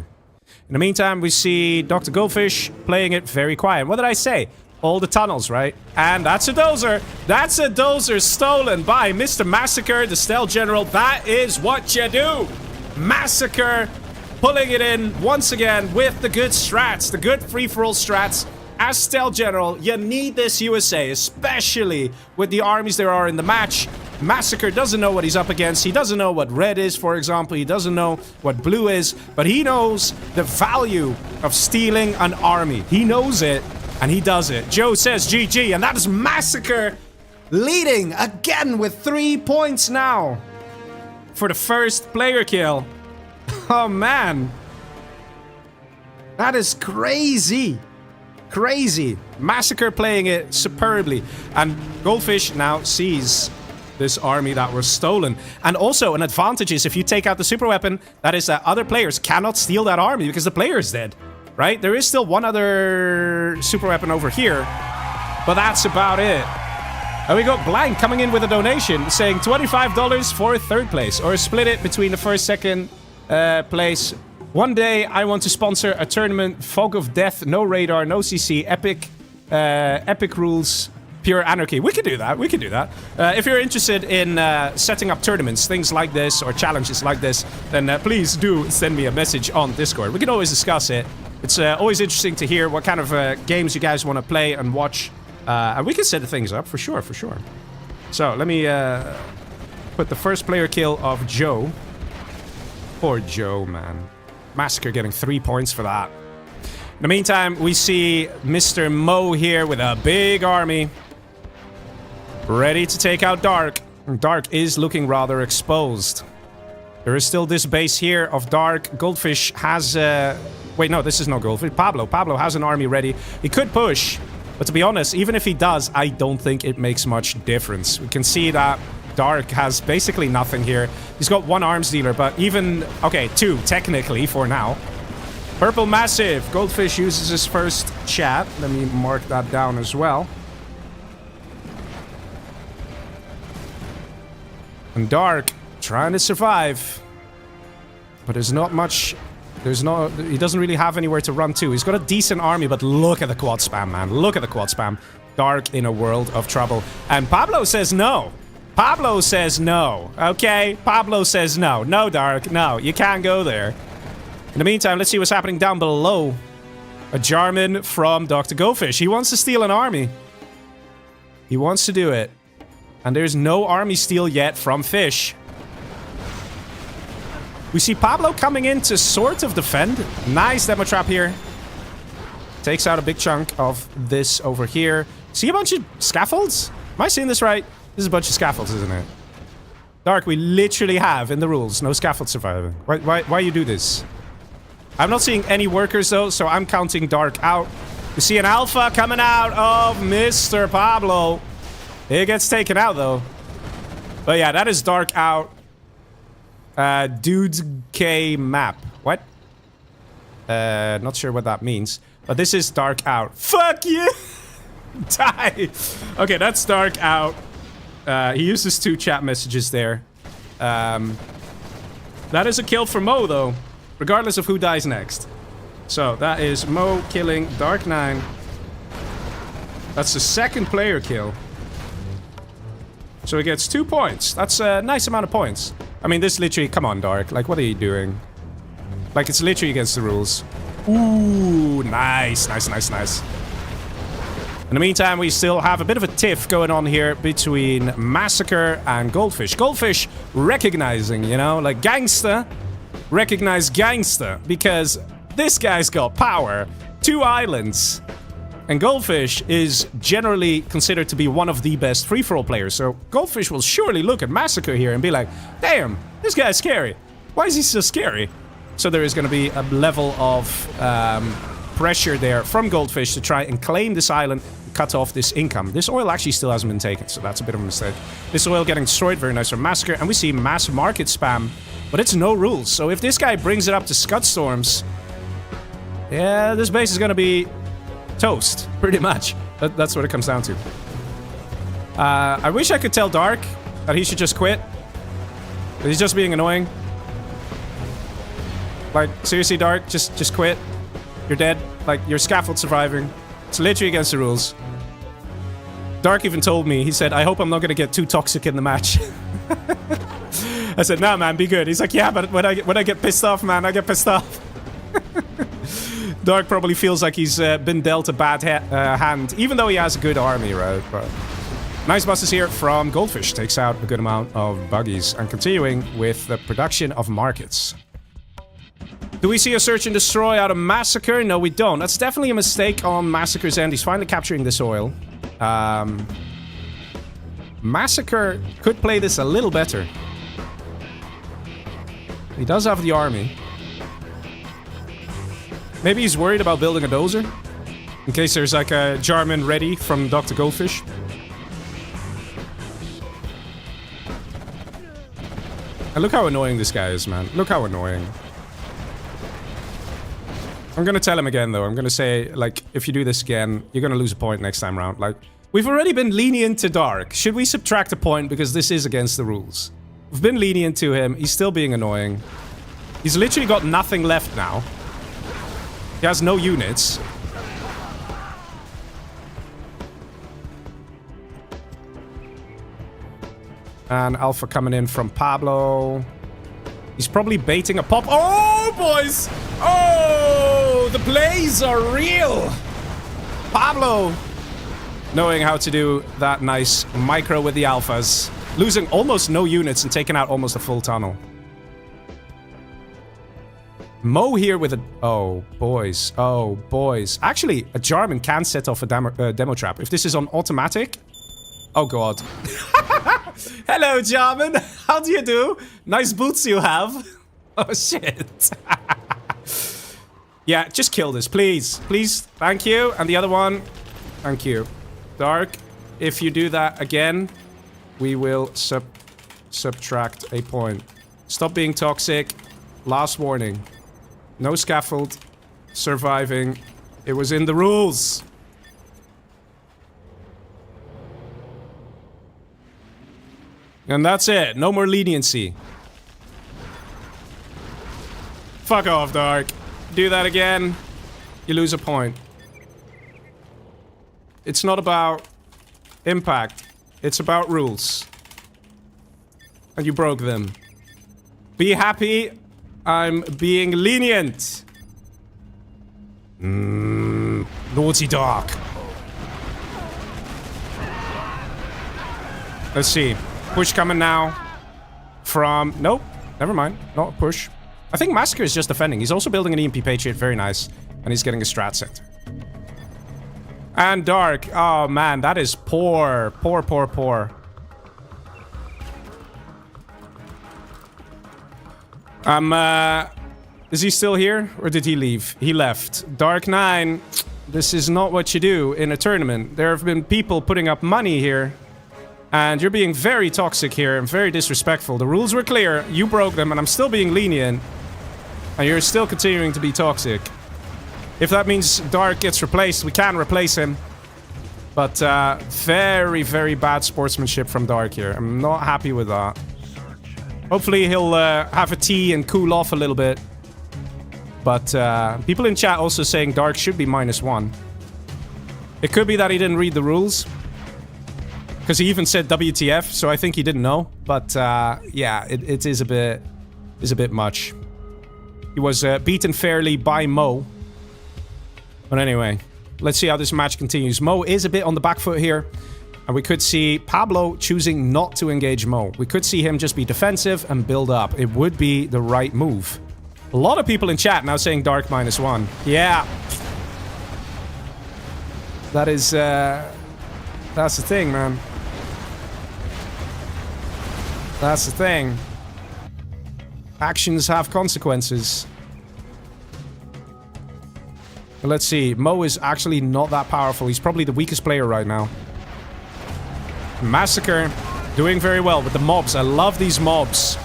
In the meantime, we see Dr. Goldfish playing it very quiet. What did I say? All the tunnels, right? And that's a Dozer. That's a Dozer stolen by Mr. Massacre, the Stealth General. That is what you do. Massacre pulling it in once again with the good strats, the good free-for-all strats. As Stealth General, you need this USA, especially with the armies there are in the match. Massacre doesn't know what he's up against. He doesn't know what red is, for example. He doesn't know what blue is. But he knows the value of stealing an army. He knows it, and he does it. Joe says GG, and that is Massacre leading again with 3 points now for the first player kill. Oh, man. That is crazy. Crazy. Massacre playing it superbly. And Goldfish now sees this army that was stolen. And also, an advantage is if you take out the super weapon, that is that other players cannot steal that army because the player is dead. Right? There is still one other super weapon over here. But that's about it. And we got Blank coming in with a donation saying $25 for third place. Or split it between the first, second place. One day, I want to sponsor a tournament, Fog of Death, no radar, no CC, epic rules, pure anarchy. We could do that, we could do that. If you're interested in setting up tournaments, things like this, or challenges like this, then please do send me a message on Discord. We can always discuss it. It's always interesting to hear what kind of games you guys want to play and watch. And we can set things up, for sure, for sure. So, let me put the first player kill of Joe. Poor Joe, man. Massacre getting 3 points for that. In the meantime, we see Mr. Mo here with a big army. Ready to take out Dark. Dark is looking rather exposed. There is still this base here of Dark. Goldfish has... wait, no, this is not Goldfish. Pablo. Pablo has an army ready. He could push. But to be honest, even if he does, I don't think it makes much difference. We can see that Dark has basically nothing here. He's got 1 arms dealer, but even... okay, 2, technically, for now. Purple Massive. Goldfish uses his first chat. Let me mark that down as well. And Dark, trying to survive. But there's not much... he doesn't really have anywhere to run to. He's got a decent army, but look at the quad spam, man. Look at the quad spam. Dark in a world of trouble. And Pablo says no. Pablo says no, okay? Pablo says no. No, Dark, no. You can't go there. In the meantime, let's see what's happening down below. A Jarman from Dr. Goldfish. He wants to steal an army. He wants to do it. And there's no army steal yet from Fish. We see Pablo coming in to sort of defend. Nice demo trap here. Takes out a big chunk of this over here. See a bunch of scaffolds? Am I seeing this right? This is a bunch of scaffolds, isn't it? Dark, we literally have in the rules no scaffold surviving. Why you do this? I'm not seeing any workers though, so I'm counting Dark out. We see an alpha coming out of Mr. Pablo. It gets taken out though. But yeah, that is Dark out. Dude's K map. What? Not sure what that means. But this is Dark out. Fuck you! Die! Okay, that's Dark out. He uses 2 chat messages there. That is a kill for Mo, though. Regardless of who dies next. So, that is Mo killing Dark 9. That's the 2nd player kill. So he gets 2 points. That's a nice amount of points. I mean, this literally... Come on, Dark. Like, what are you doing? Like, it's literally against the rules. Ooh, nice. Nice, nice, nice. In the meantime, we still have a bit of a tiff going on here between Massacre and Goldfish. Goldfish recognizing, you know, like gangsta. Recognize gangsta. Because this guy's got power. 2 islands. And Goldfish is generally considered to be one of the best free-for-all players. So Goldfish will surely look at Massacre here and be like, damn, this guy's scary. Why is he so scary? So there is going to be a level of pressure there from Goldfish to try and claim this island, cut off this income. This oil actually still hasn't been taken, so that's a bit of a mistake. This oil getting destroyed, very nice from Massacre. And we see mass market spam, but it's no rules. So if this guy brings it up to Scud Storms, yeah, this base is going to be... toast, pretty much. That's what it comes down to. I wish I could tell Dark that he should just quit. But he's just being annoying. Like, seriously, Dark, just quit. You're dead. Like, your scaffold surviving. It's literally against the rules. Dark even told me, he said, I hope I'm not gonna get too toxic in the match. I said, nah, man, be good. He's like, yeah, but when I get pissed off, man, I get pissed off. Dark probably feels like he's been dealt a bad hand, even though he has a good army, right? But nice buses here from Goldfish. Takes out a good amount of buggies. And continuing with the production of markets. Do we see a search and destroy out of Massacre? No, we don't. That's definitely a mistake on Massacre's end. He's finally capturing this oil. Massacre could play this a little better. He does have the army. Maybe he's worried about building a Dozer? In case there's like a Jarman ready from Dr. Goldfish. And look how annoying this guy is, man. Look how annoying. I'm gonna tell him again, though. I'm gonna say, like, if you do this again, you're gonna lose a point next time round. Like, we've already been lenient to Dark. Should we subtract a point because this is against the rules? We've been lenient to him. He's still being annoying. He's literally got nothing left now. He has no units. And Alpha coming in from Pablo. He's probably baiting a pop. Oh, boys! Oh, the plays are real! Pablo knowing how to do that nice micro with the Alphas. Losing almost no units and taking out almost a full tunnel. Mo here with a... Oh, boys. Oh, boys. Actually, a Jarman can set off a demo trap. If this is on automatic... Oh, God. Hello, Jarman. How do you do? Nice boots you have. Oh, shit. Yeah, just kill this, please. Please. Thank you. And the other one. Thank you. Dark, if you do that again, we will subtract a point. Stop being toxic. Last warning. No scaffold. Surviving. It was in the rules. And that's it. No more leniency. Fuck off, Dark. Do that again, you lose a point. It's not about impact. It's about rules. And you broke them. Be happy. I'm being lenient. Naughty Dog. Let's see. Push coming now from... Nope. Never mind. Not a push. I think Massacre is just defending. He's also building an EMP Patriot. Very nice. And he's getting a strat center. And Dark. Oh, man. That is poor. Poor, poor, poor. Is he still here? Or did he leave? He left. Dark 9. This is not what you do in a tournament. There have been people putting up money here. And you're being very toxic here and very disrespectful. The rules were clear. You broke them, and I'm still being lenient. And you're still continuing to be toxic. If that means Dark gets replaced, we can replace him. But very, very bad sportsmanship from Dark here. I'm not happy with that. Hopefully he'll have a tea and cool off a little bit. But people in chat also saying Dark should be -1. It could be that he didn't read the rules. Because he even said WTF, so I think he didn't know. But yeah, it is a bit much. He was beaten fairly by Mo. But anyway, let's see how this match continues. Mo is a bit on the back foot here. And we could see Pablo choosing not to engage Mo. We could see him just be defensive and build up. It would be the right move. A lot of people in chat now saying Dark -1. Yeah. That is... that's the thing, man. That's the thing. Actions have consequences. But let's see. Mo is actually not that powerful. He's probably the weakest player right now. Massacre doing very well with the mobs. I love these mobs.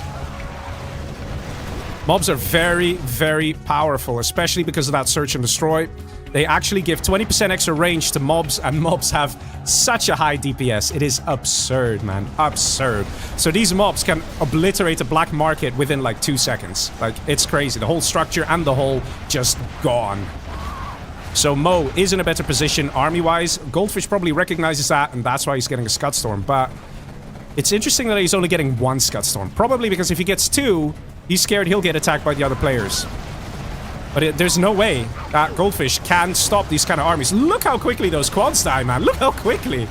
Mobs are very, very powerful, especially because of that search and destroy. They actually give 20% extra range to mobs, and mobs have such a high DPS. It is absurd, man. Absurd. So these mobs can obliterate a black market within like 2 seconds. Like, it's crazy. The whole structure and the whole just gone. So Mo is in a better position army-wise. Goldfish probably recognizes that, and that's why he's getting a Scud Storm. But it's interesting that he's only getting 1 Scud Storm. Probably because if he gets 2, he's scared he'll get attacked by the other players. But there's no way that Goldfish can stop these kind of armies. Look how quickly those quads die, man. Look how quickly.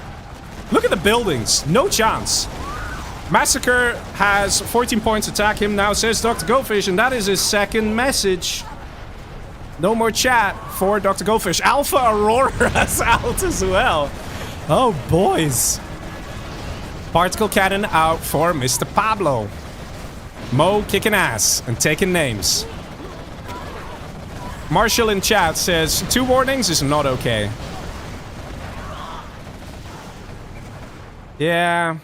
Look at the buildings. No chance. Massacre has 14 points. Attack him now, says Dr. Goldfish. And that is his second message. No more chat for Dr. Goldfish. Alpha Aurora's out as well. Oh, boys. Particle Cannon out for Mr. Pablo. Mo kicking ass and taking names. Marshall in chat says 2 warnings is not okay. Yeah.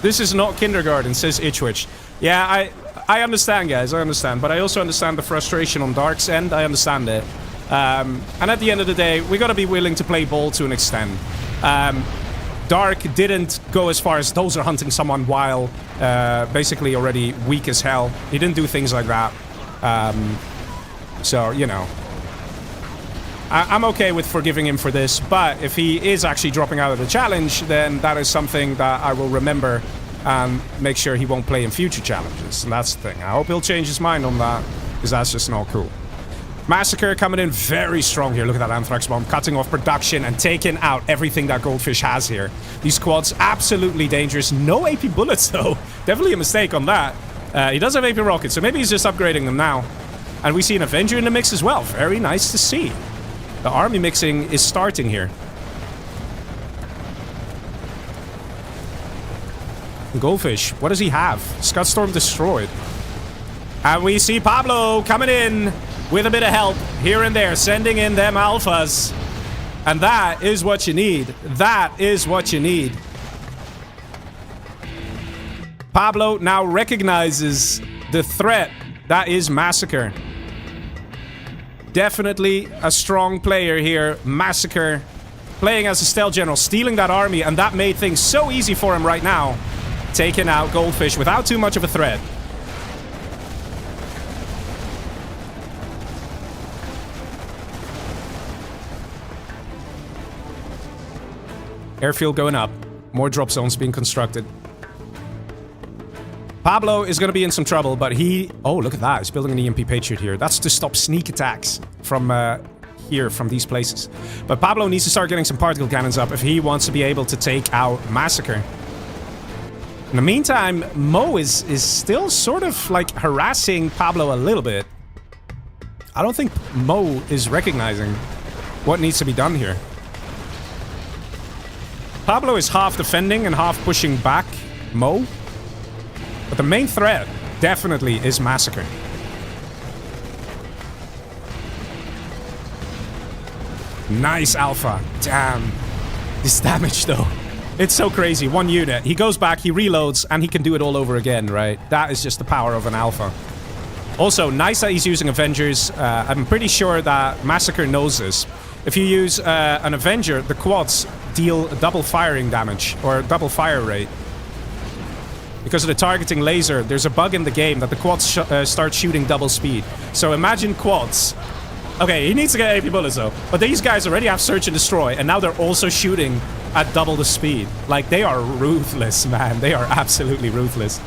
This is not kindergarten, says Itchwitch. Yeah, I understand, guys. I understand. But I also understand the frustration on Dark's end. I understand it. And at the end of the day, we gotta be willing to play ball to an extent. Dark didn't go as far as Dozer hunting someone while basically already weak as hell. He didn't do things like that. So, you know. I'm okay with forgiving him for this, but if he is actually dropping out of the challenge, then that is something that I will remember and make sure he won't play in future challenges. And that's the thing. I hope he'll change his mind on that, because that's just not cool. Massacre coming in very strong here. Look at that Anthrax Bomb, cutting off production and taking out everything that Goldfish has here. These quads, absolutely dangerous. No AP bullets, though. Definitely a mistake on that. He does have AP rockets, so maybe he's just upgrading them now. And we see an Avenger in the mix as well. Very nice to see. The army mixing is starting here. Goldfish, what does he have? Scud Storm destroyed. And we see Pablo coming in with a bit of help here and there, sending in them alphas. And that is what you need. That is what you need. Pablo now recognizes the threat that is Massacre. Definitely a strong player here. Massacre playing as a stealth general, stealing that army, and that made things so easy for him right now. Taking out Goldfish without too much of a threat. Airfield going up. More drop zones being constructed. Pablo is going to be in some trouble, but he... Oh, look at that. He's building an EMP Patriot here. That's to stop sneak attacks from here, from these places. But Pablo needs to start getting some particle cannons up if he wants to be able to take out Massacre. In the meantime, Mo is still sort of, like, harassing Pablo a little bit. I don't think Mo is recognizing what needs to be done here. Pablo is half defending and half pushing back Mo. But the main threat definitely is Massacre. Nice Alpha. Damn. This damage, though. It's so crazy. One unit. He goes back, he reloads, and he can do it all over again, right? That is just the power of an Alpha. Also, nice that he's using Avengers. I'm pretty sure that Massacre knows this. If you use an Avenger, the quads deal double firing damage, or double fire rate. Because of the targeting laser, there's a bug in the game that the quads start shooting double speed. So imagine quads. Okay, he needs to get AP bullets though. But these guys already have search and destroy, and now they're also shooting at double the speed. Like, they are ruthless, man. They are absolutely ruthless.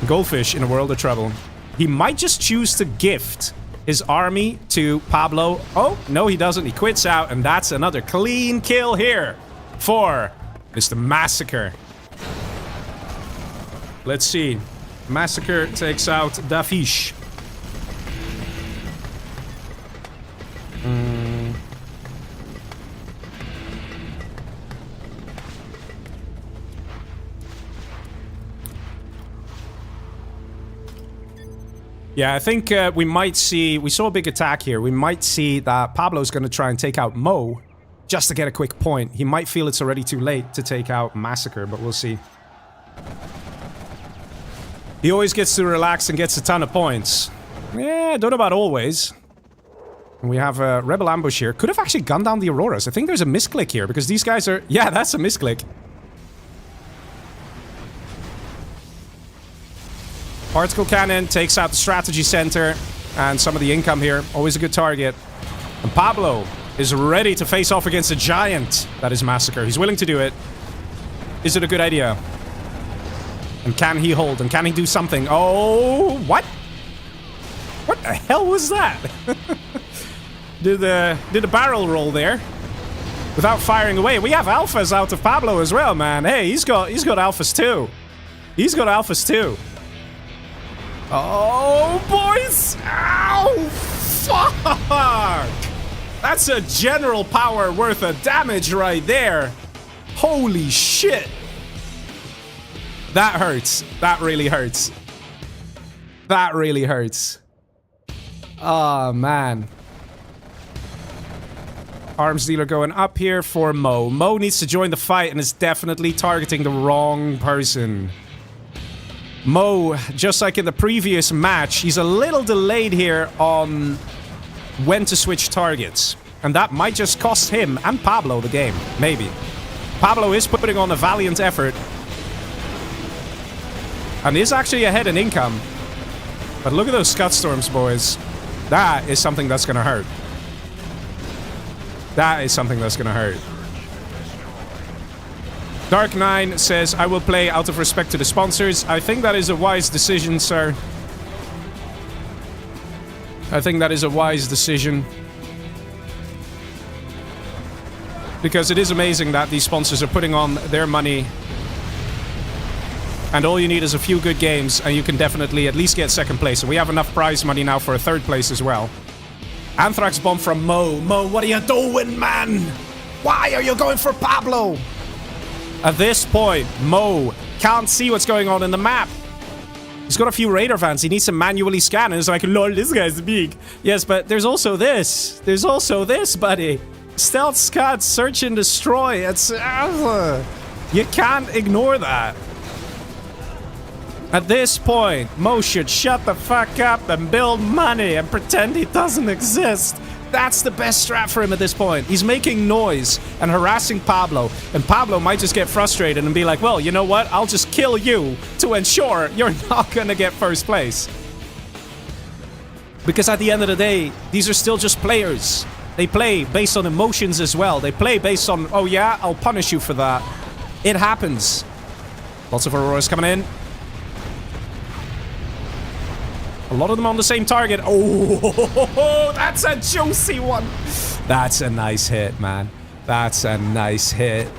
Goldfish in a world of trouble. He might just choose to gift his army to Pablo. Oh, no, he doesn't. He quits out, and that's another clean kill here for Mr. Massacre. Let's see. Massacre takes out Dafish. Yeah, I think we might see... We saw a big attack here. We might see that Pablo's going to try and take out Mo just to get a quick point. He might feel it's already too late to take out Massacre, but we'll see. He always gets to relax and gets a ton of points. Yeah, don't know about always. We have a Rebel ambush here. Could have actually gunned down the Auroras. I think there's a misclick here because these guys are... Yeah, that's a misclick. Particle Cannon takes out the strategy center and some of the income here. Always a good target. And Pablo is ready to face off against a giant. That is Massacre. He's willing to do it. Is it a good idea? And can he hold? And can he do something? Oh, what? What the hell was that? Did the barrel roll there without firing away? We have alphas out of Pablo as well, man. Hey, he's got alphas too. He's got alphas too. Oh, boys! Ow! Fuck! That's a general power worth of damage right there. Holy shit! That hurts. That really hurts. That really hurts. Oh, man. Arms dealer going up here for Mo. Mo needs to join the fight and is definitely targeting the wrong person. Mo, just like in the previous match, he's a little delayed here on when to switch targets. And that might just cost him and Pablo the game. Maybe. Pablo is putting on a valiant effort. And is actually ahead in income. But look at those Scud Storms, boys. That is something that's gonna hurt. That is something that's gonna hurt. Dark9 says, I will play out of respect to the sponsors. I think that is a wise decision, sir. I think that is a wise decision. Because it is amazing that these sponsors are putting on their money. And all you need is a few good games, and you can definitely at least get second place. And we have enough prize money now for a third place as well. Anthrax bomb from Mo. Mo, what are you doing, man? Why are you going for Pablo? At this point, Mo can't see what's going on in the map. He's got a few radar vans. He needs to manually scan, and it's like, lol, this guy's big. Yes, but there's also this. There's also this, buddy. Stealth Scud, search and destroy. It's... you can't ignore that. At this point, Mo should shut the fuck up and build money and pretend he doesn't exist. That's the best strat for him at this point. He's making noise and harassing Pablo. And Pablo might just get frustrated and be like, well, you know what? I'll just kill you to ensure you're not gonna get first place. Because at the end of the day, these are still just players. They play based on emotions as well. They play based on, oh yeah, I'll punish you for that. It happens. Lots of Auroras coming in. A lot of them on the same target. Oh, that's a juicy one. That's a nice hit, man. That's a nice hit.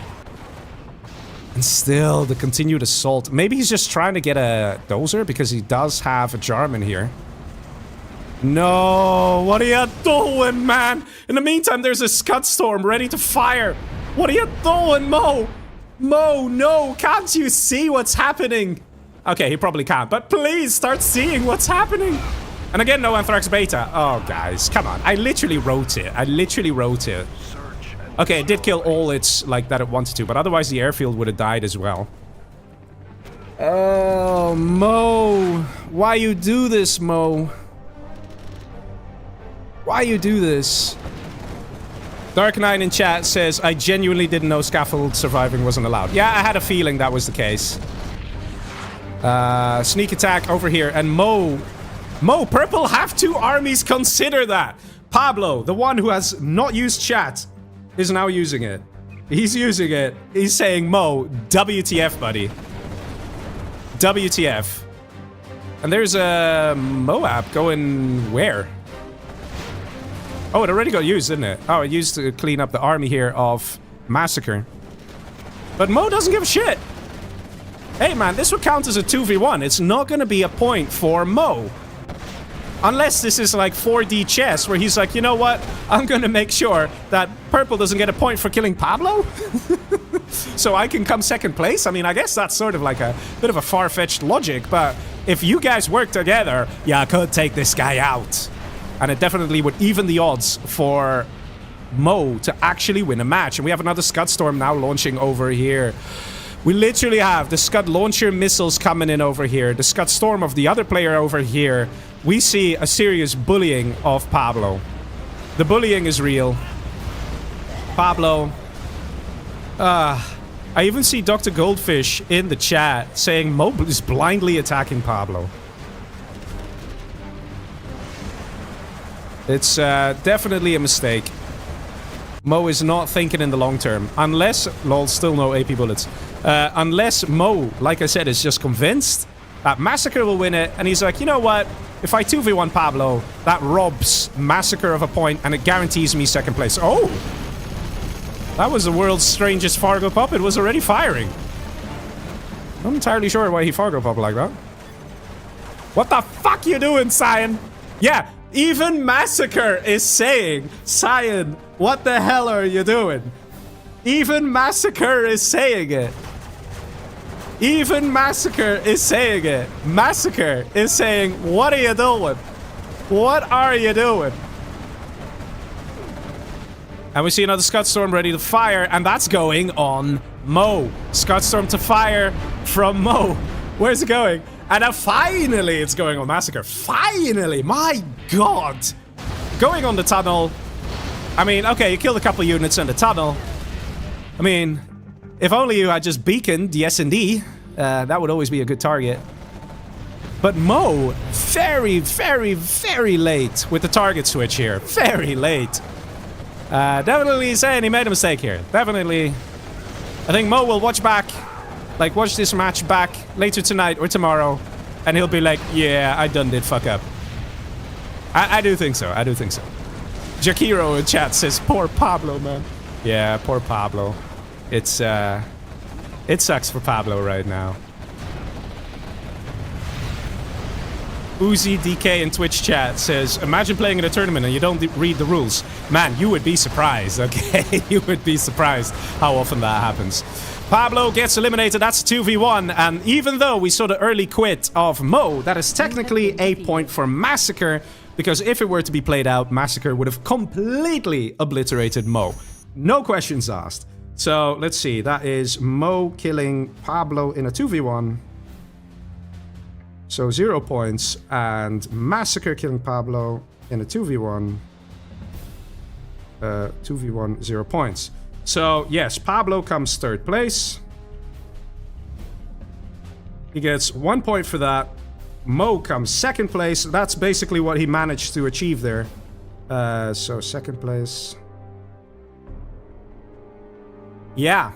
And still, the continued assault. Maybe he's just trying to get a Dozer because he does have a Jarman here. No, what are you doing, man? In the meantime, there's a Scud Storm ready to fire. What are you doing, Mo? Mo, no, can't you see what's happening? Okay, he probably can't, but please start seeing what's happening. And again, no Anthrax Beta. Oh, guys, come on. I literally wrote it. I literally wrote it. Okay, it did kill all its, like, that it wanted to, but otherwise the airfield would have died as well. Oh, Mo. Why you do this, Mo? Why you do this? Dark9 in chat says, I genuinely didn't know scaffold surviving wasn't allowed. Yeah, I had a feeling that was the case. Sneak attack over here, and Mo, purple have two armies, consider that. Pablo, the one who has not used chat, is now using it. He's using it. He's saying, Mo, WTF, buddy. WTF. And there's a Moab going where? Oh, it already got used, didn't it? Oh, it used to clean up the army here of Massacre. But Mo doesn't give a shit. Hey, man, this would count as a 2v1. It's not going to be a point for Mo. Unless this is like 4D chess, where he's like, you know what? I'm going to make sure that purple doesn't get a point for killing Pablo. So I can come second place. I mean, I guess that's sort of like a bit of a far-fetched logic. But if you guys work together, yeah, I could take this guy out. And it definitely would even the odds for Mo to actually win a match. And we have another Scud Storm now launching over here. We literally have the Scud Launcher missiles coming in over here. The Scud Storm of the other player over here. We see a serious bullying of Pablo. The bullying is real. Pablo. I even see Dr. Goldfish in the chat saying Mo is blindly attacking Pablo. It's definitely a mistake. Mo is not thinking in the long term. Unless... Lol, still no AP bullets. Unless Mo, like I said, is just convinced that Massacre will win it. And he's like, you know what? If I 2v1 Pablo, that robs Massacre of a point and it guarantees me second place. Oh! That was the world's strangest Fargo pop. It was already firing. I'm not entirely sure why he Fargo popped like that. What the fuck you doing, Cyan? Yeah, even Massacre is saying, Cyan, what the hell are you doing? Even Massacre is saying it. Even Massacre is saying it. Massacre is saying, what are you doing? What are you doing? And we see another Scud Storm ready to fire, and that's going on Mo. Scud Storm to fire from Mo. Where's it going? And now finally it's going on Massacre. Finally! My god! Going on the tunnel. I mean, okay, you killed a couple units in the tunnel. I mean, if only you had just beaconed the S&D, that would always be a good target. But Mo, very, very, very late with the target switch here. Very late. Definitely saying he made a mistake here. Definitely. I think Mo will watch back, like watch this match back later tonight or tomorrow, and he'll be like, yeah, I done did fuck up. I do think so. I do think so. Jakiro in chat says, poor Pablo, man. Yeah, poor Pablo. It's, it sucks for Pablo right now. Uzi DK in Twitch chat says, imagine playing in a tournament and you don't read the rules. Man, you would be surprised, okay? You would be surprised how often that happens. Pablo gets eliminated, that's 2v1, and even though we saw the early quit of Mo, that is technically a point for Massacre, because if it were to be played out, Massacre would have completely obliterated Mo. No questions asked. So, let's see, that is Mo killing Pablo in a 2v1. So 0 points, and Massacre killing Pablo in a 2v1. 2v1, 0 points. So, yes, Pablo comes third place. He gets 1 point for that. Mo comes second place. That's basically what he managed to achieve there. So, second place. Yeah.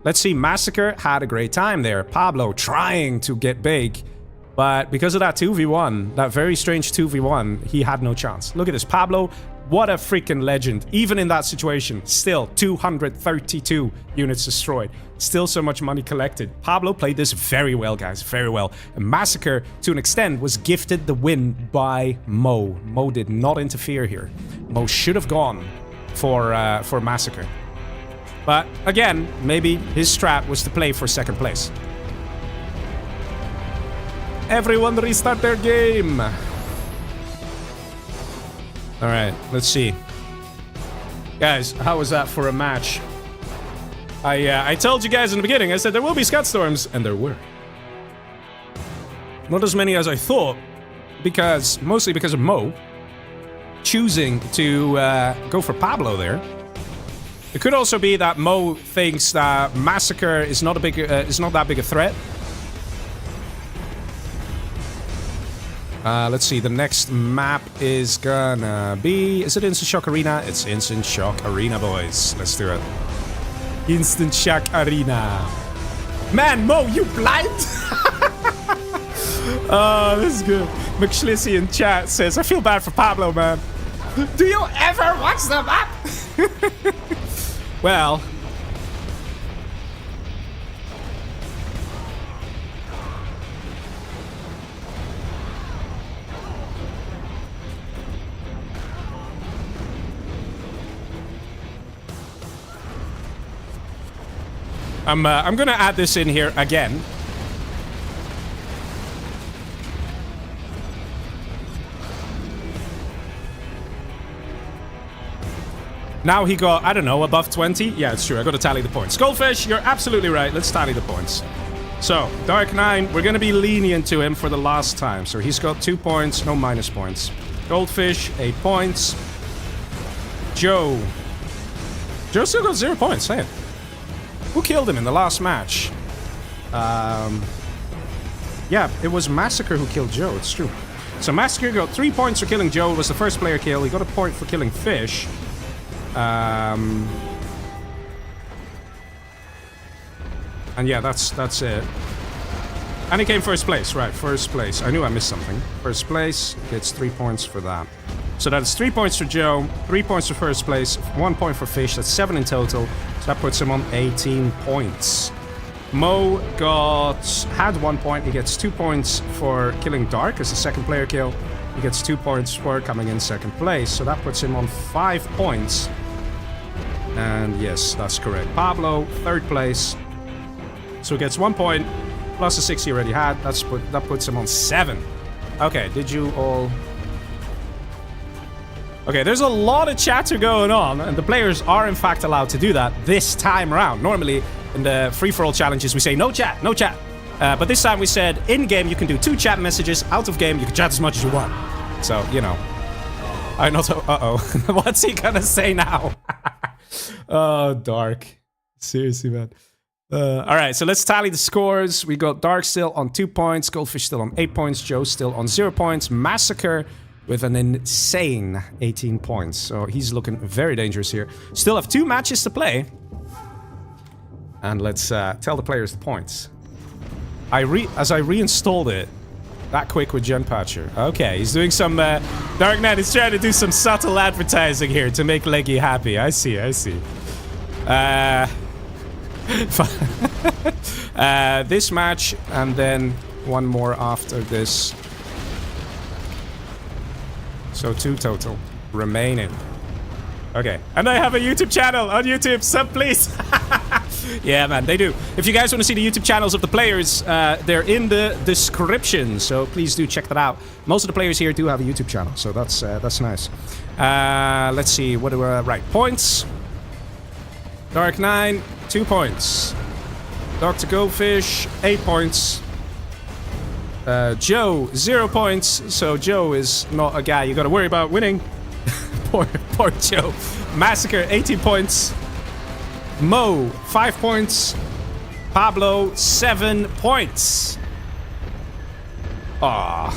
Let's see, Massacre had a great time there. Pablo trying to get big. But because of that 2v1, that very strange 2v1, he had no chance. Look at this. Pablo, what a freaking legend. Even in that situation, still 232 units destroyed. Still so much money collected. Pablo played this very well, guys. Very well. And Massacre, to an extent, was gifted the win by Mo. Mo did not interfere here. Mo should have gone for Massacre. But again, maybe his strat was to play for second place. Everyone restart their game. All right, let's see. Guys, how was that for a match? I told you guys in the beginning, I said there will be Scat Storms, and there were. Not as many as I thought, mostly because of Mo choosing to go for Pablo there. It could also be that Mo thinks that Massacre is not that big a threat. Let's see, the next map is gonna be... Is it Instant Shock Arena? It's Instant Shock Arena, boys. Let's do it. Instant Shock Arena. Man, Mo, you blind? Oh, this is good. McShlissy in chat says, I feel bad for Pablo, man. Do you ever watch the map? Well... I'm gonna add this in here again. Now he got, I don't know, above 20? Yeah, it's true. I gotta tally the points. Goldfish, you're absolutely right. Let's tally the points. So, Dark 9, we're gonna be lenient to him for the last time. So he's got 2 points, no minus points. Goldfish, 8 points. Joe. Joe still got 0 points, say it. Who killed him in the last match? Yeah, it was Massacre who killed Joe, it's true. So Massacre got 3 points for killing Joe. It was the first player kill. He got a point for killing Fish. And yeah, that's it. And he came first place, right, first place. I knew I missed something. First place gets 3 points for that. So that's 3 points for Joe, 3 points for first place, 1 point for Fish. That's 7 in total. So that puts him on 18 points. Mo had 1 point. He gets 2 points for killing Dark as the second player kill. He gets 2 points for coming in second place. So that puts him on 5 points. And yes, that's correct. Pablo, third place. So he gets 1 point plus the 6 he already had. That puts him on 7. Okay, did you all... Okay, there's a lot of chatter going on, and the players are in fact allowed to do that this time around. Normally, in the free-for-all challenges, we say no chat, no chat. But this time we said, in-game you can do 2 chat messages, out-of-game you can chat as much as you want. So, you know. I'm not... Uh-oh. What's he gonna say now? Oh, Dark. Seriously, man. Alright, so let's tally the scores. We got Dark still on 2 points, Goldfish still on 8 points, Joe still on 0 points, Massacre with an insane 18 points. So he's looking very dangerous here. Still have 2 matches to play. And let's tell the players the points. As I reinstalled it, that quick with Gen Patcher. Okay, he's doing some... Dark Knight is trying to do some subtle advertising here to make Leggy happy. I see. This match, and then one more after this. So 2 total remaining. Okay, and I have a YouTube channel on YouTube. Sub, please. Yeah, man, they do. If you guys want to see the YouTube channels of the players, they're in the description. So please do check that out. Most of the players here do have a YouTube channel, so that's nice. Let's see. What do I... Right, points. Dark 9, 2 points. Dr. Goldfish, 8 points. Joe, 0 points. So Joe is not a guy you gotta worry about winning. poor Joe. Massacre, 18 points. Mo, 5 points. Pablo, 7 points. Ah.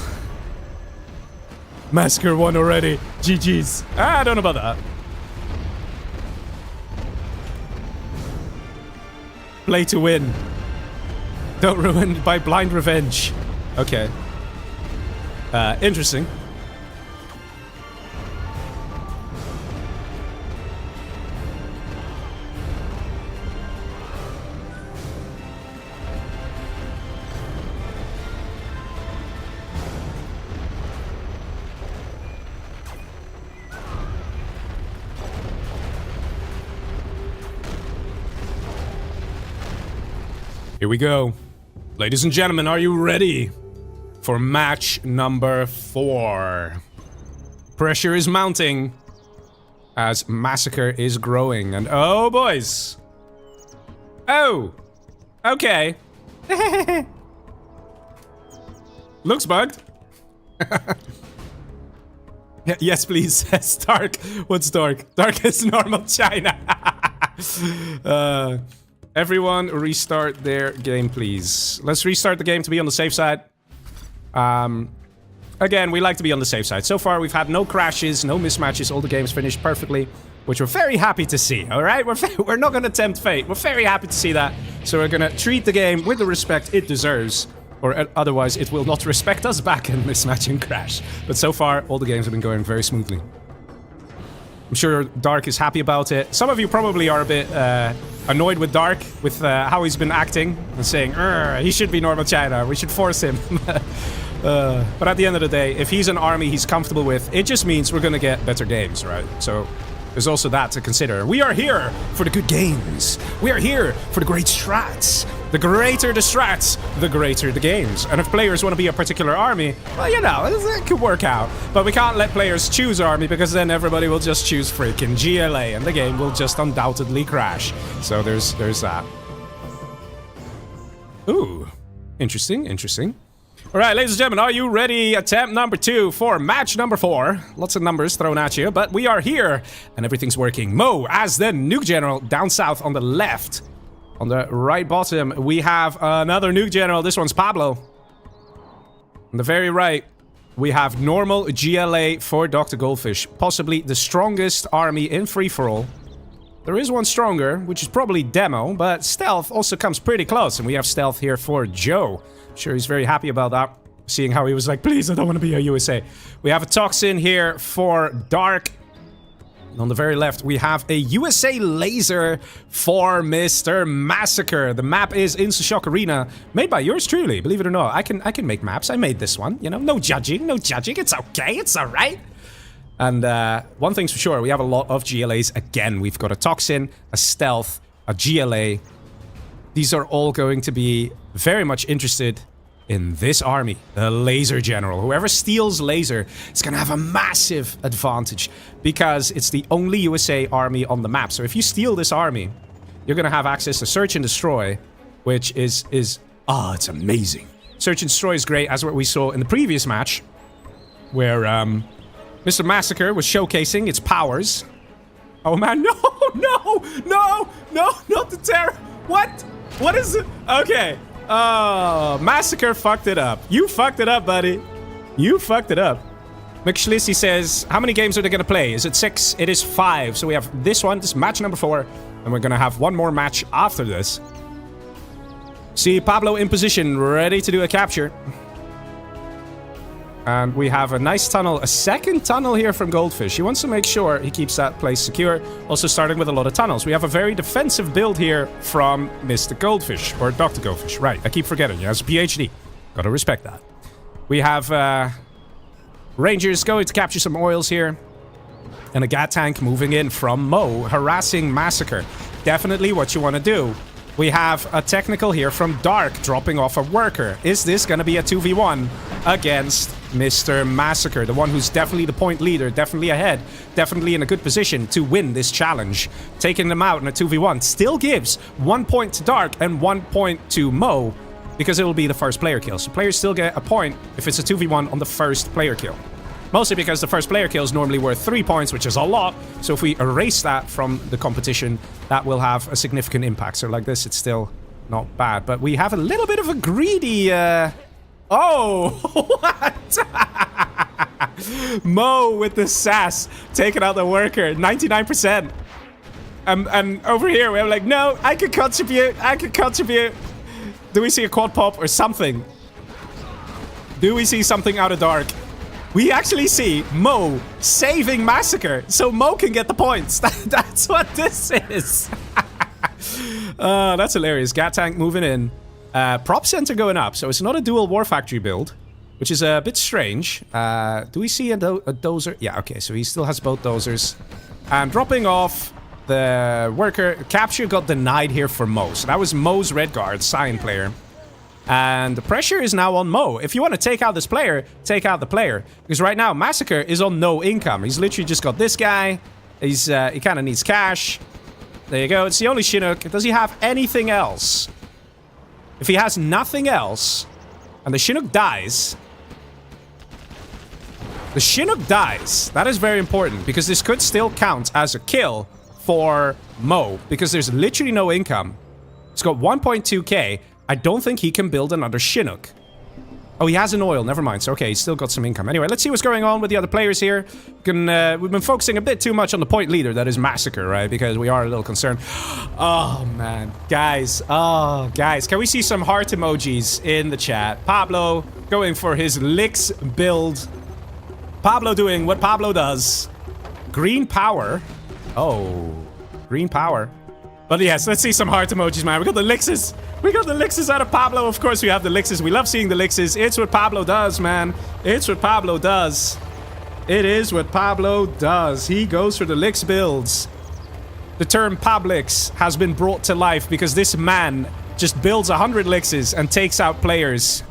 Massacre won already. GG's. I don't know about that. Play to win. Don't ruin by blind revenge. Okay. Interesting. Here we go. Ladies and gentlemen, are you ready for match number 4? Pressure is mounting as Massacre is growing. And oh, boys. Oh. Okay. Looks bugged. Yes, please. Says Dark. What's Dark? Dark is normal China. Everyone restart their game, please. Let's restart the game to be on the safe side. Again, we like to be on the safe side. So far, we've had no crashes, no mismatches. All the games finished perfectly, which we're very happy to see, all right? We're not going to tempt fate. We're very happy to see that. So we're going to treat the game with the respect it deserves, or otherwise it will not respect us back and mismatch and crash. But so far, all the games have been going very smoothly. I'm sure Dark is happy about it. Some of you probably are a bit annoyed with Dark, with how he's been acting, and saying, he should be normal China, we should force him. But at the end of the day, if he's an army he's comfortable with, it just means we're gonna get better games, right? So there's also that to consider. We are here for the good games. We are here for the great strats. The greater the strats, the greater the games. And if players want to be a particular army, well, you know, it could work out. But we can't let players choose army, because then everybody will just choose freaking GLA and the game will just undoubtedly crash. So there's that. Ooh, interesting, interesting. All right, ladies and gentlemen, are you ready? Attempt number 2 for match number 4. Lots of numbers thrown at you, but we are here and everything's working. Mo as the Nuke General down south on the left. On the right bottom, we have another Nuke General. This one's Pablo. On the very right, we have normal GLA for Dr. Goldfish. Possibly the strongest army in free-for-all. There is one stronger, which is probably Demo, but Stealth also comes pretty close. And we have Stealth here for Joe. I'm sure he's very happy about that. Seeing how he was like, please, I don't want to be a USA. We have a Toxin here for Dark. And on the very left, we have a USA Laser for Mr. Massacre. The map is Instashock Arena, made by yours truly, believe it or not. I can make maps. I made this one, you know, no judging, no judging. It's okay, it's all right. And one thing's for sure, we have a lot of GLAs again. We've got a Toxin, a Stealth, a GLA. These are all going to be very much interested in this army, the Laser General. Whoever steals Laser is going to have a massive advantage because it's the only USA army on the map. So if you steal this army, you're going to have access to Search and Destroy, which is it's amazing. Search and Destroy is great, as what we saw in the previous match, where Mr. Massacre was showcasing its powers. Oh man, no, not the terror. What? What is it? Okay. Oh, Massacre fucked it up. You fucked it up, buddy. You fucked it up. McShlissy says, how many games are they going to play? Is it 6? It is 5. So we have this one, this match number 4. And we're going to have one more match after this. See Pablo in position, ready to do a capture. And we have a nice tunnel, a second tunnel here from Goldfish. He wants to make sure he keeps that place secure. Also starting with a lot of tunnels. We have a very defensive build here from Mr. Goldfish, or Dr. Goldfish. Right, I keep forgetting. He has a PhD. Gotta respect that. We have Rangers going to capture some oils here. And a Gat tank moving in from Mo, harassing Massacre. Definitely what you want to do. We have a technical here from Dark, dropping off a worker. Is this going to be a 2v1 against Mr. Massacre? The one who's definitely the point leader, definitely ahead, definitely in a good position to win this challenge. Taking them out in a 2v1 still gives 1 point to Dark and 1 point to Mo, because it will be the first player kill. So players still get a point if it's a 2v1 on the first player kill. Mostly because the first player kill is normally worth 3 points, which is a lot. So if we erase that from the competition, that will have a significant impact. So like this, it's still not bad. But we have a little bit of a greedy... Oh! What? Mo with the sass, taking out the worker, 99%. And over here, we're like, no, I could contribute, I could contribute. Do we see a quad pop or something? Do we see something out of Dark? We actually see Mo saving Massacre, so Mo can get the points. That's what this is. That's hilarious. Gat tank moving in. Prop center going up, so it's not a dual war factory build, which is a bit strange. Do we see a dozer? Yeah, okay, so he still has both dozers. And dropping off the worker. Capture got denied here for Mo, so that was Mo's red guard, Cyan player. And the pressure is now on Mo. If you want to take out this player, take out the player. Because right now, Massacre is on no income. He's literally just got this guy. He kind of needs cash. There you go. It's the only Chinook. Does he have anything else? If he has nothing else, and the Chinook dies... The Chinook dies. That is very important, because this could still count as a kill for Mo. Because there's literally no income. It's got 1.2k. I don't think he can build another Chinook. Oh, he has an oil. Never mind. So, okay, he's still got some income. Anyway, let's see what's going on with the other players here. We've been focusing a bit too much on the point leader, that is Massacre, right? Because we are a little concerned. Oh, man. Guys. Oh, guys. Can we see some heart emojis in the chat? Pablo going for his licks build. Pablo doing what Pablo does. Green power. Oh, green power. But yes, let's see some heart emojis, man. We got the Lixes. We got the Lixes out of Pablo. Of course, we have the Lixes. We love seeing the Lixes. It's what Pablo does, man. It's what Pablo does. It is what Pablo does. He goes for the Lix builds. The term Pablix has been brought to life because this man just builds 100 Lixes and takes out players.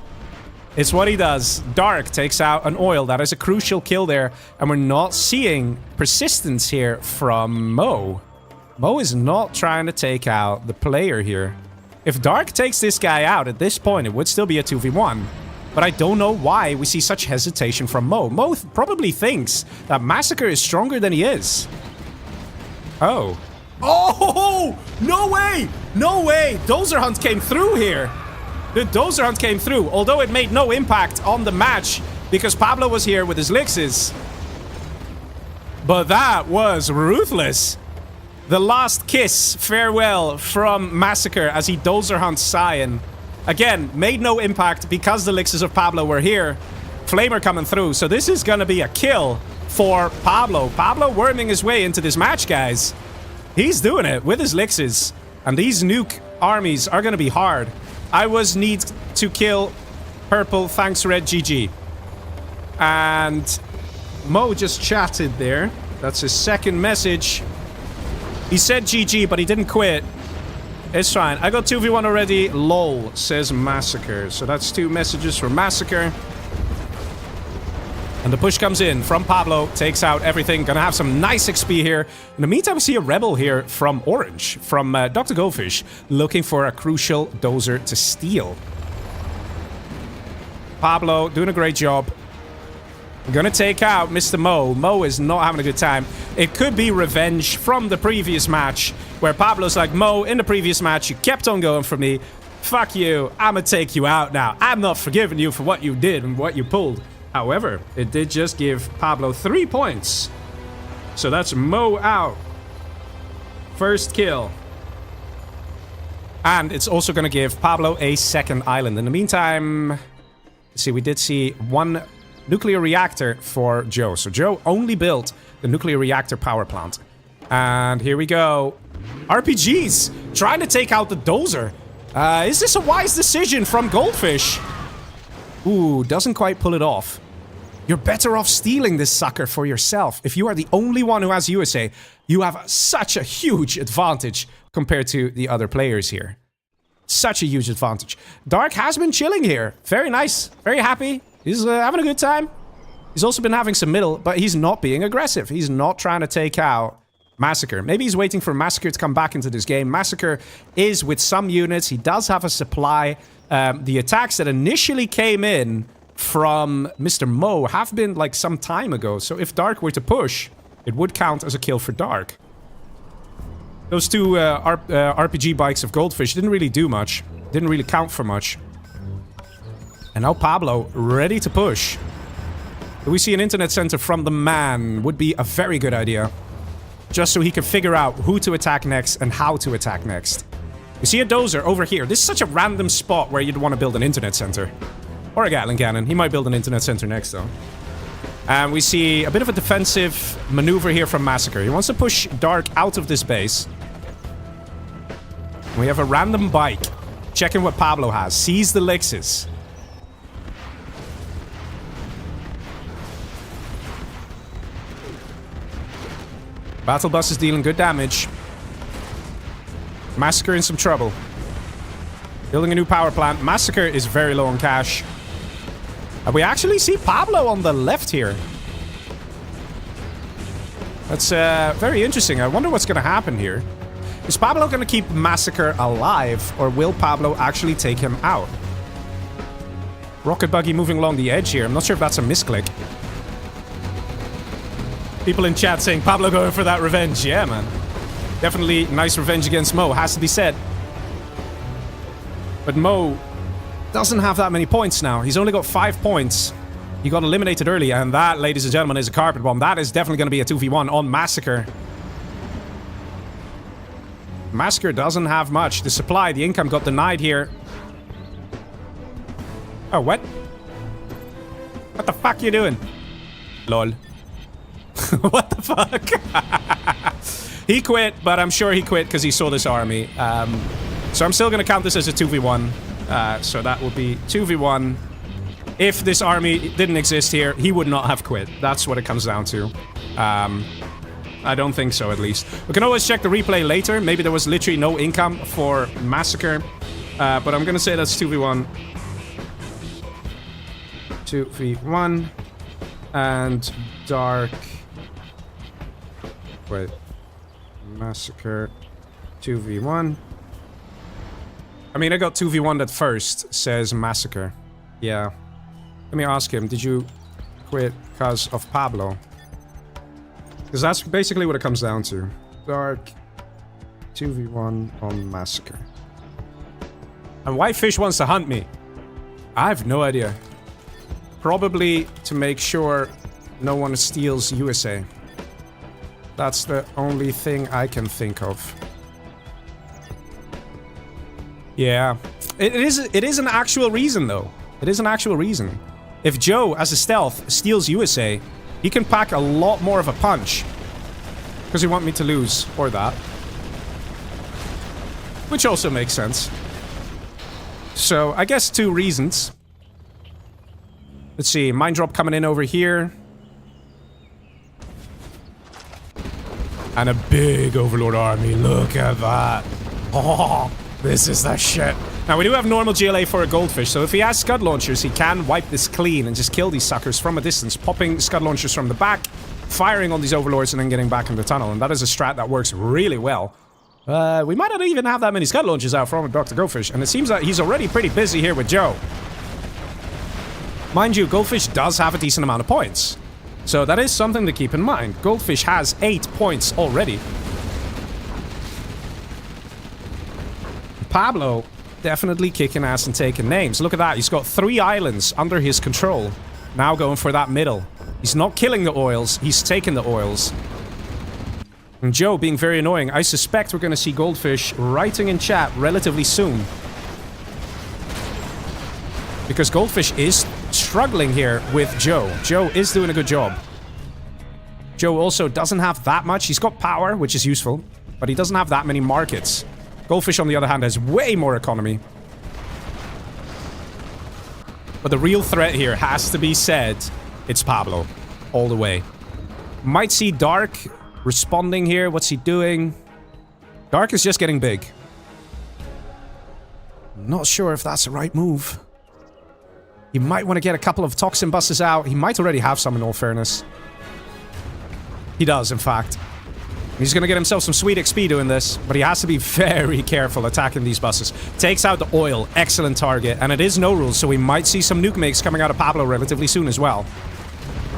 It's what he does. Dark takes out an oil. That is a crucial kill there. And we're not seeing persistence here from Mo. Mo is not trying to take out the player here. If Dark takes this guy out at this point, it would still be a 2v1. But I don't know why we see such hesitation from Mo. Mo probably thinks that Massacre is stronger than he is. Oh. Oh! No way! No way! Dozer Hunt came through here. The Dozer Hunt came through, although it made no impact on the match because Pablo was here with his Lixes. But that was ruthless. The last kiss, farewell from Massacre as he Dozer Hunts Cyan. Again, made no impact because the Lixes of Pablo were here. Flamer coming through, so this is gonna be a kill for Pablo. Pablo worming his way into this match, guys. He's doing it with his Lixes. And these nuke armies are gonna be hard. I was need to kill purple, thanks red, GG. And Mo just chatted there. That's his second message. He said GG, but he didn't quit. It's fine. I got 2v1 already. LOL, says Massacre. So that's 2 messages from Massacre. And the push comes in from Pablo. Takes out everything. Gonna have some nice XP here. In the meantime, we see a rebel here from Orange. From Dr. Goldfish. Looking for a crucial dozer to steal. Pablo doing a great job. Gonna take out Mr. Mo. Mo is not having a good time. It could be revenge from the previous match, where Pablo's like, Mo, in the previous match, you kept on going for me. Fuck you. I'ma take you out now. I'm not forgiving you for what you did and what you pulled. However, it did just give Pablo 3 points. So that's Mo out. First kill. And it's also gonna give Pablo a second island. In the meantime, see, we did see 1 nuclear reactor for Joe. So Joe only built the nuclear reactor power plant. And here we go. RPGs trying to take out the Dozer. Is this a wise decision from Goldfish? Ooh, doesn't quite pull it off. You're better off stealing this sucker for yourself. If you are the only one who has USA, you have such a huge advantage compared to the other players here. Such a huge advantage. Dark has been chilling here. Very nice. Very happy. He's having a good time. He's also been having some middle, but he's not being aggressive. He's not trying to take out Massacre. Maybe he's waiting for Massacre to come back into this game. Massacre is with some units. He does have a supply. The attacks that initially came in from Mr. Mo have been like some time ago. So if Dark were to push, it would count as a kill for Dark. Those 2 RPG bikes of Goldfish didn't really do much. Didn't really count for much. And now Pablo, ready to push. Do we see an internet center from the man? Would be a very good idea. Just so he can figure out who to attack next and how to attack next. You see a Dozer over here. This is such a random spot where you'd want to build an internet center. Or a Gatling cannon. He might build an internet center next, though. And we see a bit of a defensive maneuver here from Massacre. He wants to push Dark out of this base. We have a random bike. Checking what Pablo has. Sees the Lixes. Battle bus is dealing good damage. Massacre in some trouble. Building a new power plant. Massacre is very low on cash. And we actually see Pablo on the left here. That's very interesting. I wonder what's going to happen here. Is Pablo going to keep Massacre alive, or will Pablo actually take him out? Rocket buggy moving along the edge here. I'm not sure if that's a misclick. People in chat saying Pablo going for that revenge. Yeah, man. Definitely nice revenge against Mo, has to be said. But Mo doesn't have that many points now. He's only got 5 points. He got eliminated early, and that, ladies and gentlemen, is a carpet bomb. That is definitely going to be a 2v1 on Massacre. Massacre doesn't have much. The supply, the income got denied here. Oh, what? What the fuck you doing? Lol. What the fuck? He quit, but I'm sure he quit because he saw this army. So I'm still going to count this as a 2v1. So that would be 2v1. If this army didn't exist here, he would not have quit. That's what it comes down to. I don't think so, at least. We can always check the replay later. Maybe there was literally no income for Massacre. But I'm going to say that's 2v1. 2v1. And Dark... Wait. Massacre. 2v1. I mean, I got 2v1 at first, says Massacre. Yeah. Let me ask him, did you quit because of Pablo? Because that's basically what it comes down to. Dark. 2v1 on Massacre. And Whitefish wants to hunt me. I have no idea. Probably to make sure no one steals USA. That's the only thing I can think of. Yeah. It is an actual reason, though. It is an actual reason. If Joe, as a stealth, steals USA, he can pack a lot more of a punch. Because he want me to lose, or that. Which also makes sense. So, I guess 2 reasons. Let's see, mine drop coming in over here. And a big Overlord army, look at that. Oh, this is the shit. Now, we do have normal GLA for a Goldfish, so if he has Scud Launchers, he can wipe this clean and just kill these suckers from a distance, popping Scud Launchers from the back, firing on these Overlords, and then getting back in the tunnel. And that is a strat that works really well. We might not even have that many Scud Launchers out from Dr. Goldfish, and it seems that he's already pretty busy here with Joe. Mind you, Goldfish does have a decent amount of points. So that is something to keep in mind. Goldfish has 8 points already. Pablo definitely kicking ass and taking names. Look at that. He's got 3 islands under his control. Now going for that middle. He's not killing the oils. He's taking the oils. And Joe being very annoying. I suspect we're going to see Goldfish writing in chat relatively soon. Because Goldfish is struggling here with Joe. Joe is doing a good job. Joe also doesn't have that much. He's got power, which is useful. But he doesn't have that many markets. Goldfish, on the other hand, has way more economy. But the real threat here has to be said. It's Pablo. All the way. Might see Dark responding here. What's he doing? Dark is just getting big. Not sure if that's the right move. He might want to get a couple of toxin buses out. He might already have some, in all fairness. He does, in fact. He's going to get himself some sweet XP doing this, but he has to be very careful attacking these buses. Takes out the oil. Excellent target. And it is no rules, so we might see some nuke makes coming out of Pablo relatively soon as well.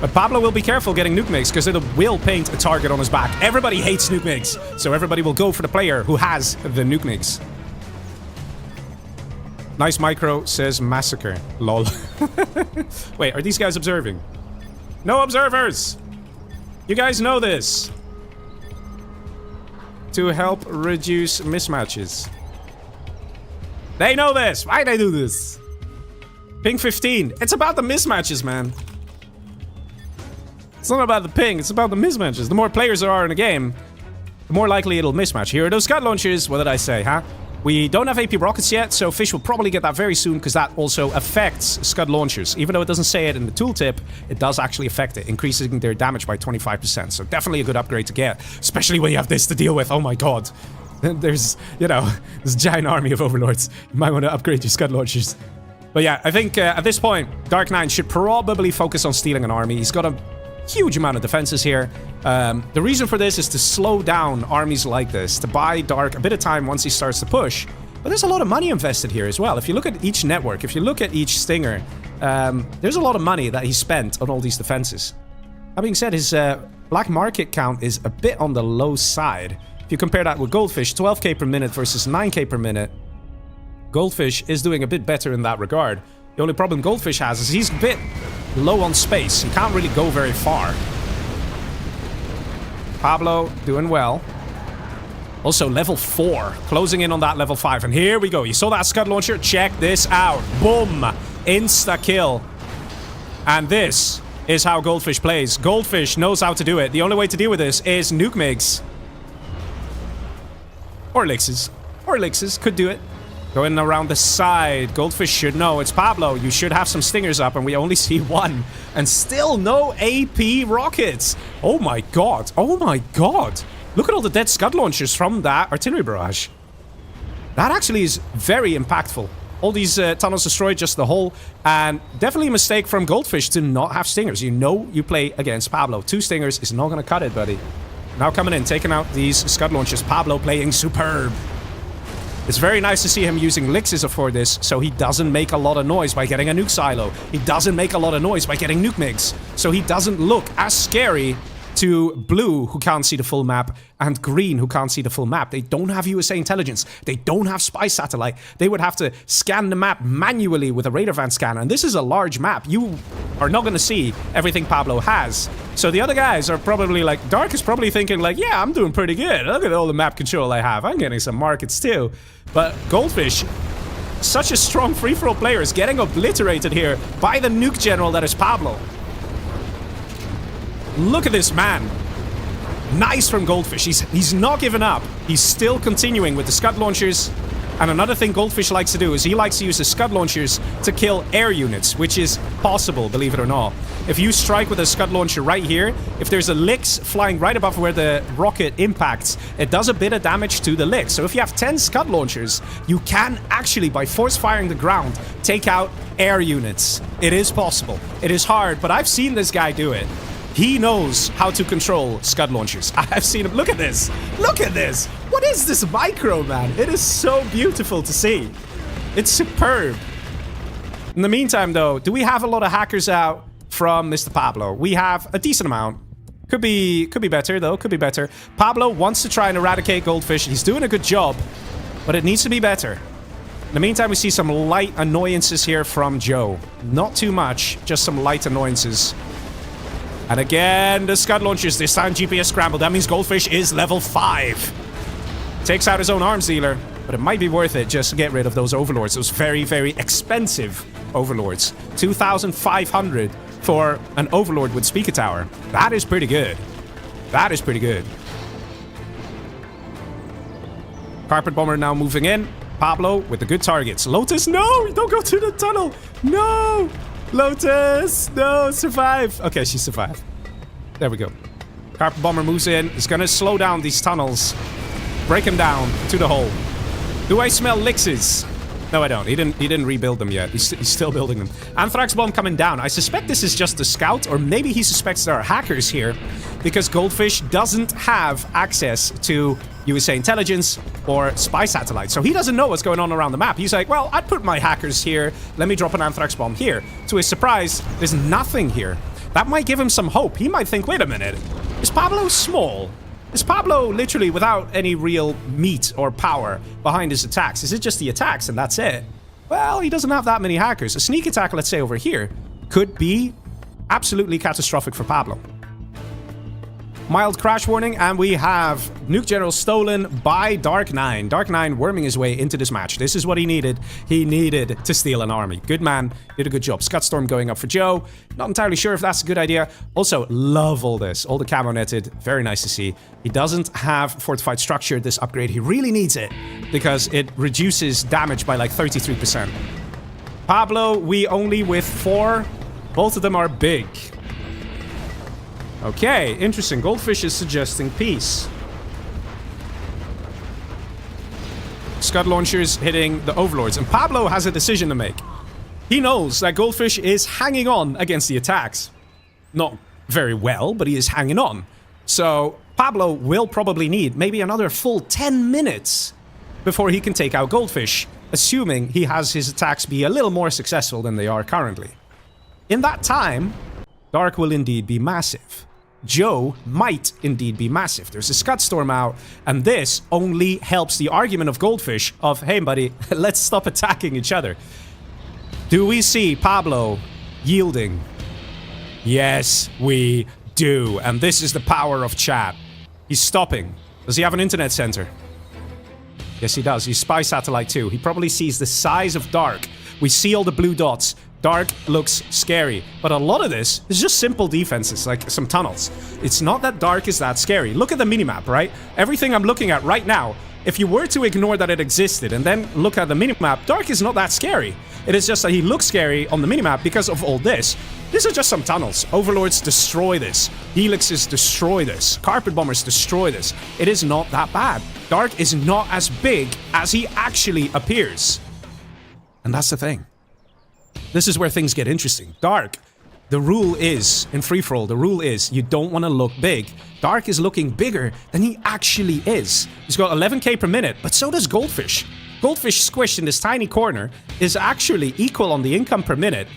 But Pablo will be careful getting nuke makes, because it will paint a target on his back. Everybody hates nuke makes, so everybody will go for the player who has the nuke makes. Nice micro, says Massacre. Lol. Wait, are these guys observing? No observers! You guys know this. To help reduce mismatches. They know this! Why they do this? Ping 15. It's about the mismatches, man. It's not about the ping, it's about the mismatches. The more players there are in a game, the more likely it'll mismatch. Here are those Scud launchers. What did I say, huh? We don't have AP rockets yet, so Fish will probably get that very soon because that also affects Scud launchers. Even though it doesn't say it in the tooltip, it does actually affect it, increasing their damage by 25%. So definitely a good upgrade to get, especially when you have this to deal with. Oh my god. There's, you know, this giant army of overlords. You might want to upgrade your Scud launchers. But yeah, I think at this point, Dark Knight should probably focus on stealing an army. He's got a huge amount of defenses here. The reason for this is to slow down armies like this, to buy Dark a bit of time once he starts to push. But there's a lot of money invested here as well. If you look at each network, if you look at each stinger, there's a lot of money that he spent on all these defenses. That being said, his black market count is a bit on the low side. If you compare that with Goldfish, 12k per minute versus 9k per minute, Goldfish is doing a bit better in that regard. The only problem Goldfish has is he's a bit low on space. He can't really go very far. Pablo doing well. Also, level 4. Closing in on that level 5. And here we go. You saw that Scud launcher? Check this out. Boom. Insta-kill. And this is how Goldfish plays. Goldfish knows how to do it. The only way to deal with this is Nuke Migs. Or Elixes. Or Elixes. Could do it. Going around the side. Goldfish should know. It's Pablo. You should have some stingers up, and we only see one. And still no AP rockets. Oh my god. Oh my god. Look at all the dead Scud launchers from that artillery barrage. That actually is very impactful. All these tunnels destroyed, just the hole. And definitely a mistake from Goldfish to not have stingers. You know you play against Pablo. 2 stingers is not going to cut it, buddy. Now coming in, taking out these Scud launchers. Pablo playing superb. It's very nice to see him using Elixir for this, so he doesn't make a lot of noise by getting a nuke silo. He doesn't make a lot of noise by getting nuke migs, so he doesn't look as scary to Blue, who can't see the full map, and Green, who can't see the full map. They don't have USA intelligence. They don't have spy satellite. They would have to scan the map manually with a radar van scanner, and this is a large map. You are not going to see everything Pablo has. So the other guys are probably like, Dark is probably thinking like, yeah, I'm doing pretty good. Look at all the map control I have. I'm getting some markets too. But Goldfish, such a strong free-for-all player, is getting obliterated here by the Nuke General that is Pablo. Look at this man. Nice from Goldfish. He's not giving up. He's still continuing with the Scud launchers. And another thing Goldfish likes to do is he likes to use the Scud launchers to kill air units, which is possible, believe it or not. If you strike with a Scud launcher right here, if there's a Lix flying right above where the rocket impacts, it does a bit of damage to the Lix. So if you have 10 Scud launchers, you can actually, by force firing the ground, take out air units. It is possible. It is hard, but I've seen this guy do it. He knows how to control Scud launchers. I've seen him. Look at this. Look at this. What is this micro, man? It is so beautiful to see. It's superb. In the meantime, though, do we have a lot of hackers out from Mr. Pablo? We have a decent amount. Could be better, though. Could be better. Pablo wants to try and eradicate Goldfish. He's doing a good job, but it needs to be better. In the meantime, we see some light annoyances here from Joe. Not too much, just some light annoyances. And again, the Scud launchers, this time GPS scramble. That means Goldfish is level 5. Takes out his own arms dealer, but it might be worth it just to get rid of those overlords. Those very, very expensive overlords. 2,500 for an overlord with speaker tower. That is pretty good. That is pretty good. Carpet bomber now moving in. Pablo with the good targets. Lotus, no! Don't go to the tunnel! No! Lotus! No, survive! Okay, she survived. There we go. Carpet bomber moves in. It's gonna slow down these tunnels. Break them down to the hole. Do I smell Lixes? No, I don't. He didn't rebuild them yet. He's still building them. Anthrax bomb coming down. I suspect this is just a scout, or maybe he suspects there are hackers here, because Goldfish doesn't have access to USA intelligence or spy satellites. So he doesn't know what's going on around the map. He's like, well, I'd put my hackers here. Let me drop an anthrax bomb here. To his surprise, there's nothing here. That might give him some hope. He might think, wait a minute. Is Pablo small? Is Pablo literally without any real meat or power behind his attacks? Is it just the attacks and that's it? Well, he doesn't have that many hackers. A sneak attack, let's say over here, could be absolutely catastrophic for Pablo. Mild crash warning, and we have Nuke General stolen by Dark9. Dark9 worming his way into this match. This is what he needed. He needed to steal an army. Good man. Did a good job. Scudstorm going up for Joe. Not entirely sure if that's a good idea. Also, love all this. All the camo netted. Very nice to see. He doesn't have fortified structure, this upgrade. He really needs it because it reduces damage by like 33%. Pablo, we only with 4. Both of them are big. Okay, interesting. Goldfish is suggesting peace. Scud launchers hitting the overlords. And Pablo has a decision to make. He knows that Goldfish is hanging on against the attacks. Not very well, but he is hanging on. So Pablo will probably need maybe another full 10 minutes before he can take out Goldfish, assuming he has his attacks be a little more successful than they are currently. In that time, Dark will indeed be massive. Joe might indeed be massive. There's a Scudstorm out, and this only helps the argument of Goldfish of, hey buddy, let's stop attacking each other. Do we see Pablo yielding? Yes, we do. And this is the power of chat. He's stopping. Does he have an internet center? Yes, he does. He's spy satellite too. He probably sees the size of Dark. We see all the blue dots. Dark looks scary, but a lot of this is just simple defenses, like some tunnels. It's not that Dark is that scary. Look at the minimap, right? Everything I'm looking at right now, if you were to ignore that it existed and then look at the minimap, Dark is not that scary. It is just that he looks scary on the minimap because of all this. These are just some tunnels. Overlords destroy this. Helixes destroy this. Carpet bombers destroy this. It is not that bad. Dark is not as big as he actually appears. And that's the thing. This is where things get interesting. Dark, the rule is, in free-for-all, the rule is you don't want to look big. Dark is looking bigger than he actually is. He's got 11k per minute, but so does Goldfish. Goldfish squished in this tiny corner is actually equal on the income per minute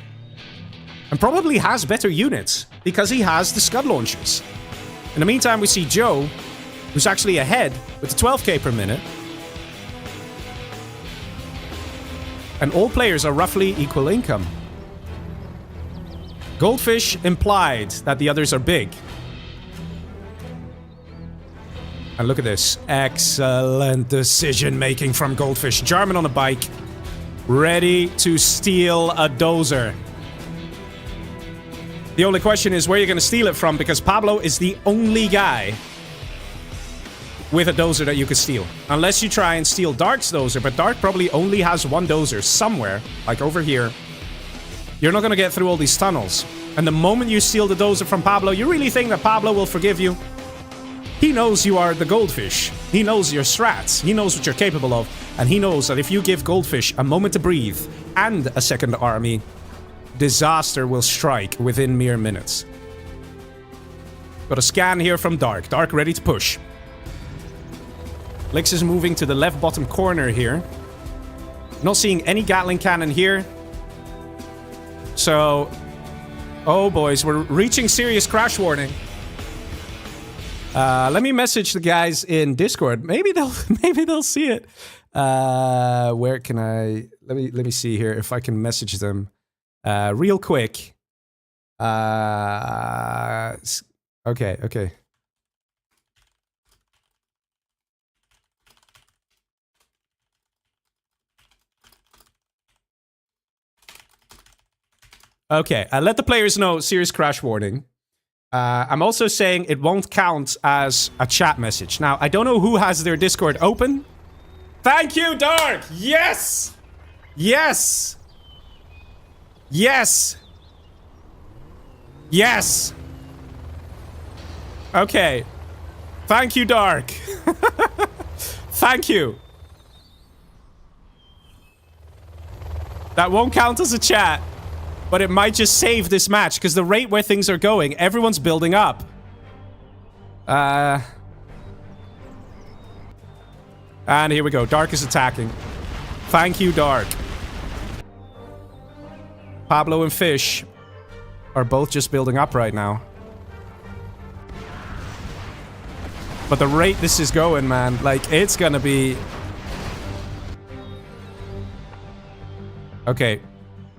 and probably has better units because he has the Scud launchers. In the meantime, we see Joe, who's actually ahead with the 12k per minute. And all players are roughly equal income. Goldfish implied that the others are big. And look at this. Excellent decision-making from Goldfish. Jarman on a bike. Ready to steal a Dozer. The only question is where you're going to steal it from, because Pablo is the only guy with a Dozer that you could steal. Unless you try and steal Dark's Dozer, but Dark probably only has one Dozer somewhere, like over here. You're not going to get through all these tunnels. And the moment you steal the Dozer from Pablo, you really think that Pablo will forgive you? He knows you are the Goldfish. He knows your strats. He knows what you're capable of. And he knows that if you give Goldfish a moment to breathe and a second army, disaster will strike within mere minutes. Got a scan here from Dark. Dark ready to push. Lix is moving to the left bottom corner here. Not seeing any Gatling cannon here. So, oh boys, we're reaching serious crash warning. Let me message the guys in Discord. Maybe they'll see it. Where can I? Let me see here if I can message them real quick. Okay. Okay, let the players know, serious crash warning. I'm also saying it won't count as a chat message. Now, I don't know who has their Discord open. Thank you, Dark! Yes! Yes! Yes! Yes! Okay. Thank you, Dark. Thank you. That won't count as a chat. But it might just save this match, because the rate where things are going, everyone's building up. And here we go. Dark is attacking. Thank you, Dark. Pablo and Fish are both just building up right now. But the rate this is going, man, like, it's gonna be... Okay.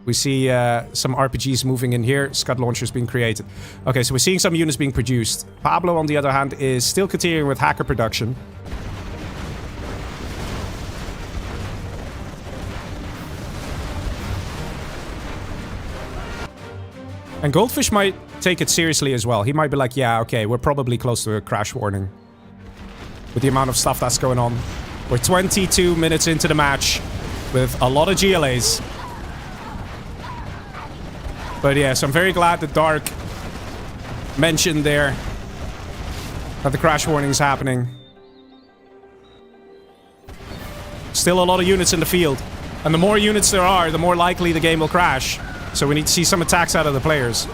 We see some RPGs moving in here. Scud launchers being created. Okay, so we're seeing some units being produced. Pablo, on the other hand, is still continuing with hacker production. And Goldfish might take it seriously as well. He might be like, yeah, okay, we're probably close to a crash warning. With the amount of stuff that's going on. We're 22 minutes into the match with a lot of GLAs. But yeah, so I'm very glad that Dark mentioned there that the crash warning is happening. Still a lot of units in the field. And the more units there are, the more likely the game will crash. So we need to see some attacks out of the players.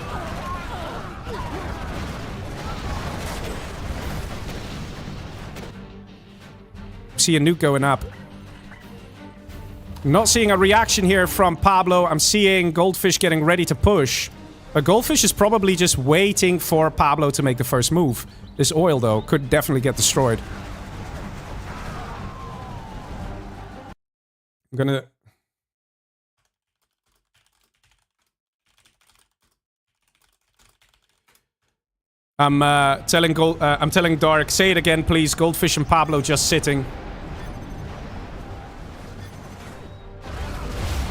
See a nuke going up. I'm not seeing a reaction here from Pablo. I'm seeing Goldfish getting ready to push. But Goldfish is probably just waiting for Pablo to make the first move. This oil, though, could definitely get destroyed. I'm gonna... I'm telling Dark, say it again, please. Goldfish and Pablo just sitting.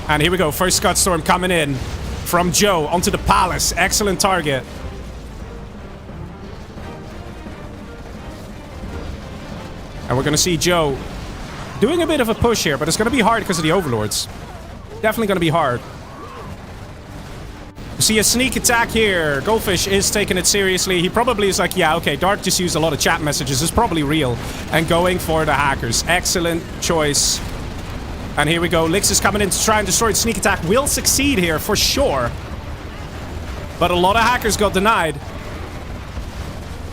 And here we go. First Scud Storm coming in from Joe onto the palace. Excellent target. And we're going to see Joe doing a bit of a push here, but it's going to be hard because of the overlords. Definitely going to be hard. We see a sneak attack here. Goldfish is taking it seriously. He probably is like, yeah, okay, Dark just used a lot of chat messages. It's probably real. And going for the hackers. Excellent choice. And here we go. Lix is coming in to try and destroy the sneak attack. Will succeed here for sure. But a lot of hackers got denied.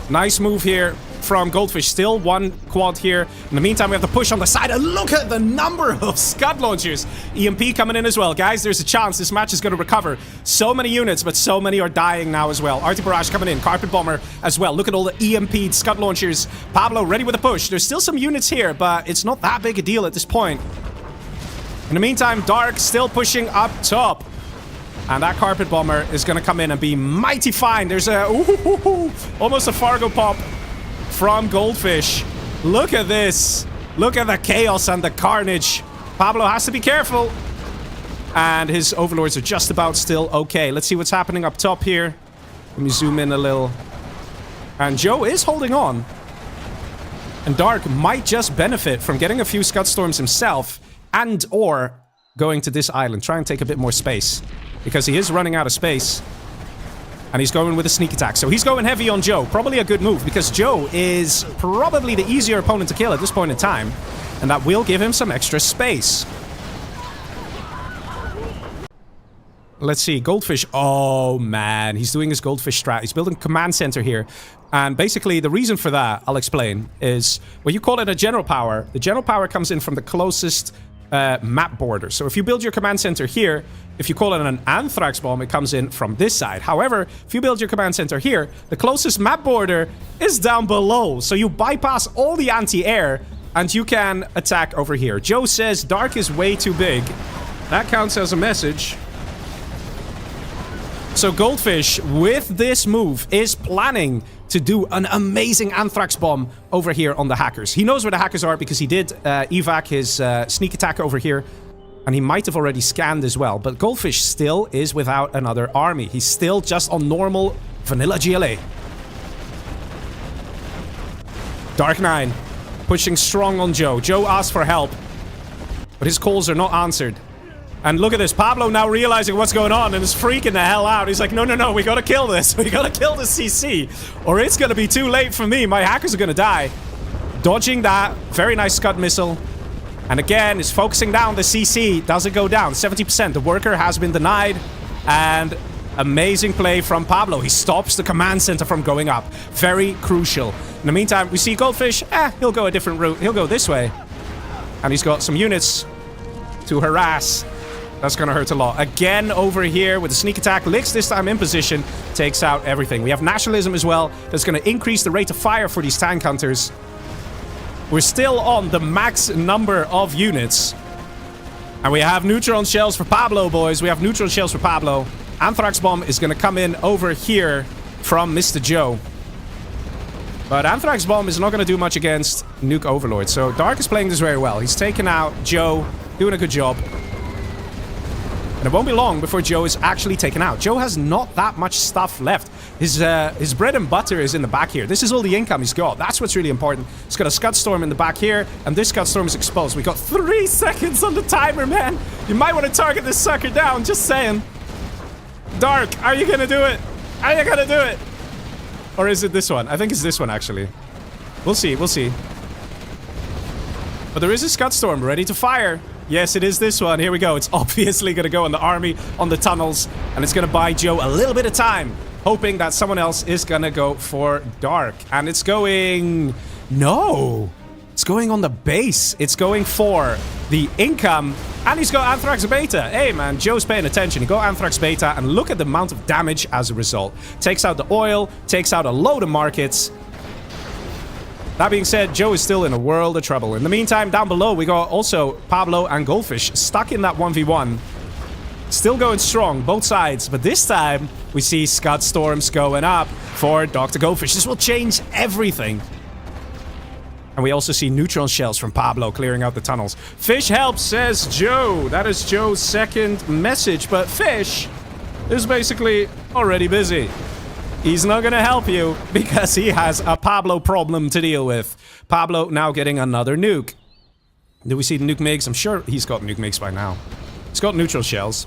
Nice move here from Goldfish. Still one quad here. In the meantime, we have to push on the side. And look at the number of Scud launchers. EMP coming in as well. Guys, there's a chance this match is going to recover. So many units, but so many are dying now as well. Arty Barrage coming in. Carpet Bomber as well. Look at all the EMP'd Scud launchers. Pablo ready with a push. There's still some units here, but it's not that big a deal at this point. In the meantime, Dark still pushing up top. And that Carpet Bomber is going to come in and be mighty fine. There's a... almost a Fargo pop from Goldfish. Look at this. Look at the chaos and the carnage. Pablo has to be careful. And his overlords are just about still okay. Let's see what's happening up top here. Let me zoom in a little. And Joe is holding on. And Dark might just benefit from getting a few Scud Storms himself. And or going to this island. Try and take a bit more space. Because he is running out of space. And he's going with a sneak attack. So he's going heavy on Joe. Probably a good move. Because Joe is probably the easier opponent to kill at this point in time. And that will give him some extra space. Let's see. Goldfish. Oh, man. He's doing his Goldfish strat. He's building a command center here. And basically, the reason for that, I'll explain, is... well, you call it a general power. The general power comes in from the closest... map border. So if you build your command center here, if you call it an anthrax bomb, it comes in from this side. However, if you build your command center here, the closest map border is down below. So you bypass all the anti-air and you can attack over here. Joe says Dark is way too big. That counts as a message. So Goldfish, with this move, is planning to do an amazing anthrax bomb over here on the hackers. He knows where the hackers are because he did evac his sneak attack over here. And he might have already scanned as well. But Goldfish still is without another army. He's still just on normal vanilla GLA. Dark 9 pushing strong on Joe. Joe asks for help. But his calls are not answered. And look at this, Pablo now realizing what's going on and is freaking the hell out. He's like, no, no, no, we gotta kill this. We gotta kill the CC. Or it's gonna be too late for me. My hackers are gonna die. Dodging that. Very nice Scud missile. And again, is focusing down the CC. Does it go down? 70%. The worker has been denied. And amazing play from Pablo. He stops the command center from going up. Very crucial. In the meantime, we see Goldfish. He'll go a different route. He'll go this way. And he's got some units to harass. That's going to hurt a lot. Again, over here with the sneak attack. Lix this time in position. Takes out everything. We have nationalism as well. That's going to increase the rate of fire for these tank hunters. We're still on the max number of units. And we have neutron shells for Pablo, boys. We have neutron shells for Pablo. Anthrax bomb is going to come in over here from Mr. Joe. But Anthrax bomb is not going to do much against Nuke Overlord. So Dark is playing this very well. He's taking out Joe, doing a good job. And it won't be long before Joe is actually taken out. Joe has not that much stuff left. His bread and butter is in the back here. This is all the income he's got. That's what's really important. He's got a Scud Storm in the back here, and this Scud Storm is exposed. We got 3 seconds on the timer, man. You might want to target this sucker down, just saying. Dark, are you gonna do it? Are you gonna do it? Or is it this one? I think it's this one, actually. We'll see, we'll see. But there is a Scud Storm ready to fire. Yes, it is this one. Here we go. It's obviously going to go on the army, on the tunnels, and it's going to buy Joe a little bit of time, hoping that someone else is going to go for Dark. And it's going... No! It's going on the base. It's going for the income, and he's got Anthrax Beta. Hey, man, Joe's paying attention. He got Anthrax Beta, and look at the amount of damage as a result. Takes out the oil, takes out a load of markets. That being said, Joe is still in a world of trouble. In the meantime, down below, we got also Pablo and Goldfish stuck in that 1v1. Still going strong, both sides. But this time, we see Scud Storms going up for Dr. Goldfish. This will change everything. And we also see neutron shells from Pablo clearing out the tunnels. Fish helps, says Joe. That is Joe's second message. But Fish is basically already busy. He's not gonna help you because he has a Pablo problem to deal with. Pablo now getting another nuke. Do we see the nuke MiGs? I'm sure he's got nuke MiGs by now. He's got neutral shells.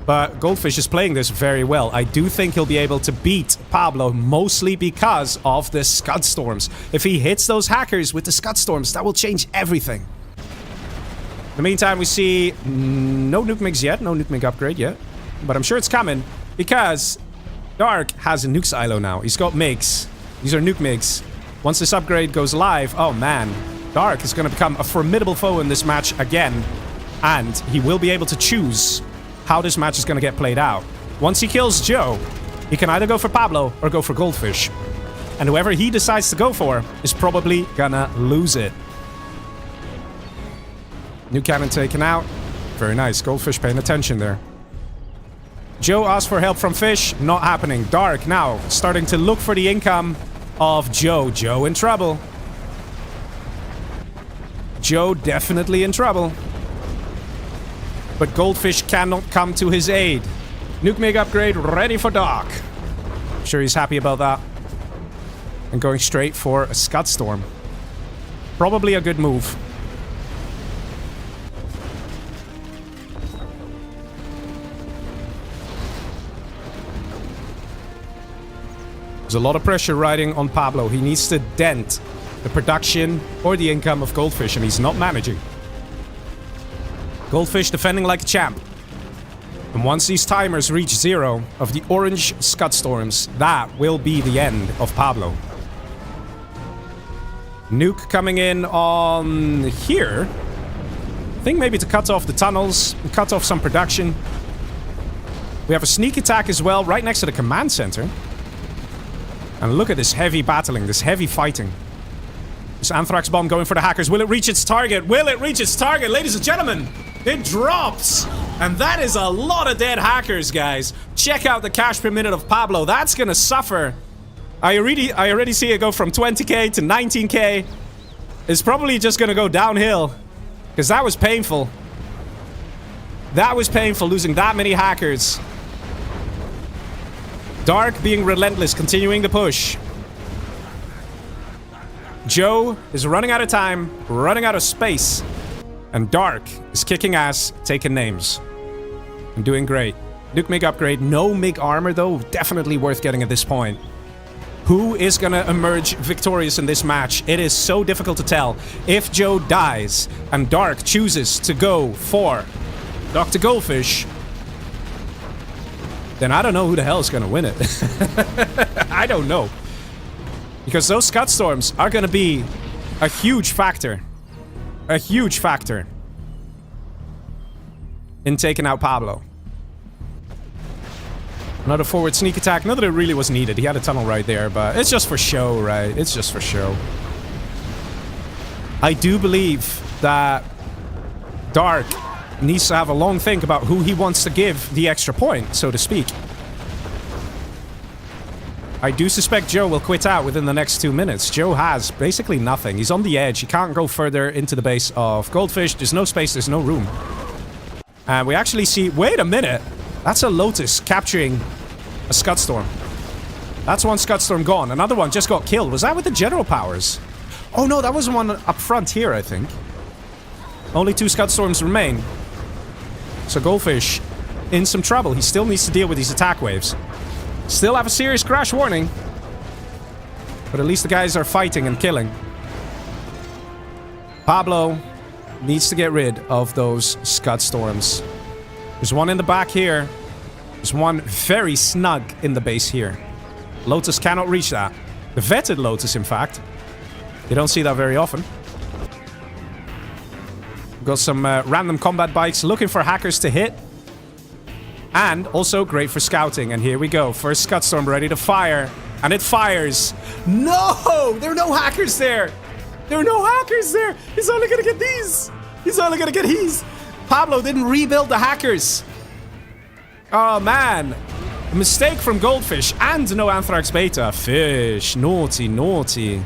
But Goldfish is playing this very well. I do think he'll be able to beat Pablo, mostly because of the Scud Storms. If he hits those hackers with the Scud Storms, that will change everything. In the meantime, we see no nuke MiGs yet, no nuke MiG upgrade yet. But I'm sure it's coming because Dark has a nuke silo now. He's got MiGs. These are nuke MiGs. Once this upgrade goes live, oh man, Dark is going to become a formidable foe in this match again. And he will be able to choose how this match is going to get played out. Once he kills Joe, he can either go for Pablo or go for Goldfish. And whoever he decides to go for is probably gonna lose it. Nuke cannon taken out. Very nice. Goldfish paying attention there. Joe asked for help from Fish. Not happening. Dark now starting to look for the income of Joe. Joe in trouble. Joe definitely in trouble. But Goldfish cannot come to his aid. Nuke MiG upgrade ready for Dark. I'm sure he's happy about that. And going straight for a Scud Storm. Probably a good move. There's a lot of pressure riding on Pablo. He needs to dent the production or the income of Goldfish, and he's not managing. Goldfish defending like a champ. And once these timers reach 0 of the orange Scud Storms, that will be the end of Pablo. Nuke coming in on here. I think maybe to cut off the tunnels, cut off some production. We have a sneak attack as well, right next to the command center. And look at this heavy battling, this heavy fighting. This Anthrax bomb going for the hackers. Will it reach its target? Will it reach its target? Ladies and gentlemen, it drops. And that is a lot of dead hackers, guys. Check out the cash per minute of Pablo. That's gonna suffer. I already see it go from 20k to 19k. It's probably just gonna go downhill. Because that was painful. That was painful, losing that many hackers. Dark being relentless, continuing the push. Joe is running out of time, running out of space. And Dark is kicking ass, taking names. And doing great. Nuke MiG upgrade, no MiG armor though, definitely worth getting at this point. Who is gonna emerge victorious in this match? It is so difficult to tell. If Joe dies and Dark chooses to go for Dr. Goldfish, then I don't know who the hell is gonna win it. I don't know. Because those Scud Storms are gonna be a huge factor. A huge factor in taking out Pablo. Another forward sneak attack. Not that it really was needed. He had a tunnel right there, but it's just for show, right? It's just for show. I do believe that Dark needs to have a long think about who he wants to give the extra point, so to speak. I do suspect Joe will quit out within the next 2 minutes. Joe has basically nothing. He's on the edge. He can't go further into the base of Goldfish. There's no space. There's no room. And we actually see... Wait a minute. That's a Lotus capturing a Scud Storm. That's one Scud Storm gone. Another one just got killed. Was that with the general powers? Oh no, that was one up front here, I think. Only 2 Scud Storms remain. So Goldfish in some trouble. He still needs to deal with these attack waves. Still have a serious crash warning. But at least the guys are fighting and killing. Pablo needs to get rid of those Scud Storms. There's one in the back here. There's one very snug in the base here. Lotus cannot reach that. The vetted Lotus, in fact. You don't see that very often. Got some random combat bikes looking for hackers to hit. And also great for scouting. And here we go. First Scud Storm ready to fire. And it fires. No! There are no hackers there. There are no hackers there. He's only going to get these. He's only going to get these. Pablo didn't rebuild the hackers. Oh, man. A mistake from Goldfish. And no Anthrax Beta. Fish. Naughty, naughty.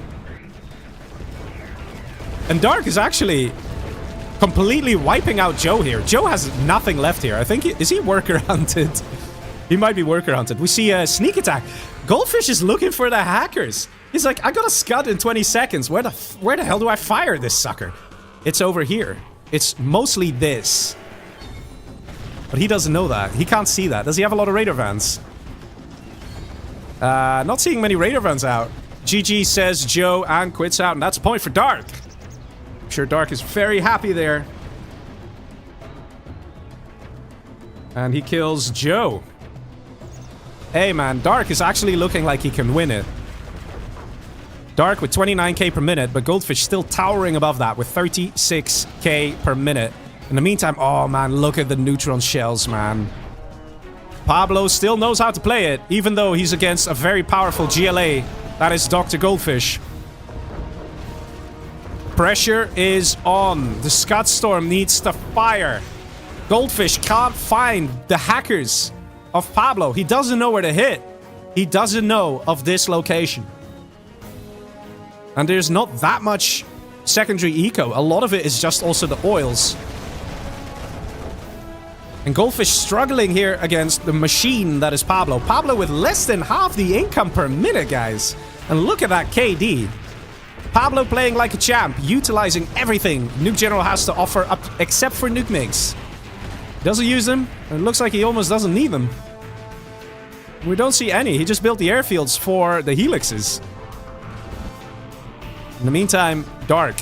And Dark is actually... completely wiping out Joe here. Joe has nothing left here. I think is he worker hunted? He might be worker hunted. We see a sneak attack. Goldfish is looking for the hackers. He's like, I got a Scud in 20 seconds. Where the hell do I fire this sucker? It's over here. It's mostly this. But he doesn't know that. He can't see that. Does he have a lot of radar vans? Not seeing many radar vans out. GG says Joe and quits out. And that's a point for Dark. I'm sure Dark is very happy there. And he kills Joe. Hey man, Dark is actually looking like he can win it. Dark with 29k per minute, but Goldfish still towering above that with 36k per minute. In the meantime, oh man, look at the neutron shells, man. Pablo still knows how to play it, even though he's against a very powerful GLA. That is Dr. Goldfish. Pressure is on. The Scud Storm needs to fire. Goldfish can't find the hackers of Pablo. He doesn't know where to hit. He doesn't know of this location. And there's not that much secondary eco. A lot of it is just also the oils. And Goldfish struggling here against the machine that is Pablo. Pablo with less than half the income per minute, guys. And look at that KD. Pablo playing like a champ, utilizing everything Nuke General has to offer up except for Nuke Mix. Doesn't use them, and it looks like he almost doesn't need them. We don't see any. He just built the airfields for the helixes. In the meantime, Dark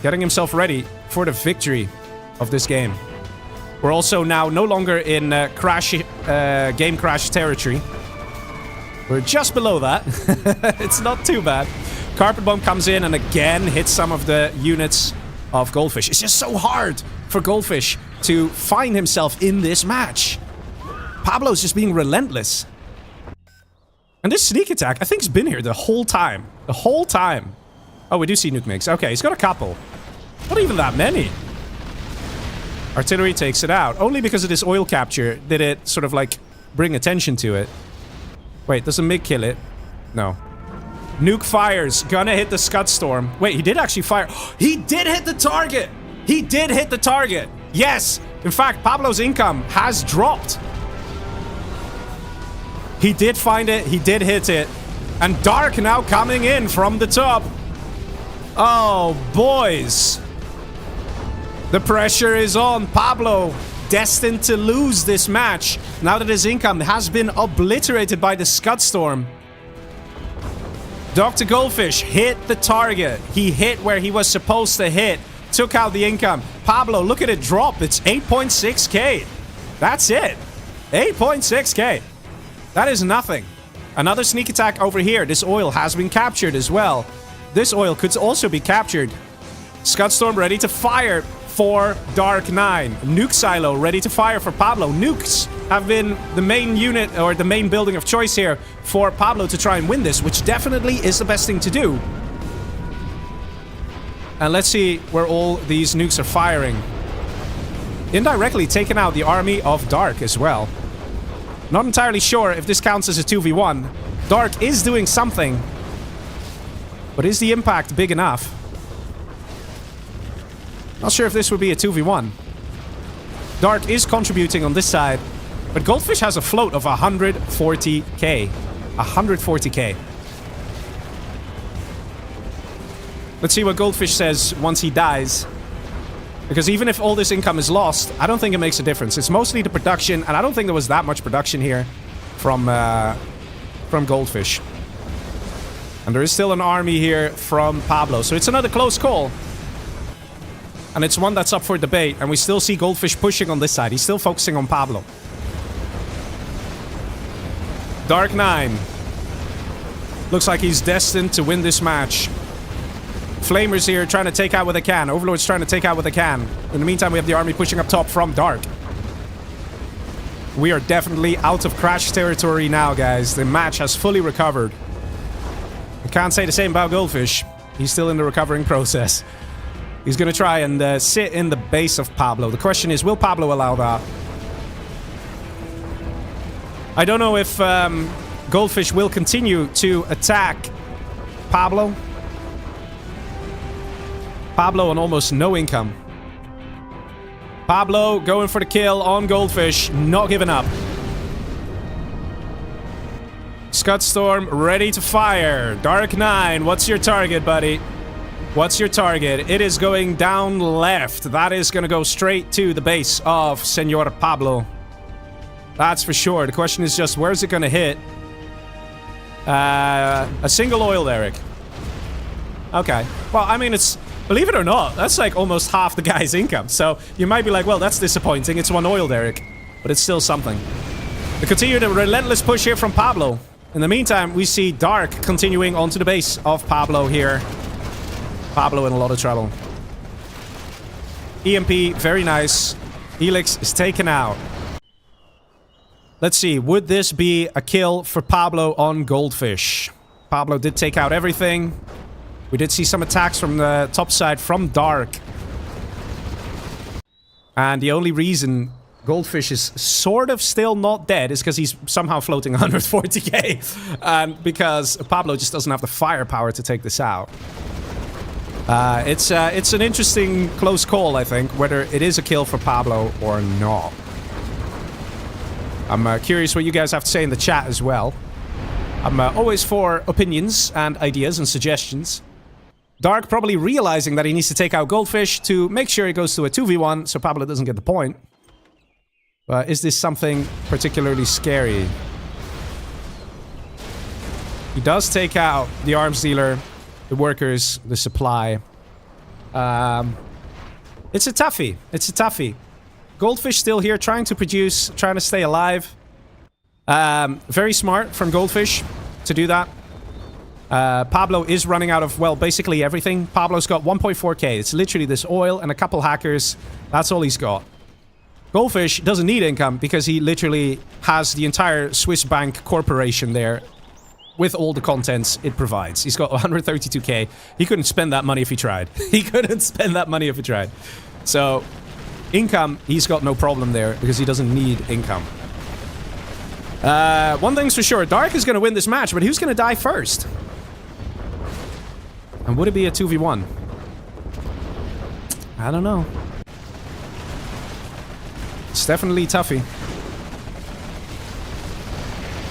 getting himself ready for the victory of this game. We're also now no longer in game crash territory. We're just below that. It's not too bad. Carpet Bomb comes in and again hits some of the units of Goldfish. It's just so hard for Goldfish to find himself in this match. Pablo's just being relentless. And this sneak attack, I think, has been here the whole time. The whole time. Oh, we do see Nuke Mix. Okay, he's got a couple. Not even that many. Artillery takes it out. Only because of this oil capture did it sort of like bring attention to it. Wait, does a MiG kill it? No. Nuke fires. Gonna hit the Scud Storm. Wait, he did actually fire. He did hit the target! He did hit the target! Yes! In fact, Pablo's income has dropped. He did find it. He did hit it. And Dark now coming in from the top. Oh, boys. The pressure is on. Pablo destined to lose this match now that his income has been obliterated by the Scud Storm. Dr. Goldfish hit the target. He hit where he was supposed to hit. Took out the income. Pablo, look at it drop. It's 8.6k. That's it. 8.6k. That is nothing. Another sneak attack over here. This oil has been captured as well. This oil could also be captured. Scud Storm ready to fire for Dark 9. Nuke Silo ready to fire for Pablo. Nukes have been the main unit or the main building of choice here for Pablo to try and win this, which definitely is the best thing to do. And let's see where all these nukes are firing. indirectly taken out the army of Dark as well. Not entirely sure if this counts as a 2v1. Dark is doing something. But is the impact big enough? Not sure if this would be a 2v1. Dark is contributing on this side. But Goldfish has a float of 140k. 140k. Let's see what Goldfish says once he dies. Because even if all this income is lost, I don't think it makes a difference. It's mostly the production, and I don't think there was that much production here from Goldfish. And there is still an army here from Pablo, so it's another close call. And it's one that's up for debate, and we still see Goldfish pushing on this side. He's still focusing on Pablo. Dark 9. Looks like he's destined to win this match. Flamers here trying to take out what they can. Overlord's trying to take out what they can. In the meantime, we have the army pushing up top from Dark. We are definitely out of crash territory now, guys. The match has fully recovered. I can't say the same about Goldfish. He's still in the recovering process. He's going to try and sit in the base of Pablo. The question is, will Pablo allow that? I don't know if Goldfish will continue to attack Pablo. Pablo on almost no income. Pablo going for the kill on Goldfish. Not giving up. Scudstorm ready to fire. Dark 9, what's your target, buddy? What's your target? It is going down left. That is going to go straight to the base of Senor Pablo. That's for sure. The question is just, where's it going to hit? A single oil derrick. Okay. Well, I mean, it's... Believe it or not, that's like almost half the guy's income. So you might be like, well, that's disappointing. It's one oil derrick. But it's still something. We continue the relentless push here from Pablo. In the meantime, we see Dark continuing onto the base of Pablo here. Pablo in a lot of trouble. EMP, very nice. Helix is taken out. Let's see, would this be a kill for Pablo on Goldfish? Pablo did take out everything. We did see some attacks from the top side from Dark. And the only reason Goldfish is sort of still not dead is because he's somehow floating 140k. And because Pablo just doesn't have the firepower to take this out. It's an interesting close call, I think, whether it is a kill for Pablo or not. I'm curious what you guys have to say in the chat as well. I'm always for opinions and ideas and suggestions. Dark probably realizing that he needs to take out Goldfish to make sure it goes to a 2v1 so Pablo doesn't get the point. But is this something particularly scary? He does take out the arms dealer, the workers, the supply. It's a toughie. It's a toughie. Goldfish still here trying to produce, trying to stay alive. Very smart from Goldfish to do that. Pablo is running out of, well, basically everything. Pablo's got 1.4k. It's literally this oil and a couple hackers. That's all he's got. Goldfish doesn't need income because he literally has the entire Swiss bank corporation there with all the contents it provides. He's got 132k. He couldn't spend that money if he tried. He couldn't spend that money if he tried. So, income, he's got no problem there because he doesn't need income. One thing's for sure, Dark is going to win this match, but who's going to die first? And would it be a 2v1? I don't know. It's definitely toughy.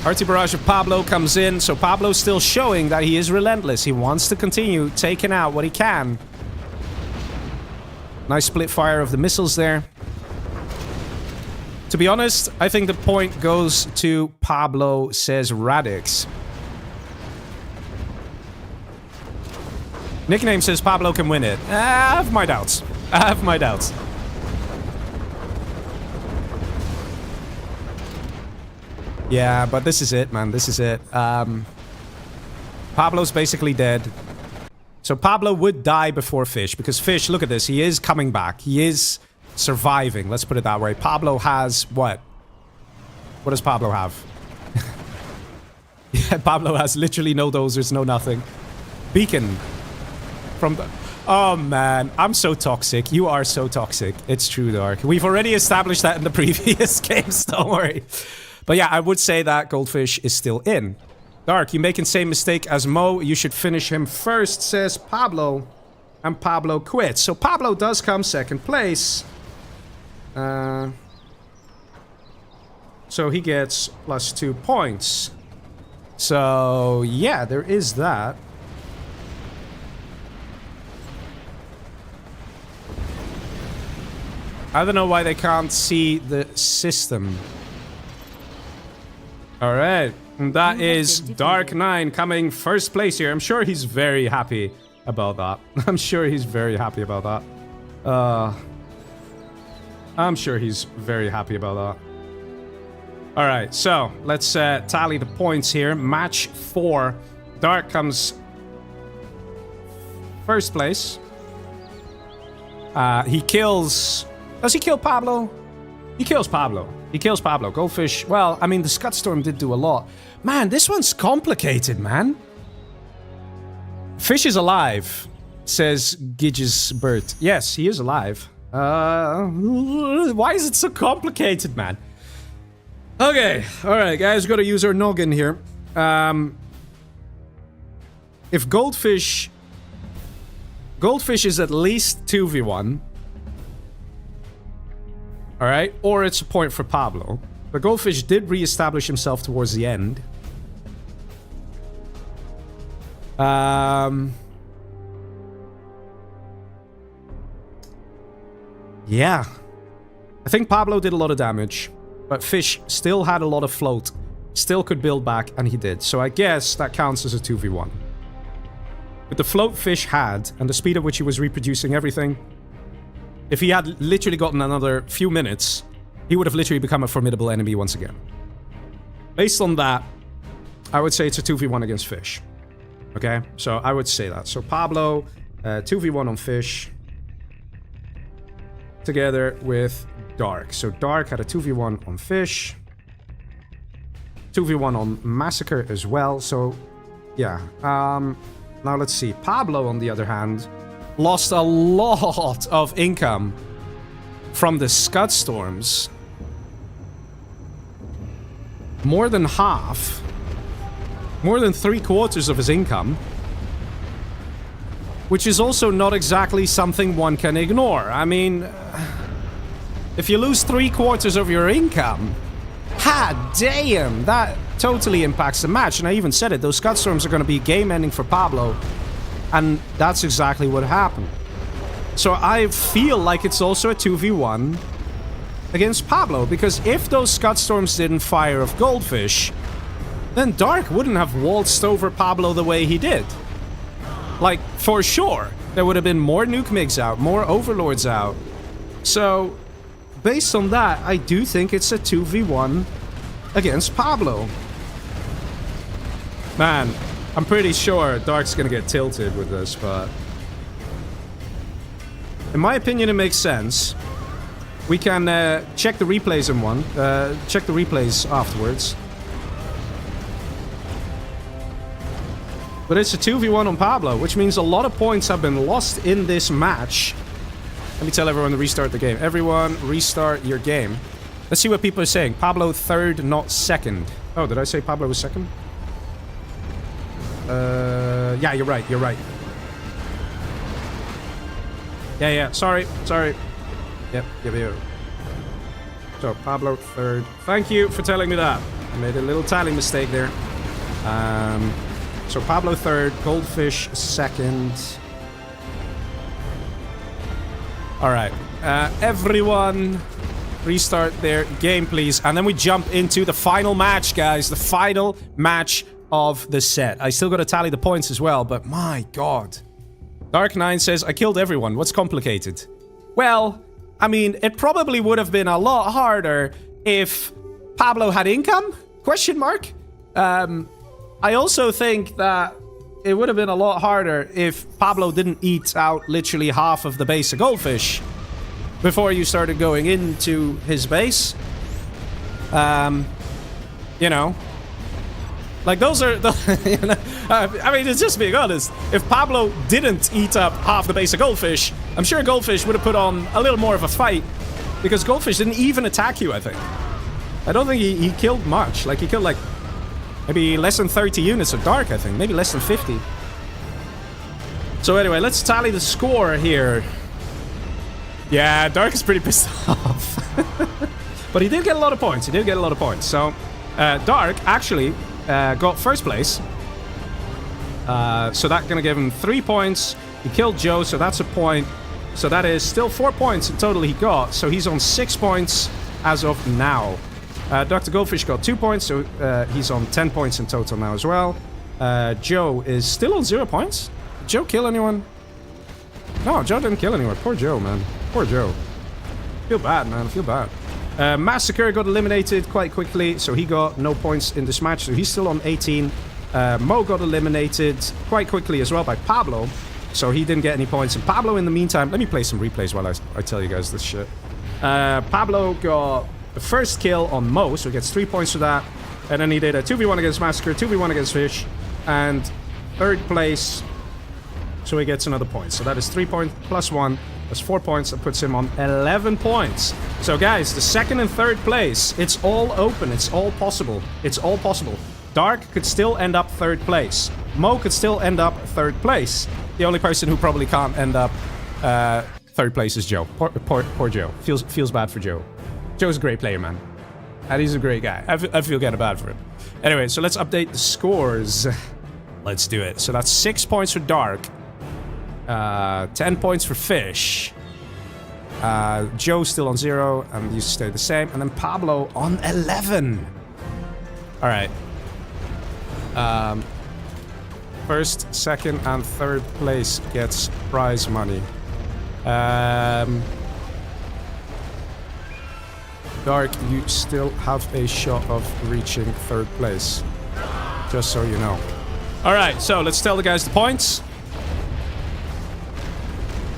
Arty barrage of Pablo comes in, so Pablo's still showing that he is relentless. He wants to continue taking out what he can. Nice split fire of the missiles there. To be honest, I think the point goes to Pablo, says Radix. Nickname says Pablo can win it. I have my doubts. I have my doubts. Yeah, but this is it, man. This is it. Pablo's basically dead. So Pablo would die before Fish, because Fish, look at this, he is coming back. He is surviving, let's put it that way. Pablo has what? What does Pablo have? Yeah, Pablo has literally no dozers, no nothing. Beacon. From the... Oh, man. I'm so toxic. You are so toxic. It's true, Dark. We've already established that in the previous games. Don't worry. But yeah, I would say that Goldfish is still in. Dark, you making the same mistake as Mo. You should finish him first, says Pablo. And Pablo quits. So Pablo does come second place. So he gets +2 points. So, yeah, there is that. I don't know why they can't see the system. Alright, and that is Dark 9 coming first place here. I'm sure he's very happy about that. I'm sure he's very happy about that. I'm sure he's very happy about that. Alright, so let's tally the points here. Match 4. Dark comes first place. He kills... Does he kill Pablo? He kills Pablo. He kills Pablo. Goldfish... Well, I mean, the Scud Storm did do a lot. Man, this one's complicated, man. Fish is alive, says Gidges Bert. Yes, he is alive. Why is it so complicated, man? Okay, alright, guys, gotta use our noggin here. If Goldfish... Goldfish is at least 2v1. Alright, or it's a point for Pablo. But Goldfish did re-establish himself towards the end. Yeah. I think Pablo did a lot of damage. But Fish still had a lot of float. Still could build back, and he did. So I guess that counts as a 2v1. With the float Fish had, and the speed at which he was reproducing everything... If he had literally gotten another few minutes, he would have literally become a formidable enemy once again. Based on that, I would say it's a 2v1 against Fish. Okay? So I would say that. So Pablo, 2v1 on Fish. Together with Dark. So Dark had a 2v1 on Fish. 2v1 on Massacre as well. So, yeah. Now let's see. Pablo, on the other hand... lost a lot of income from the Scud Storms. More than half. More than 3/4 of his income. Which is also not exactly something one can ignore. I mean... if you lose 3/4 of your income... Ha damn! That totally impacts the match. And I even said it, those Scud Storms are going to be game-ending for Pablo. And that's exactly what happened. So I feel like it's also a 2v1 against Pablo. Because if those Scud Storms didn't fire of Goldfish, then Dark wouldn't have waltzed over Pablo the way he did. Like, for sure. There would have been more Nuke Migs out, more Overlords out. So, based on that, I do think it's a 2v1 against Pablo. Man... I'm pretty sure Dark's gonna get tilted with this, but... in my opinion, it makes sense. We can check the replays in one. Check the replays afterwards. But it's a 2v1 on Pablo, which means a lot of points have been lost in this match. Let me tell everyone to restart the game. Everyone, restart your game. Let's see what people are saying. Pablo third, not second. Oh, did I say Pablo was second? Yeah, you're right, you're right. Yeah, sorry. Yep. So, Pablo third. Thank you for telling me that. I made a little tally mistake there. So, Pablo third, Goldfish second. Alright, everyone restart their game, please. And then we jump into the final match, guys. The final match of the set. I still gotta tally the points as well, but my god. Dark 9 says, I killed everyone. What's complicated? Well, I mean, it probably would have been a lot harder if Pablo had income? Question mark? I also think that it would have been a lot harder if Pablo didn't eat out literally half of the base of Goldfish before you started going into his base. You know, Like, those are the... You know, I mean, it's just being honest. If Pablo didn't eat up half the base of Goldfish, I'm sure Goldfish would have put on a little more of a fight. Because Goldfish didn't even attack you, I think. I don't think he killed much. Like, he killed, like, maybe less than 30 units of Dark, I think. Maybe less than 50. So anyway, let's tally the score here. Yeah, Dark is pretty pissed off. But he did get a lot of points. He did get a lot of points. So, Dark actually got first place. So that's gonna give him 3 points. He killed Joe, so that's a point. So that is still 4 points in total he got. So he's on 6 points as of now. Dr. Goldfish got 2 points, so he's on 10 points in total now as well. Joe is still on 0 points. Did Joe kill anyone? No, Joe didn't kill anyone. Poor Joe, man. Poor Joe. Feel bad, man. Feel bad. Massacre got eliminated quite quickly, so he got no points in this match, so he's still on 18. Mo got eliminated quite quickly as well by Pablo, so he didn't get any points. And Pablo, in the meantime, let me play some replays while I tell you guys this shit. Pablo got the first kill on Mo, so he gets 3 points for that. And then he did a 2v1 against Massacre, 2v1 against Fish, and third place, so he gets another point. So that is 3 points plus 1. That's 4 points. That puts him on 11 points. So guys, the second and third place, it's all open. It's all possible. It's all possible. Dark could still end up third place. Mo could still end up third place. The only person who probably can't end up third place is Joe. Poor Joe. Feels bad for Joe. Joe's a great player, man. And he's a great guy. I feel kind of bad for him. Anyway, so let's update the scores. Let's do it. So that's 6 points for Dark. 10 points for Fish. Joe's still on 0, and you stay the same. And then Pablo on 11. Alright. First, second, and third place gets prize money. Dark, you still have a shot of reaching third place. Just so you know. Alright, so let's tell the guys the points.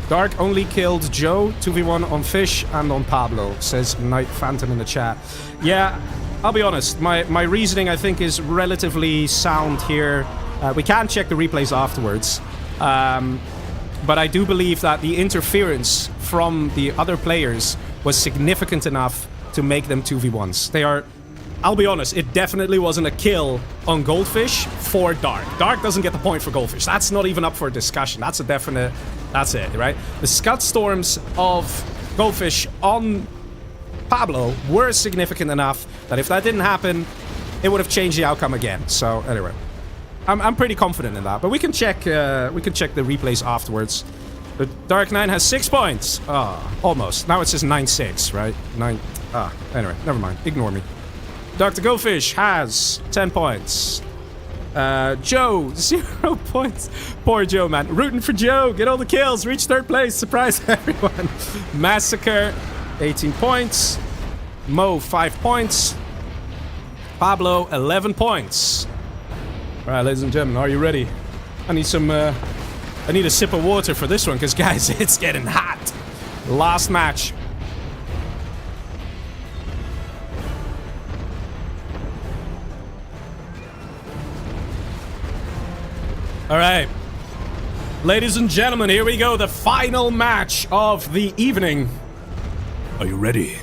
Dark only killed Joe, 2v1 on Fish and on Pablo, says Night Phantom in the chat. Yeah, I'll be honest, my reasoning I think is relatively sound here. We can check the replays afterwards. But I do believe that the interference from the other players was significant enough to make them 2v1s. They are... I'll be honest, it definitely wasn't a kill on Goldfish for Dark. Dark doesn't get the point for Goldfish. That's not even up for discussion. That's a definite... That's it, right? The Scud Storms of Goldfish on Pablo were significant enough that if that didn't happen, it would have changed the outcome again. So, anyway. I'm pretty confident in that. But we can check the replays afterwards. The Dark 9 has 6 points. Almost. Now it says 9-6, right? 9... anyway, never mind. Ignore me. Dr. Goldfish has 10 points. Joe, 0 points. Poor Joe, man. Rooting for Joe. Get all the kills. Reach third place. Surprise everyone. Massacre, 18 points. Mo, 5 points. Pablo, 11 points. Alright, ladies and gentlemen, are you ready? I need some, I need a sip of water for this one, because, guys, it's getting hot. Last match. Alright. Ladies and gentlemen, here we go. The final match of the evening. Are you ready?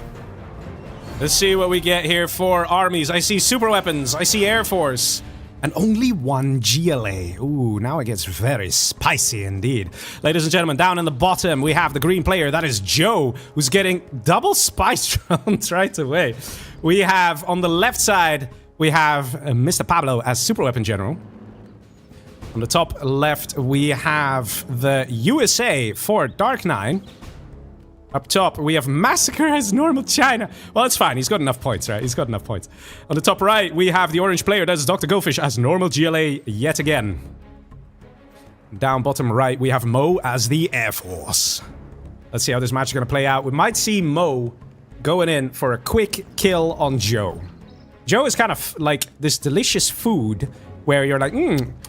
Let's see what we get here for armies. I see super weapons. I see Air Force. And only 1 GLA. Ooh, now it gets very spicy indeed. Ladies and gentlemen, down in the bottom, we have the green player. That is Joe, who's getting double spice drones right away. We have, on the left side, we have Mr. Pablo as super weapon general. On the top left, we have the USA for Dark 9. Up top, we have Massacre as normal China. Well, it's fine. He's got enough points, right? He's got enough points. On the top right, we have the orange player. That's Dr. Goldfish as normal GLA yet again. Down bottom right, we have Mo as the Air Force. Let's see how this match is going to play out. We might see Mo going in for a quick kill on Joe. Joe is kind of like this delicious food where you're like,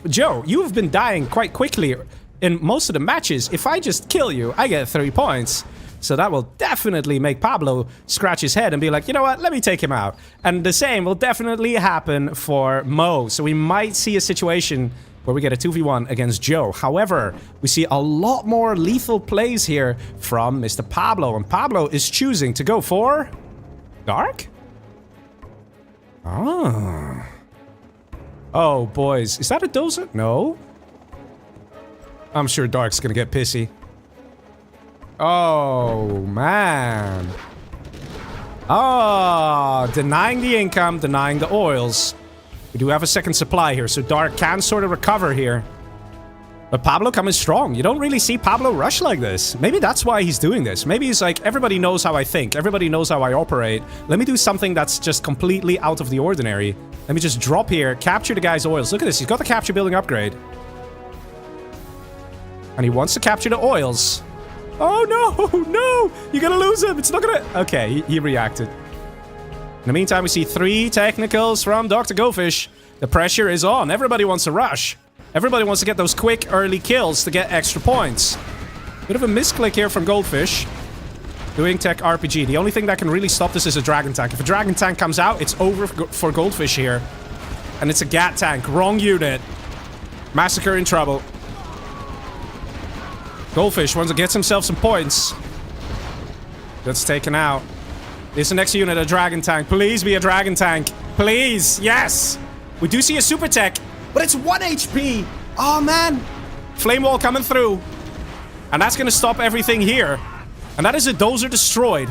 Joe, you've been dying quite quickly in most of the matches. If I just kill you, I get 3 points. So that will definitely make Pablo scratch his head and be like, you know what, let me take him out. And the same will definitely happen for Mo. So we might see a situation where we get a 2v1 against Joe. However, we see a lot more lethal plays here from Mr. Pablo. And Pablo is choosing to go for Dark? Ah. Oh, boys. Is that a Dozer? No. I'm sure Dark's gonna get pissy. Oh, man. Oh, denying the income, denying the oils. We do have a second supply here, so Dark can sort of recover here. But Pablo coming strong. You don't really see Pablo rush like this. Maybe that's why he's doing this. Maybe he's like, everybody knows how I think. Everybody knows how I operate. Let me do something that's just completely out of the ordinary. Let me just drop here, capture the guy's oils. Look at this. He's got the capture building upgrade. And he wants to capture the oils. Oh, no. No. You're going to lose him. It's not going to... Okay, he reacted. In the meantime, we see 3 technicals from Dr. Goldfish. The pressure is on. Everybody wants to rush. Everybody wants to get those quick early kills to get extra points. Bit of a misclick here from Goldfish. Doing tech RPG. The only thing that can really stop this is a dragon tank. If a dragon tank comes out, it's over for Goldfish here. And it's a Gat tank. Wrong unit. Massacre in trouble. Goldfish wants to get himself some points. That's taken out. Is the next unit a dragon tank? Please be a dragon tank. Please. Yes. We do see a super tech. But it's 1 HP. Oh, man. Flame wall coming through. And that's going to stop everything here. And that is a Dozer destroyed.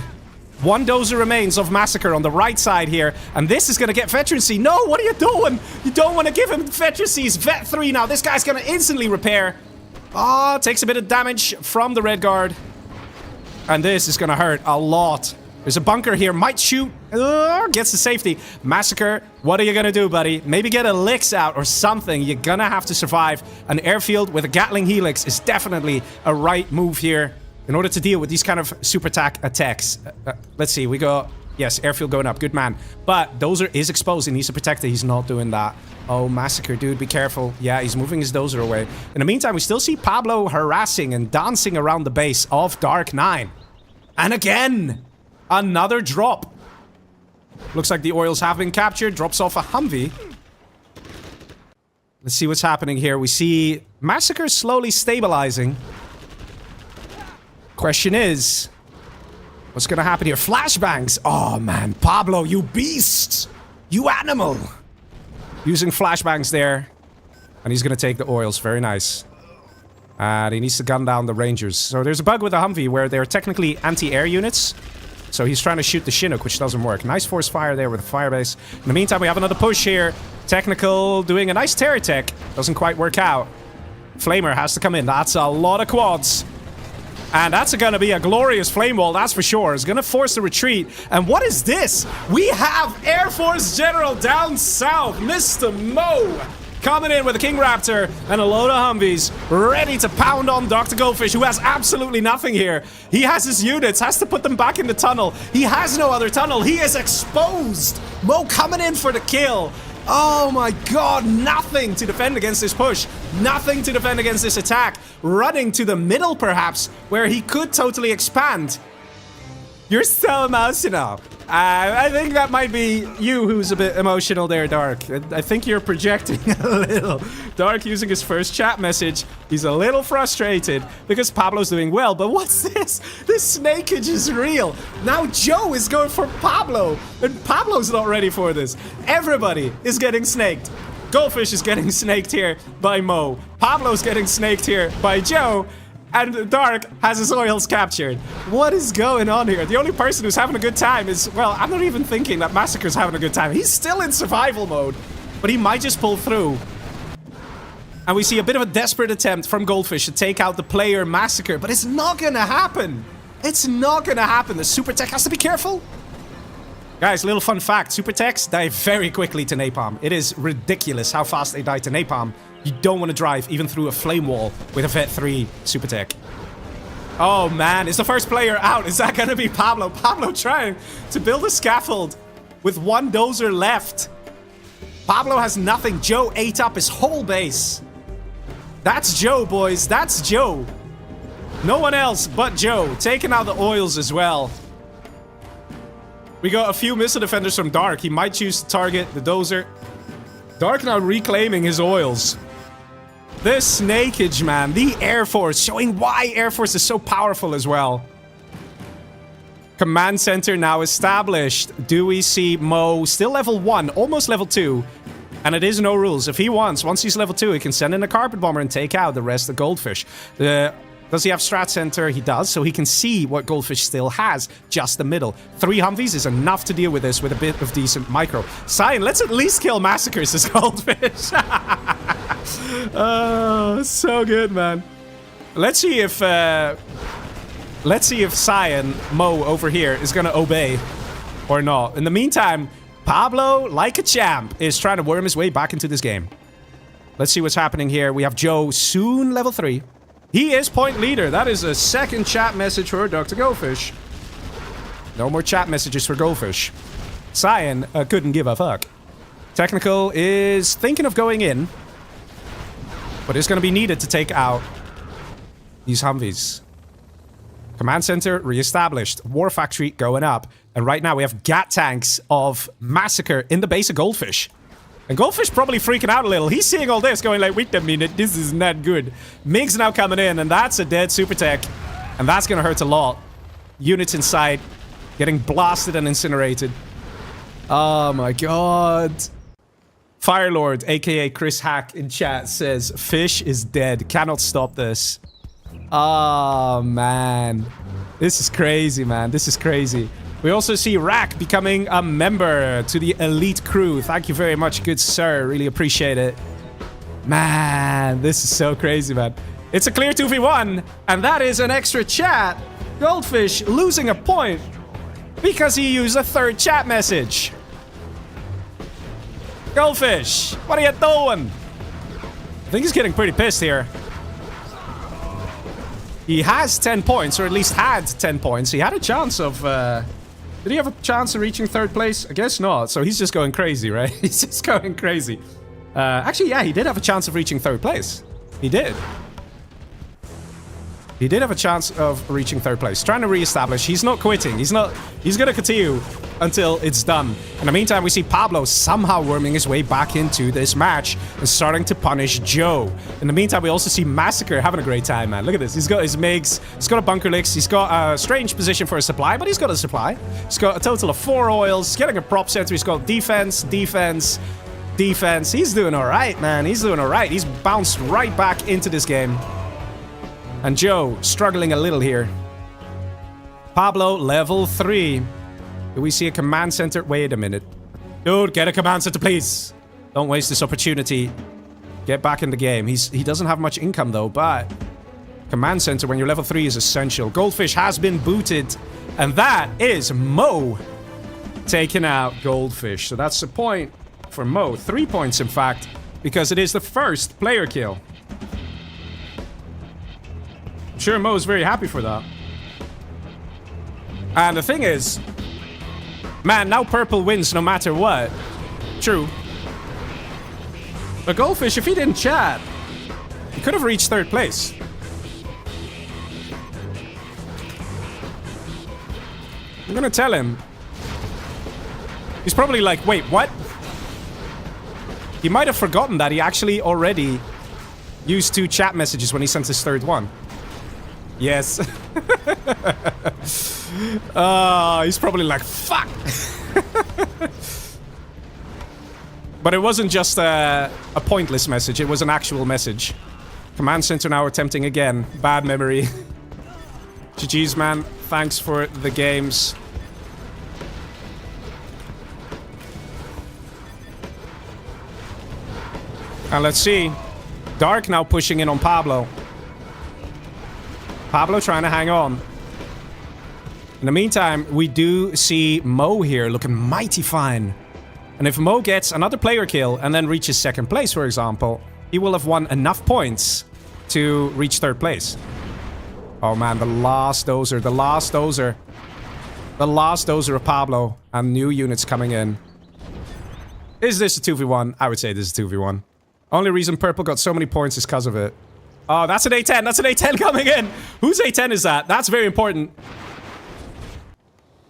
1 Dozer remains of Massacre on the right side here. And this is going to get veterancy. No, what are you doing? You don't want to give him veterancy. He's vet 3 now. This guy's going to instantly repair. Oh, takes a bit of damage from the red guard. And this is going to hurt a lot. There's a bunker here. Might shoot. Gets the safety. Massacre, what are you gonna do, buddy? Maybe get a Licks out or something. You're gonna have to survive. An airfield with a Gatling Helix is definitely a right move here in order to deal with these kind of super attacks. Let's see. We go... Yes, airfield going up. Good man. But Dozer is exposed. He needs to protect it. He's not doing that. Oh, Massacre, dude. Be careful. Yeah, he's moving his Dozer away. In the meantime, we still see Pablo harassing and dancing around the base of Dark 9. And again... Another drop. Looks like the oils have been captured. Drops off a Humvee. Let's see what's happening here. We see Massacre slowly stabilizing. Question is, what's going to happen here? Flashbangs. Oh, man. Pablo, you beast. You animal. Using flashbangs there. And he's going to take the oils. Very nice. And he needs to gun down the Rangers. So there's a bug with the Humvee where they're technically anti-air units. So he's trying to shoot the Chinook, which doesn't work. Nice force fire there with the firebase. In the meantime, we have another push here. Technical doing a nice terror tech. Doesn't quite work out. Flamer has to come in. That's a lot of quads. And that's going to be a glorious flame wall, that's for sure. It's going to force the retreat. And what is this? We have Air Force General down south, Mr. Mo. Coming in with a King Raptor and a load of Humvees, ready to pound on Dr. Goldfish, who has absolutely nothing here. He has his units, has to put them back in the tunnel. He has no other tunnel. He is exposed. Mo coming in for the kill. Oh my god, nothing to defend against this push. Nothing to defend against this attack. Running to the middle, perhaps, where he could totally expand. You're so emotional. I think that might be you who's a bit emotional there, Dark. I think you're projecting a little. Dark using his first chat message. He's a little frustrated because Pablo's doing well. But what's this? This snakage is real. Now Joe is going for Pablo. And Pablo's not ready for this. Everybody is getting snaked. Goldfish is getting snaked here by Mo. Pablo's getting snaked here by Joe. And Dark has his oils captured. What is going on here? The only person who's having a good time is... Well, I'm not even thinking that Massacre's having a good time. He's still in survival mode. But he might just pull through. And we see a bit of a desperate attempt from Goldfish to take out the player Massacre. But it's not gonna happen. It's not gonna happen. The super tech has to be careful. Guys, little fun fact. Super techs die very quickly to napalm. It is ridiculous how fast they die to napalm. You don't want to drive even through a flame wall with a Vet 3 super tech. Oh man, is the first player out? Is that going to be Pablo? Pablo trying to build a scaffold with 1 Dozer left. Pablo has nothing. Joe ate up his whole base. That's Joe, boys. That's Joe. No one else but Joe taking out the oils as well. We got a few missile defenders from Dark. He might choose to target the Dozer. Dark now reclaiming his oils. This snakage, man. The Air Force. Showing why Air Force is so powerful as well. Command center now established. Do we see Mo still level 1, almost level 2? And it is no rules. If he wants, once he's level 2, he can send in a carpet bomber and take out the rest of Goldfish. Does he have strat center? He does, so he can see what Goldfish still has. Just the middle. 3 Humvees is enough to deal with this with a bit of decent micro. Cyan, let's at least kill Massacres as Goldfish. Oh, so good, man. Let's see if Cyan, Mo over here, is gonna obey or not. In the meantime, Pablo, like a champ, is trying to worm his way back into this game. Let's see what's happening here. We have Joe, soon level 3. He is point leader. That is a second chat message for Dr. Goldfish. No more chat messages for Goldfish. Cyan couldn't give a fuck. Technical is thinking of going in, but it's going to be needed to take out these Humvees. Command center reestablished. War factory going up. And right now we have GAT tanks of Massacre in the base of Goldfish. And Goldfish probably freaking out a little. He's seeing all this going like, wait a minute, this is not good. Mig's now coming in, and that's a dead super tech. And that's gonna hurt a lot. Units inside getting blasted and incinerated. Oh my god. Firelord, aka Chris Hack in chat, says, Fish is dead. Cannot stop this. Oh man. This is crazy, man. This is crazy. We also see Rack becoming a member to the elite crew. Thank you very much, good sir. Really appreciate it. Man, this is so crazy, man. It's a clear 2v1, and that is an extra chat. Goldfish losing a point because he used a third chat message. Goldfish, what are you doing? I think he's getting pretty pissed here. He has 10 points, or at least had 10 points. He had a chance of... Did he have a chance of reaching 3rd place? I guess not. So he's just going crazy, right? He's just going crazy. Actually, yeah, he did have a chance of reaching 3rd place. He did. He did have a chance of reaching 3rd place. Trying to reestablish. He's not quitting. He's going to continue until it's done. In the meantime, we see Pablo somehow worming his way back into this match and starting to punish Joe. In the meantime, we also see Massacre having a great time, man. Look at this. He's got his MiGs. He's got a bunker licks. He's got a strange position for a supply, but he's got a supply. He's got a total of 4 oils. He's getting a prop center. He's got defense, defense, defense. He's doing all right, man. He's doing all right. He's bounced right back into this game. And Joe struggling a little here. Pablo, level 3. Do we see a command center? Wait a minute. Dude, get a command center, please. Don't waste this opportunity. Get back in the game. He doesn't have much income, though, but... Command center when you're level 3 is essential. Goldfish has been booted. And that is Mo taking out Goldfish. So that's a point for Mo. 3 points, in fact, because it is the first player kill. I'm sure Mo's very happy for that. And the thing is, man, now purple wins no matter what. True. But Goldfish, if he didn't chat, he could have reached 3rd place. I'm gonna tell him. He's probably like, wait, what? He might have forgotten that he actually already used 2 chat messages when he sent his 3rd one. Yes. He's probably like, fuck. But it wasn't just a pointless message. It was an actual message. Command center now attempting again. Bad memory. GG's, man. Thanks for the games. And let's see. Dark now pushing in on Pablo. Pablo trying to hang on. In the meantime, we do see Mo here looking mighty fine. And if Mo gets another player kill and then reaches 2nd place, for example, he will have won enough points to reach 3rd place. Oh man, the last Dozer, the last Dozer. The last Dozer of Pablo and new units coming in. Is this a 2v1? I would say this is a 2v1. Only reason Purple got so many points is because of it. Oh, that's an A10. That's an A10 coming in. Whose A10 is that? That's very important.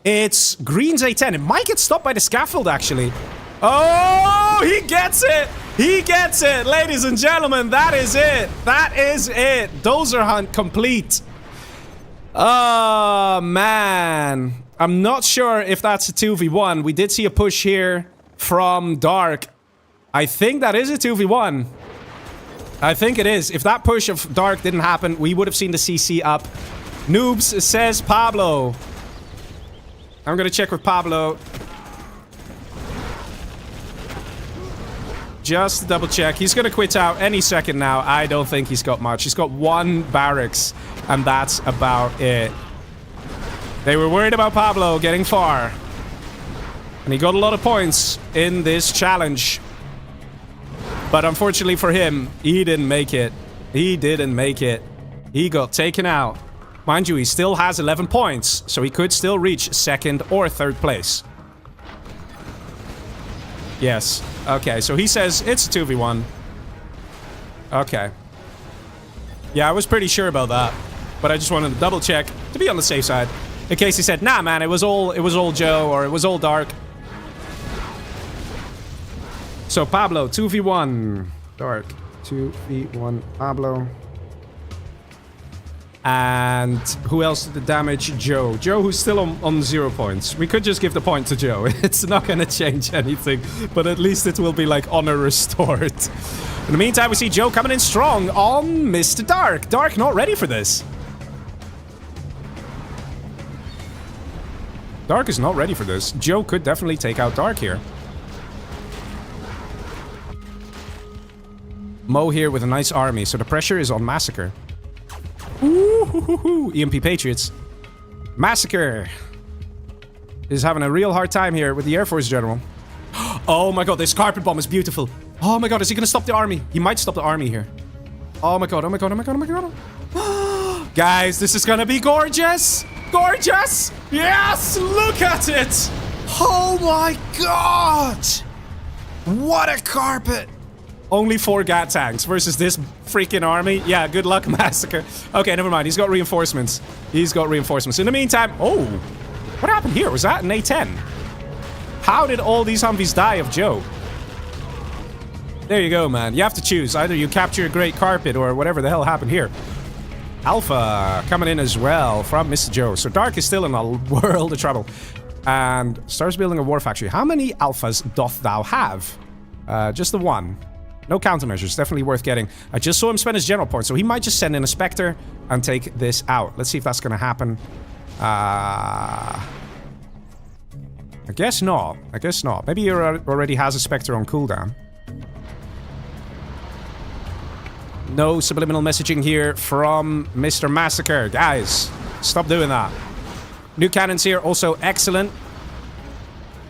It's Green's A10. It might get stopped by the scaffold, actually. Oh, he gets it. He gets it. Ladies and gentlemen, that is it. That is it. Dozer hunt complete. Oh, man. I'm not sure if that's a 2v1. We did see a push here from Dark. I think that is a 2v1. I think it is. If that push of Dark didn't happen, we would have seen the CC up. Noobs, says Pablo. I'm gonna check with Pablo. Just to double check. He's gonna quit out any second now. I don't think he's got much. He's got 1 barracks, and that's about it. They were worried about Pablo getting far. And he got a lot of points in this challenge. But unfortunately for him, he didn't make it. He didn't make it. He got taken out. Mind you, he still has 11 points, so he could still reach 2nd or 3rd place. Yes. Okay, so he says it's a 2v1. Okay. Yeah, I was pretty sure about that. But I just wanted to double check to be on the safe side. In case he said, nah man, it was all Joe, or it was all Dark. So Pablo, 2v1. Dark, 2v1 Pablo. And who else did the damage? Joe. Joe, who's still on 0 points. We could just give the point to Joe. It's not going to change anything. But at least it will be like honor restored. In the meantime, we see Joe coming in strong on Mr. Dark. Dark not ready for this. Dark is not ready for this. Joe could definitely take out Dark here. Mo here with a nice army, so the pressure is on Massacre. Ooh, EMP Patriots. Massacre is having a real hard time here with the Air Force General. Oh my god, this carpet bomb is beautiful. Oh my god, is he gonna stop the army? He might stop the army here. Oh my god, oh my god, oh my god, oh my god. Guys, this is gonna be gorgeous. Gorgeous. Yes, look at it. Oh my god. What a carpet. Only 4 GAT tanks versus this freaking army. Yeah, good luck, Massacre. Okay, never mind. He's got reinforcements. He's got reinforcements. In the meantime... Oh! What happened here? Was that an A10? How did all these Humvees die of Joe? There you go, man. You have to choose. Either you capture a great carpet or whatever the hell happened here. Alpha coming in as well from Mr. Joe. So Dark is still in a world of trouble. And starts building a war factory. How many Alphas doth thou have? Just the 1. No countermeasures, definitely worth getting. I just saw him spend his general point, so he might just send in a Spectre and take this out. Let's see if that's gonna happen. I guess not. I guess not. Maybe he already has a Spectre on cooldown. No subliminal messaging here from Mr. Massacre. Guys, stop doing that. New cannons here, also excellent.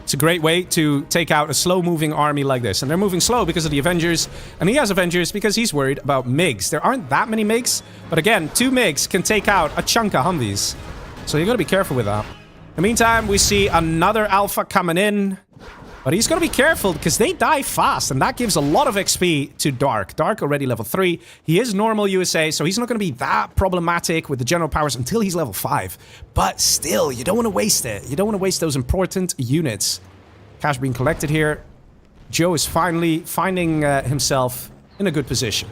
It's a great way to take out a slow-moving army like this. And they're moving slow because of the Avengers. And he has Avengers because he's worried about MiGs. There aren't that many MiGs. But again, 2 MiGs can take out a chunk of Humvees. So you gotta be careful with that. In the meantime, we see another Alpha coming in. But he's gotta be careful because they die fast. And that gives a lot of XP to Dark. Dark already level 3. He is normal USA, so he's not gonna be that problematic with the general powers until he's level 5. But still, you don't want to waste it. You don't want to waste those important units. Cash being collected here. Joe is finally finding himself in a good position.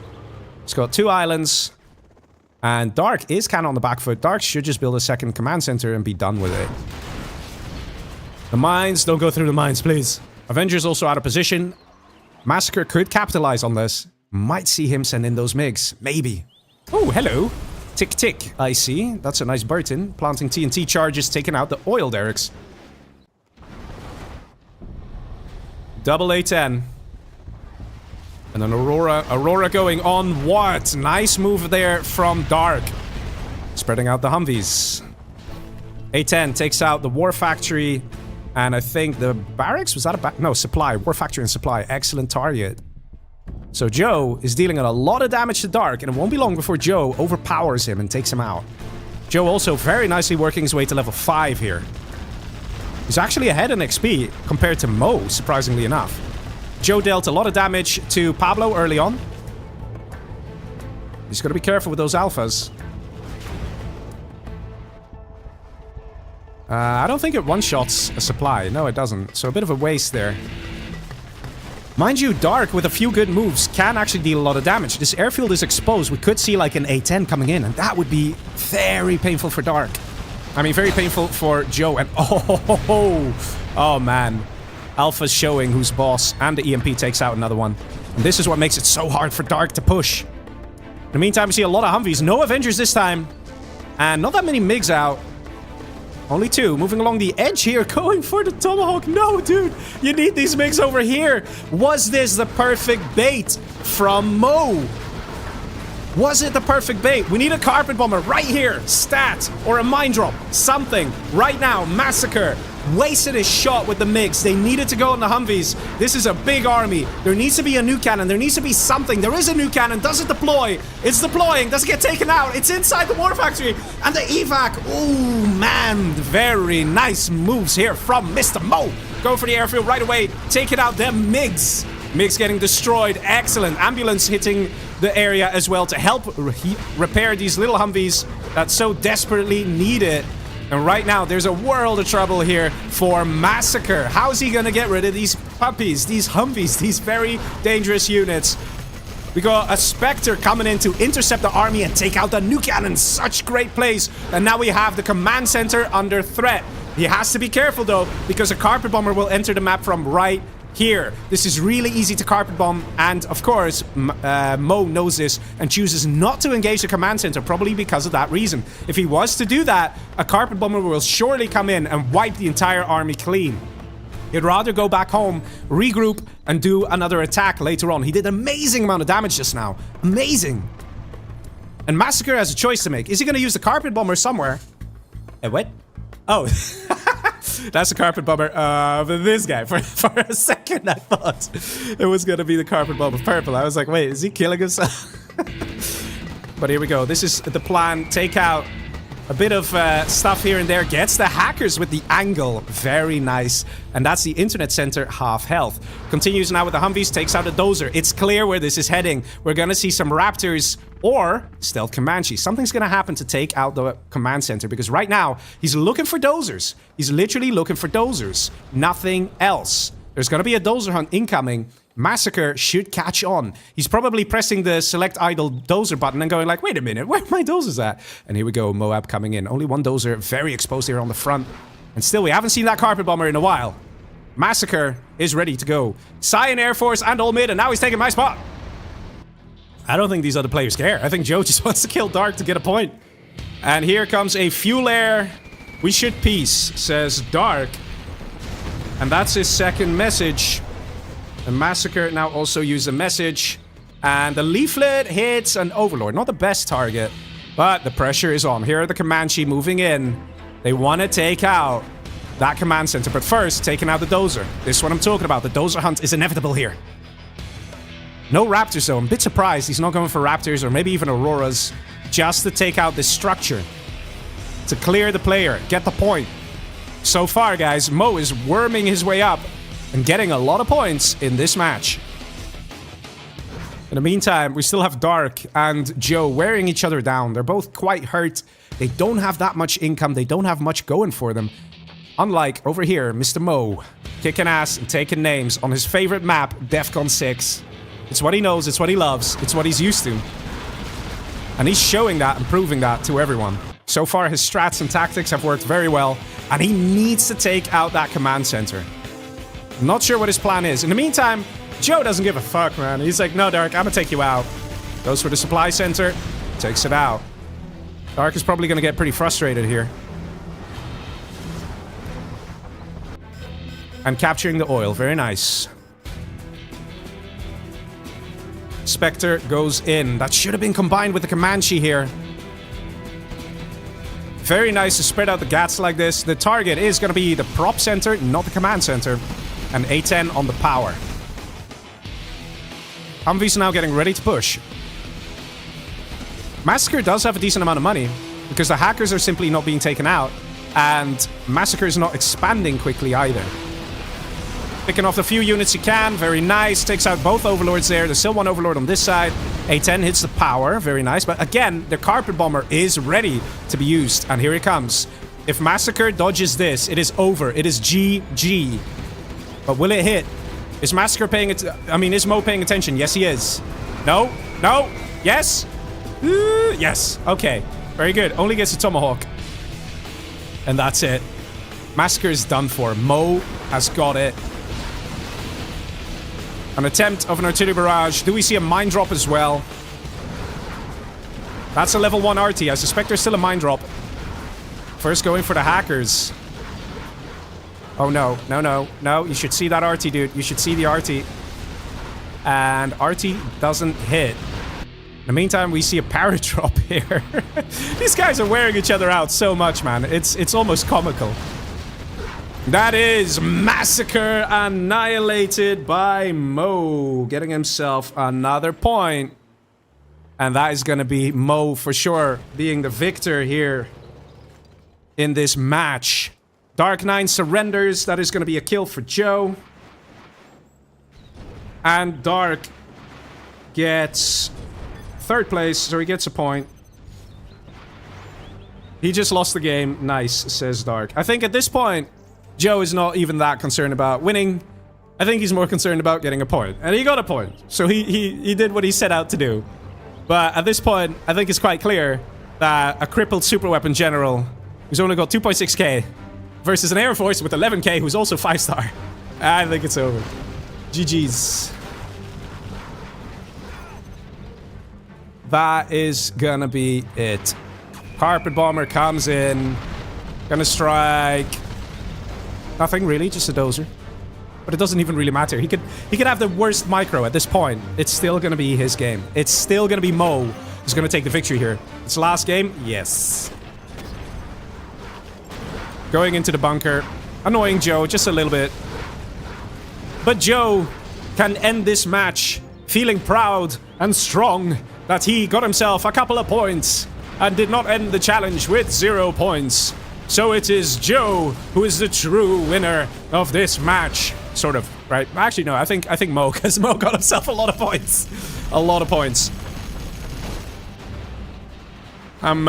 He's got 2 islands. And Dark is kind of on the back foot. Dark should just build a 2nd command center and be done with it. The mines, don't go through the mines, please. Avengers also out of position. Massacre could capitalize on this. Might see him send in those MiGs. Maybe. Oh, hello. Tick, tick. I see. That's a nice Burton. Planting TNT charges, taking out the oil derricks. Double A10. And an Aurora. Aurora going on what? Nice move there from Dark. Spreading out the Humvees. A10 takes out the War Factory. And I think the barracks, was that a no, supply. War Factory and supply. Excellent target. So Joe is dealing a lot of damage to Dark. And it won't be long before Joe overpowers him and takes him out. Joe also very nicely working his way to level 5 here. He's actually ahead in XP compared to Mo, surprisingly enough. Joe dealt a lot of damage to Pablo early on. He's got to be careful with those alphas. I don't think it one-shots a supply. No, it doesn't. So a bit of a waste there. Mind you, Dark, with a few good moves, can actually deal a lot of damage. This airfield is exposed. We could see like an A10 coming in, and that would be very painful for Dark. I mean, very painful for Joe. And oh man. Alpha's showing who's boss, and the EMP takes out another one. And this is what makes it so hard for Dark to push. In the meantime, we see a lot of Humvees. No Avengers this time. And not that many MiGs out. Only 2. Moving along the edge here, going for the Tomahawk. No, dude. You need these MiGs over here. Was this the perfect bait from Mo? Was it the perfect bait? We need a carpet bomber right here. Stat. Or a mine drop. Something. Right now. Massacre. Wasted his shot with the MiGs. They needed to go on the Humvees. This is a big army. There needs to be a nuke cannon. There needs to be something. There is a nuke cannon. Does it deploy? It's deploying. Does it get taken out? It's inside the war factory. And the evac. Oh, man. Very nice moves here from Mr. Mo. Go for the airfield right away. Take it out. Them MiGs. MiGs getting destroyed. Excellent. Ambulance hitting the area as well to help repair these little Humvees that so desperately need it. And right now, there's a world of trouble here for Massacre. How's he gonna get rid of these puppies, these Humvees, these very dangerous units? We got a Spectre coming in to intercept the army and take out the nuke cannon. Such great plays. And now we have the command center under threat. He has to be careful, though, because a carpet bomber will enter the map from right here. This is really easy to carpet bomb, and of course, Mo knows this and chooses not to engage the command center, probably because of that reason. If he was to do that, a carpet bomber will surely come in and wipe the entire army clean. He'd rather go back home, regroup, and do another attack later on. He did an amazing amount of damage just now. Amazing. And Massacre has a choice to make. Is he going to use the carpet bomber somewhere? What? Oh. That's a carpet bomber of this guy. For a second, I thought it was going to be the carpet bomb of purple. I was like, wait, is he killing himself? But here we go. This is the plan. Take out a bit of stuff here and there. Gets the hackers with the angle. Very nice. And that's the internet center, half health. Continues now with the Humvees. Takes out a Dozer. It's clear where this is heading. We're going to see some Raptors or stealth Comanche. Something's going to happen to take out the command center, because right now he's looking for Dozers. He's literally looking for Dozers. Nothing else. There's going to be a Dozer hunt incoming. Massacre should catch on. He's probably pressing the select idle Dozer button and going like, wait a minute, where are my Dozers at? And here we go, Moab coming in. Only one Dozer, very exposed here on the front. And still, we haven't seen that carpet bomber in a while. Massacre is ready to go. Cyan Air Force and all mid, and now he's taking my spot. I don't think these other players care. I think Joe just wants to kill Dark to get a point. And here comes a fuel air. We should peace, says Dark. And that's his second message. The Massacre now also used a message. And the leaflet hits an Overlord. Not the best target, but the pressure is on. Here are the Comanche moving in. They want to take out that command center. But first, taking out the Dozer. This is what I'm talking about. The Dozer hunt is inevitable here. No Raptors, though. I'm a bit surprised he's not going for Raptors or maybe even Auroras just to take out this structure. To clear the player. Get the point. So far, guys, Mo is worming his way up and getting a lot of points in this match. In the meantime, we still have Dark and Joe wearing each other down. They're both quite hurt. They don't have that much income. They don't have much going for them. Unlike over here, Mr. Mo, kicking ass and taking names on his favorite map, Defcon 6. It's what he knows, it's what he loves, it's what he's used to. And he's showing that and proving that to everyone. So far, his strats and tactics have worked very well, and he needs to take out that command center. I'm not sure what his plan is. In the meantime, Joe doesn't give a fuck, man. He's like, no, Dark, I'm gonna take you out. Goes for the supply center, takes it out. Dark is probably gonna get pretty frustrated here. And capturing the oil, very nice. Spectre goes in. That should have been combined with the Comanche here. Very nice to spread out the gats like this. The target is going to be the prop center, not the command center. And A10 on the power. Humvees now getting ready to push. Massacre does have a decent amount of money, because the hackers are simply not being taken out. And Massacre is not expanding quickly either. Picking off the few units he can. Very nice. Takes out both overlords there. There's still one overlord on this side. A10 hits the power. Very nice. But again, the carpet bomber is ready to be used. And here it comes. If Massacre dodges this, it is over. It is GG. But will it hit? Is Massacre paying it? I mean, is Mo paying attention? Yes, he is. No. No. Yes. Yes. Okay. Very good. Only gets a tomahawk. And that's it. Massacre is done for. Mo has got it. An attempt of an artillery barrage. Do we see a mine drop as well? That's a level 1 RT. I suspect there's still a mine drop. First going for the hackers. Oh no, no, no, no. You should see that RT, dude. You should see the RT. And RT doesn't hit. In the meantime, we see a parrot drop here. These guys are wearing each other out so much, man. It's almost comical. That is Massacre annihilated by Mo, getting himself another point. And that is going to be Mo for sure being the victor here in this match. Dark 9 surrenders. That is going to be a kill for Joe. And Dark gets 3rd place, so he gets a point. He just lost the game. Nice, says Dark. I think at this point, Joe is not even that concerned about winning. I think he's more concerned about getting a point. And he got a point. So he did what he set out to do. But at this point, I think it's quite clear that a crippled superweapon general who's only got 2.6k versus an Air Force with 11k who's also 5-star. I think it's over. GG's. That is gonna be it. Carpet bomber comes in. Gonna strike. Nothing really, just a dozer. But it doesn't even really matter. He could have the worst micro at this point. It's still gonna be his game. It's still gonna be Mo who's gonna take the victory here. It's the last game? Yes. Going into the bunker. Annoying Joe just a little bit. But Joe can end this match feeling proud and strong that he got himself a couple of points and did not end the challenge with 0 points. So it is Joe who is the true winner of this match. Sort of, right? Actually, no, I think Mo, because Mo got himself a lot of points. A lot of points. I'm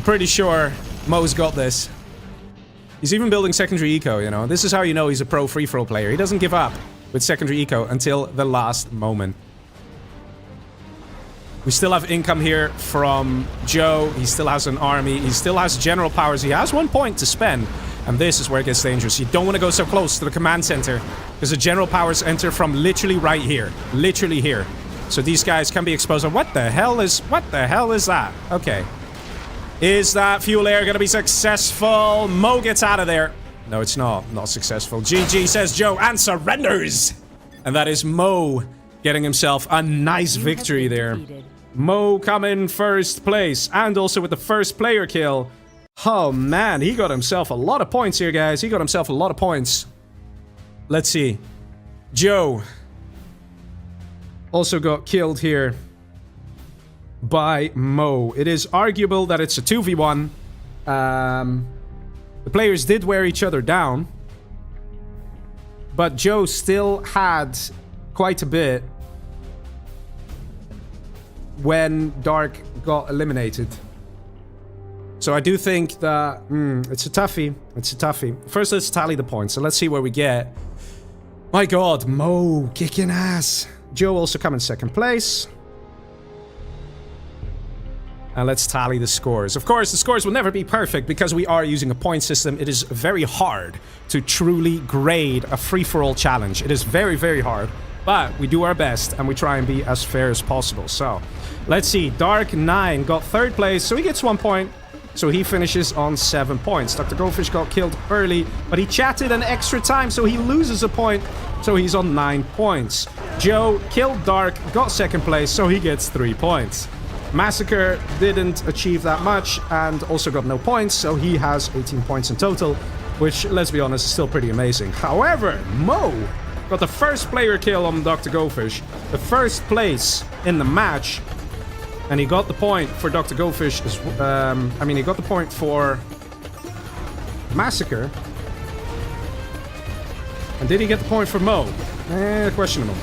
pretty sure Mo's got this. He's even building secondary eco, you know. This is how you know he's a pro free-for-all player. He doesn't give up with secondary eco until the last moment. We still have income here from Joe. He still has an army. He still has general powers. He has 1 point to spend. And this is where it gets dangerous. You don't want to go so close to the command center, because the general powers enter from literally right here. Literally here. So these guys can be exposed. What the hell is that? Okay. Is that fuel air going to be successful? Mo gets out of there. No, it's not. Not successful. GG, says Joe, and surrenders. And that is Mo getting himself a nice victory there. Mo coming first place, and also with the first player kill. Oh man, he got himself a lot of points here, guys. He got himself a lot of points. Let's see. Joe also got killed here by Mo. It is arguable that it's a 2v1. The players did wear each other down, but Joe still had quite a bit when Dark got eliminated. So I do think that it's a toughie. It's a toughie. First, let's tally the points. So let's see where we get. My god, Mo kicking ass. Joe also come in second place. And let's tally the scores. Of course, the scores will never be perfect because we are using a point system. It is very hard to truly grade a free-for-all challenge. It is very, very hard. But we do our best and we try and be as fair as possible. So, let's see. Dark 9 got 3rd place, so he gets 1 point. So he finishes on 7 points. Dr. Goldfish got killed early, but he chatted an extra time, so he loses a point. So he's on 9 points. Joe killed Dark, got 2nd place, so he gets 3 points. Massacre didn't achieve that much and also got no points, so he has 18 points in total, which, let's be honest, is still pretty amazing. However, Mo got the first player kill on Dr. Goldfish, the first place in the match, and he got the point for Dr. Goldfish. He got the point for Massacre. And did he get the point for Mo? Questionable.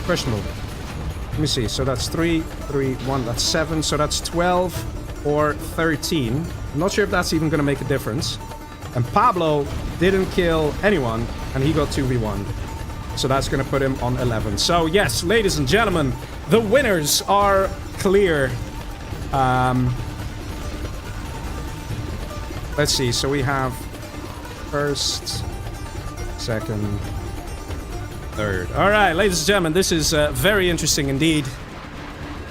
Let me see. So that's 3, 3, 1. That's 7. So that's 12 or 13. I'm not sure if that's even going to make a difference. And Pablo didn't kill anyone, and he got 2v1. So that's going to put him on 11. So yes, ladies and gentlemen, the winners are clear. Let's see. So we have first, second, third. All right, ladies and gentlemen, this is very interesting indeed.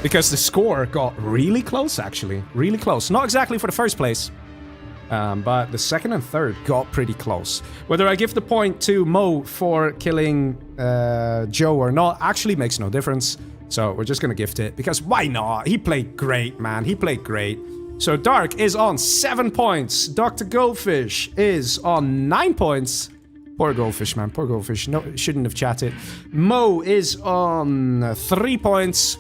Because the score got really close, actually. Really close. Not exactly for the first place. But the second and third got pretty close. Whether I give the point to Mo for killing Joe or not actually makes no difference. So we're just going to gift it. Because why not? He played great, man. He played great. So Dark is on 7 points. Dr. Goldfish is on 9 points. Poor Goldfish, man. Poor Goldfish. No, shouldn't have chatted. Mo is on 3 points.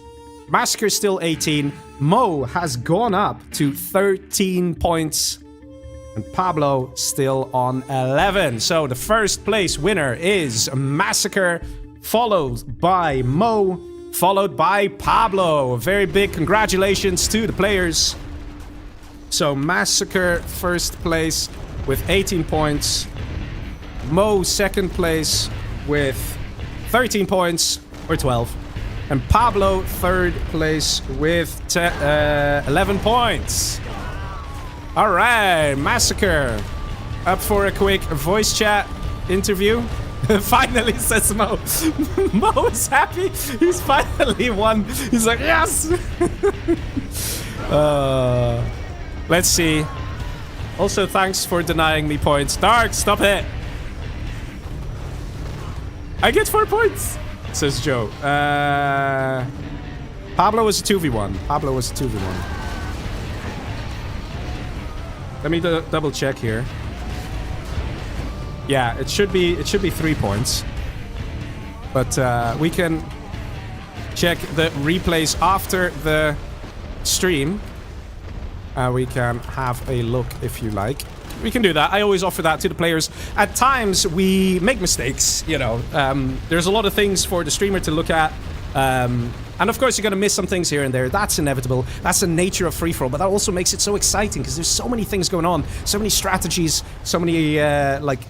Massacre still 18. Mo has gone up to 13 points. And Pablo still on 11. So the first place winner is Massacre, followed by Mo, followed by Pablo. A very big congratulations to the players. So Massacre first place with 18 points. Mo second place with 13 points, or 12. And Pablo third place with 11 points. All right, Massacre. Up for a quick voice chat interview. Finally, says Mo. Mo is happy. He's finally won. He's like, yes! Let's see. Also, thanks for denying me points. Dark, stop it. I get 4 points, says Joe. Pablo was a 2v1. Pablo was a 2v1. Let me double check here. Yeah, it should be 3 points. But we can check the replays after the stream. We can have a look if you like. We can do that. I always offer that to the players. At times, we make mistakes, you know. There's a lot of things for the streamer to look at. And of course, you're going to miss some things here and there. That's inevitable. That's the nature of free-for-all. But that also makes it so exciting because there's so many things going on. So many strategies. So many,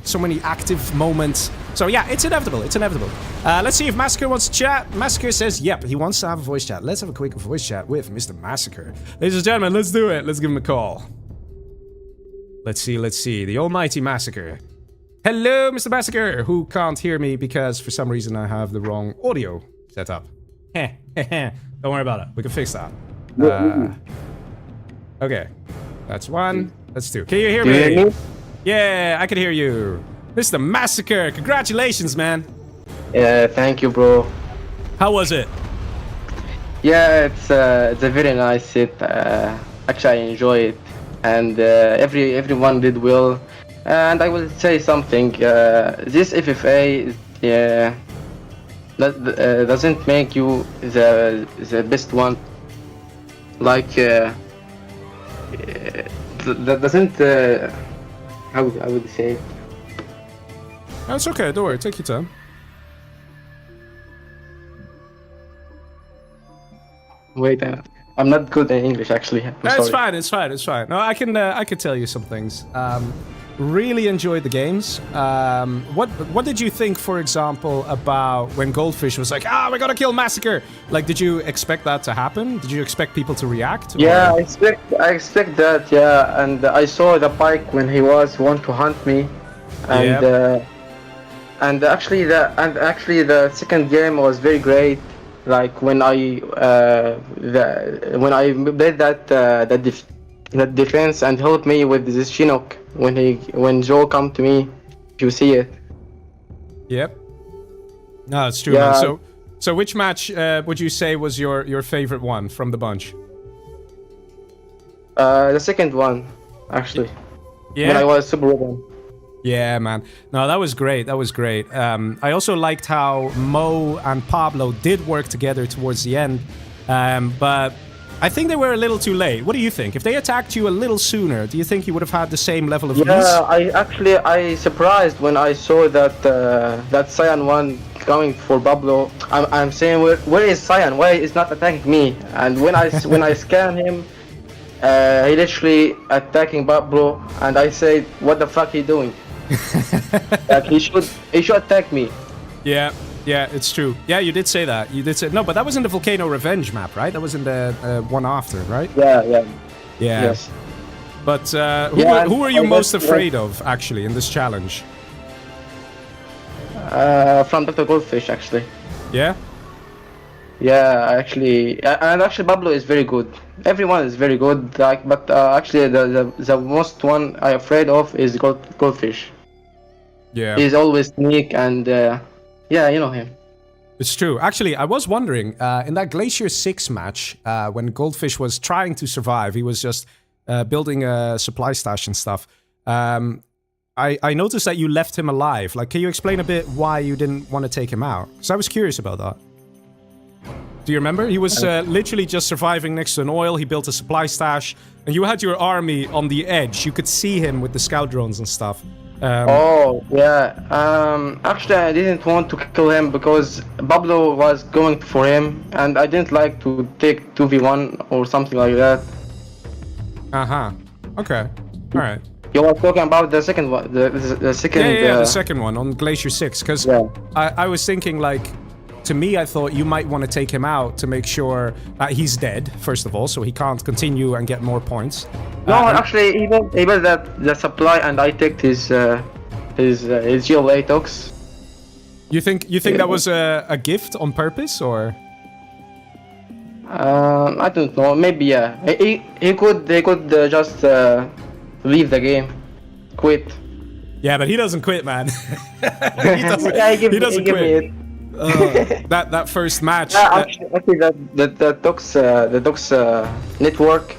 so many active moments. So yeah, it's inevitable. It's inevitable. Let's see if Massacre wants to chat. Massacre says, yep, he wants to have a voice chat. Let's have a quick voice chat with Mr. Massacre. Ladies and gentlemen, let's do it. Let's give him a call. Let's see. The almighty Massacre. Hello, Mr. Massacre, who can't hear me because for some reason I have the wrong audio set up. Don't worry about it. We can fix that. Okay. That's 1. That's 2. Can you hear me? Yeah, I can hear you. Mr. Massacre, congratulations, man. Yeah, thank you, bro. How was it? Yeah, it's a very nice set. Actually, I enjoy it. And everyone did well. And I will say something. This FFA doesn't make you the best one. Like that doesn't. How would say it? That's okay. Don't worry. Take your time. Wait, I'm not good in English actually. It's fine. It's fine. No, I can tell you some things. Really enjoyed the games. What did you think, for example, about when Goldfish was like, we're gonna kill Massacre? Like, did you expect that to happen? Did you expect people to react? Yeah, I expect that. Yeah, and I saw the bike when he want to hunt me, and and actually the second game was very great. Like when I made that defense and helped me with this Chinook when Joe come to me, you see it. Yep. No, it's true, yeah. Man. So which match would you say was your favorite one from the bunch? The second one, actually. Yeah. When I was Super Robin. Yeah, man. No, that was great. I also liked how Mo and Pablo did work together towards the end. But I think they were a little too late. What do you think? If they attacked you a little sooner, do you think you would have had the same level of ease? Yeah, I surprised when I saw that that Cyan one coming for Pablo. I'm saying, where is Cyan? Why is not attacking me? And when I scan him, he literally attacking Pablo, and I said, what the fuck he doing? Like he should attack me. Yeah. Yeah, it's true. Yeah, you did say that. You did say no, but that was in the Volcano Revenge map, right? That was in the one after, right? Yeah. Yes. But who are you most afraid of, actually, in this challenge? From Dr. Goldfish, actually. Yeah? Yeah, actually, and actually Pablo is very good. Everyone is very good, like, but actually the most one I'm afraid of is Goldfish. Yeah. He's always sneak and yeah, you know him. It's true. Actually, I was wondering, in that Glacier 6 match, when Goldfish was trying to survive, he was just building a supply stash and stuff. I noticed that you left him alive. Like, can you explain a bit why you didn't want to take him out? Because I was curious about that. Do you remember? He was literally just surviving next to an oil. He built a supply stash, and you had your army on the edge. You could see him with the scout drones and stuff. Oh, yeah. Actually, I didn't want to kill him because Pablo was going for him, and I didn't like to take 2v1 or something like that. Uh-huh. Okay. All right. You were talking about the second one, the second... Yeah, the second one on Glacier 6, because yeah. I was thinking, like, to me, I thought you might want to take him out to make sure that he's dead, first of all, so he can't continue and get more points. No, actually, he built the supply, and I took his geolatox. You think that was a gift on purpose, or? I don't know. Maybe yeah. They could just leave the game, quit. Yeah, but he doesn't quit, man. he doesn't quit. That first match. Actually, the Tox network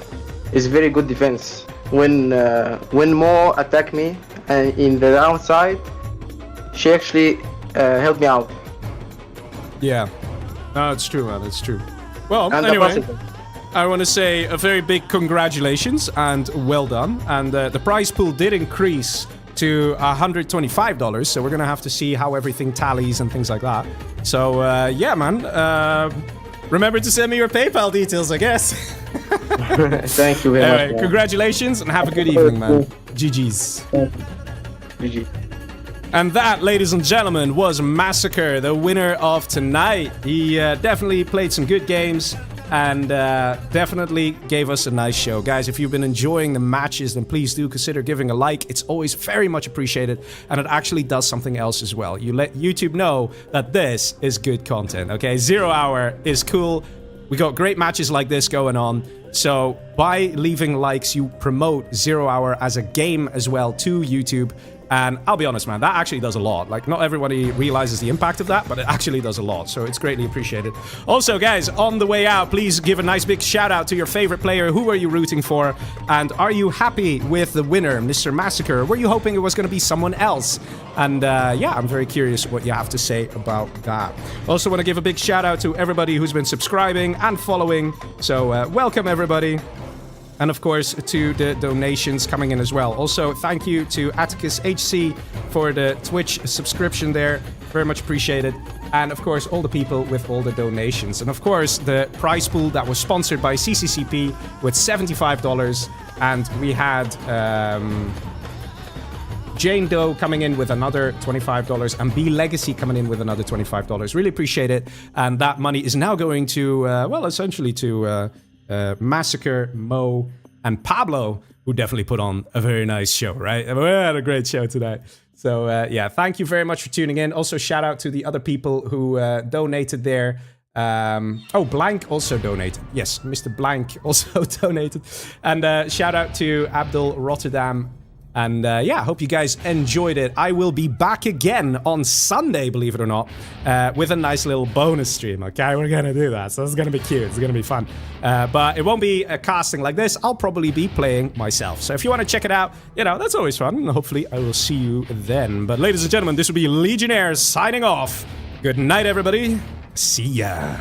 is very good defense. When Mo attack me in the downside, she actually helped me out. Yeah, no, it's true, man. It's true. Well, and anyway, I want to say a very big congratulations and well done. And the prize pool did increase to $125, so we're gonna have to see how everything tallies and things like that. So yeah, man, remember to send me your PayPal details, I guess. Thank you very much, man. Congratulations and have a good evening, man. GG's. GG. And that, ladies and gentlemen, was Massacre, the winner of tonight. He definitely played some good games and definitely gave us a nice show. Guys, if you've been enjoying the matches, then please do consider giving a like. It's always very much appreciated, and it actually does something else as well. You let YouTube know that this is good content, okay? 0 Hour is cool. We got great matches like this going on. So by leaving likes, you promote 0 Hour as a game as well to YouTube. And I'll be honest, man, that actually does a lot. Like, not everybody realizes the impact of that, but it actually does a lot. So it's greatly appreciated. Also, guys, on the way out, please give a nice big shout out to your favorite player. Who are you rooting for? And are you happy with the winner, Mr. Massacre? Were you hoping it was going to be someone else? And yeah, I'm very curious what you have to say about that. Also want to give a big shout out to everybody who's been subscribing and following. So welcome, everybody. And of course, to the donations coming in as well. Also, thank you to Atticus HC for the Twitch subscription there. Very much appreciated. And of course, all the people with all the donations. And of course, the prize pool that was sponsored by CCCP with $75. And we had Jane Doe coming in with another $25 and B Legacy coming in with another $25. Really appreciate it. And that money is now going to, well, essentially to... Massacre, Mo, and Pablo, who definitely put on a very nice show, right? We had a great show tonight. So, yeah, thank you very much for tuning in. Also, shout out to the other people who donated there. Oh, Blank also donated. Yes, Mr. Blank also donated. And shout out to Abdul Rotterdam. And yeah, hope you guys enjoyed it. I will be back again on Sunday, believe it or not, with a nice little bonus stream, okay? We're gonna do that, so it's gonna be cute, it's gonna be fun. But it won't be a casting like this, I'll probably be playing myself. So if you want to check it out, you know, that's always fun, and hopefully I will see you then. But ladies and gentlemen, this will be Legionnaire signing off. Good night, everybody. See ya.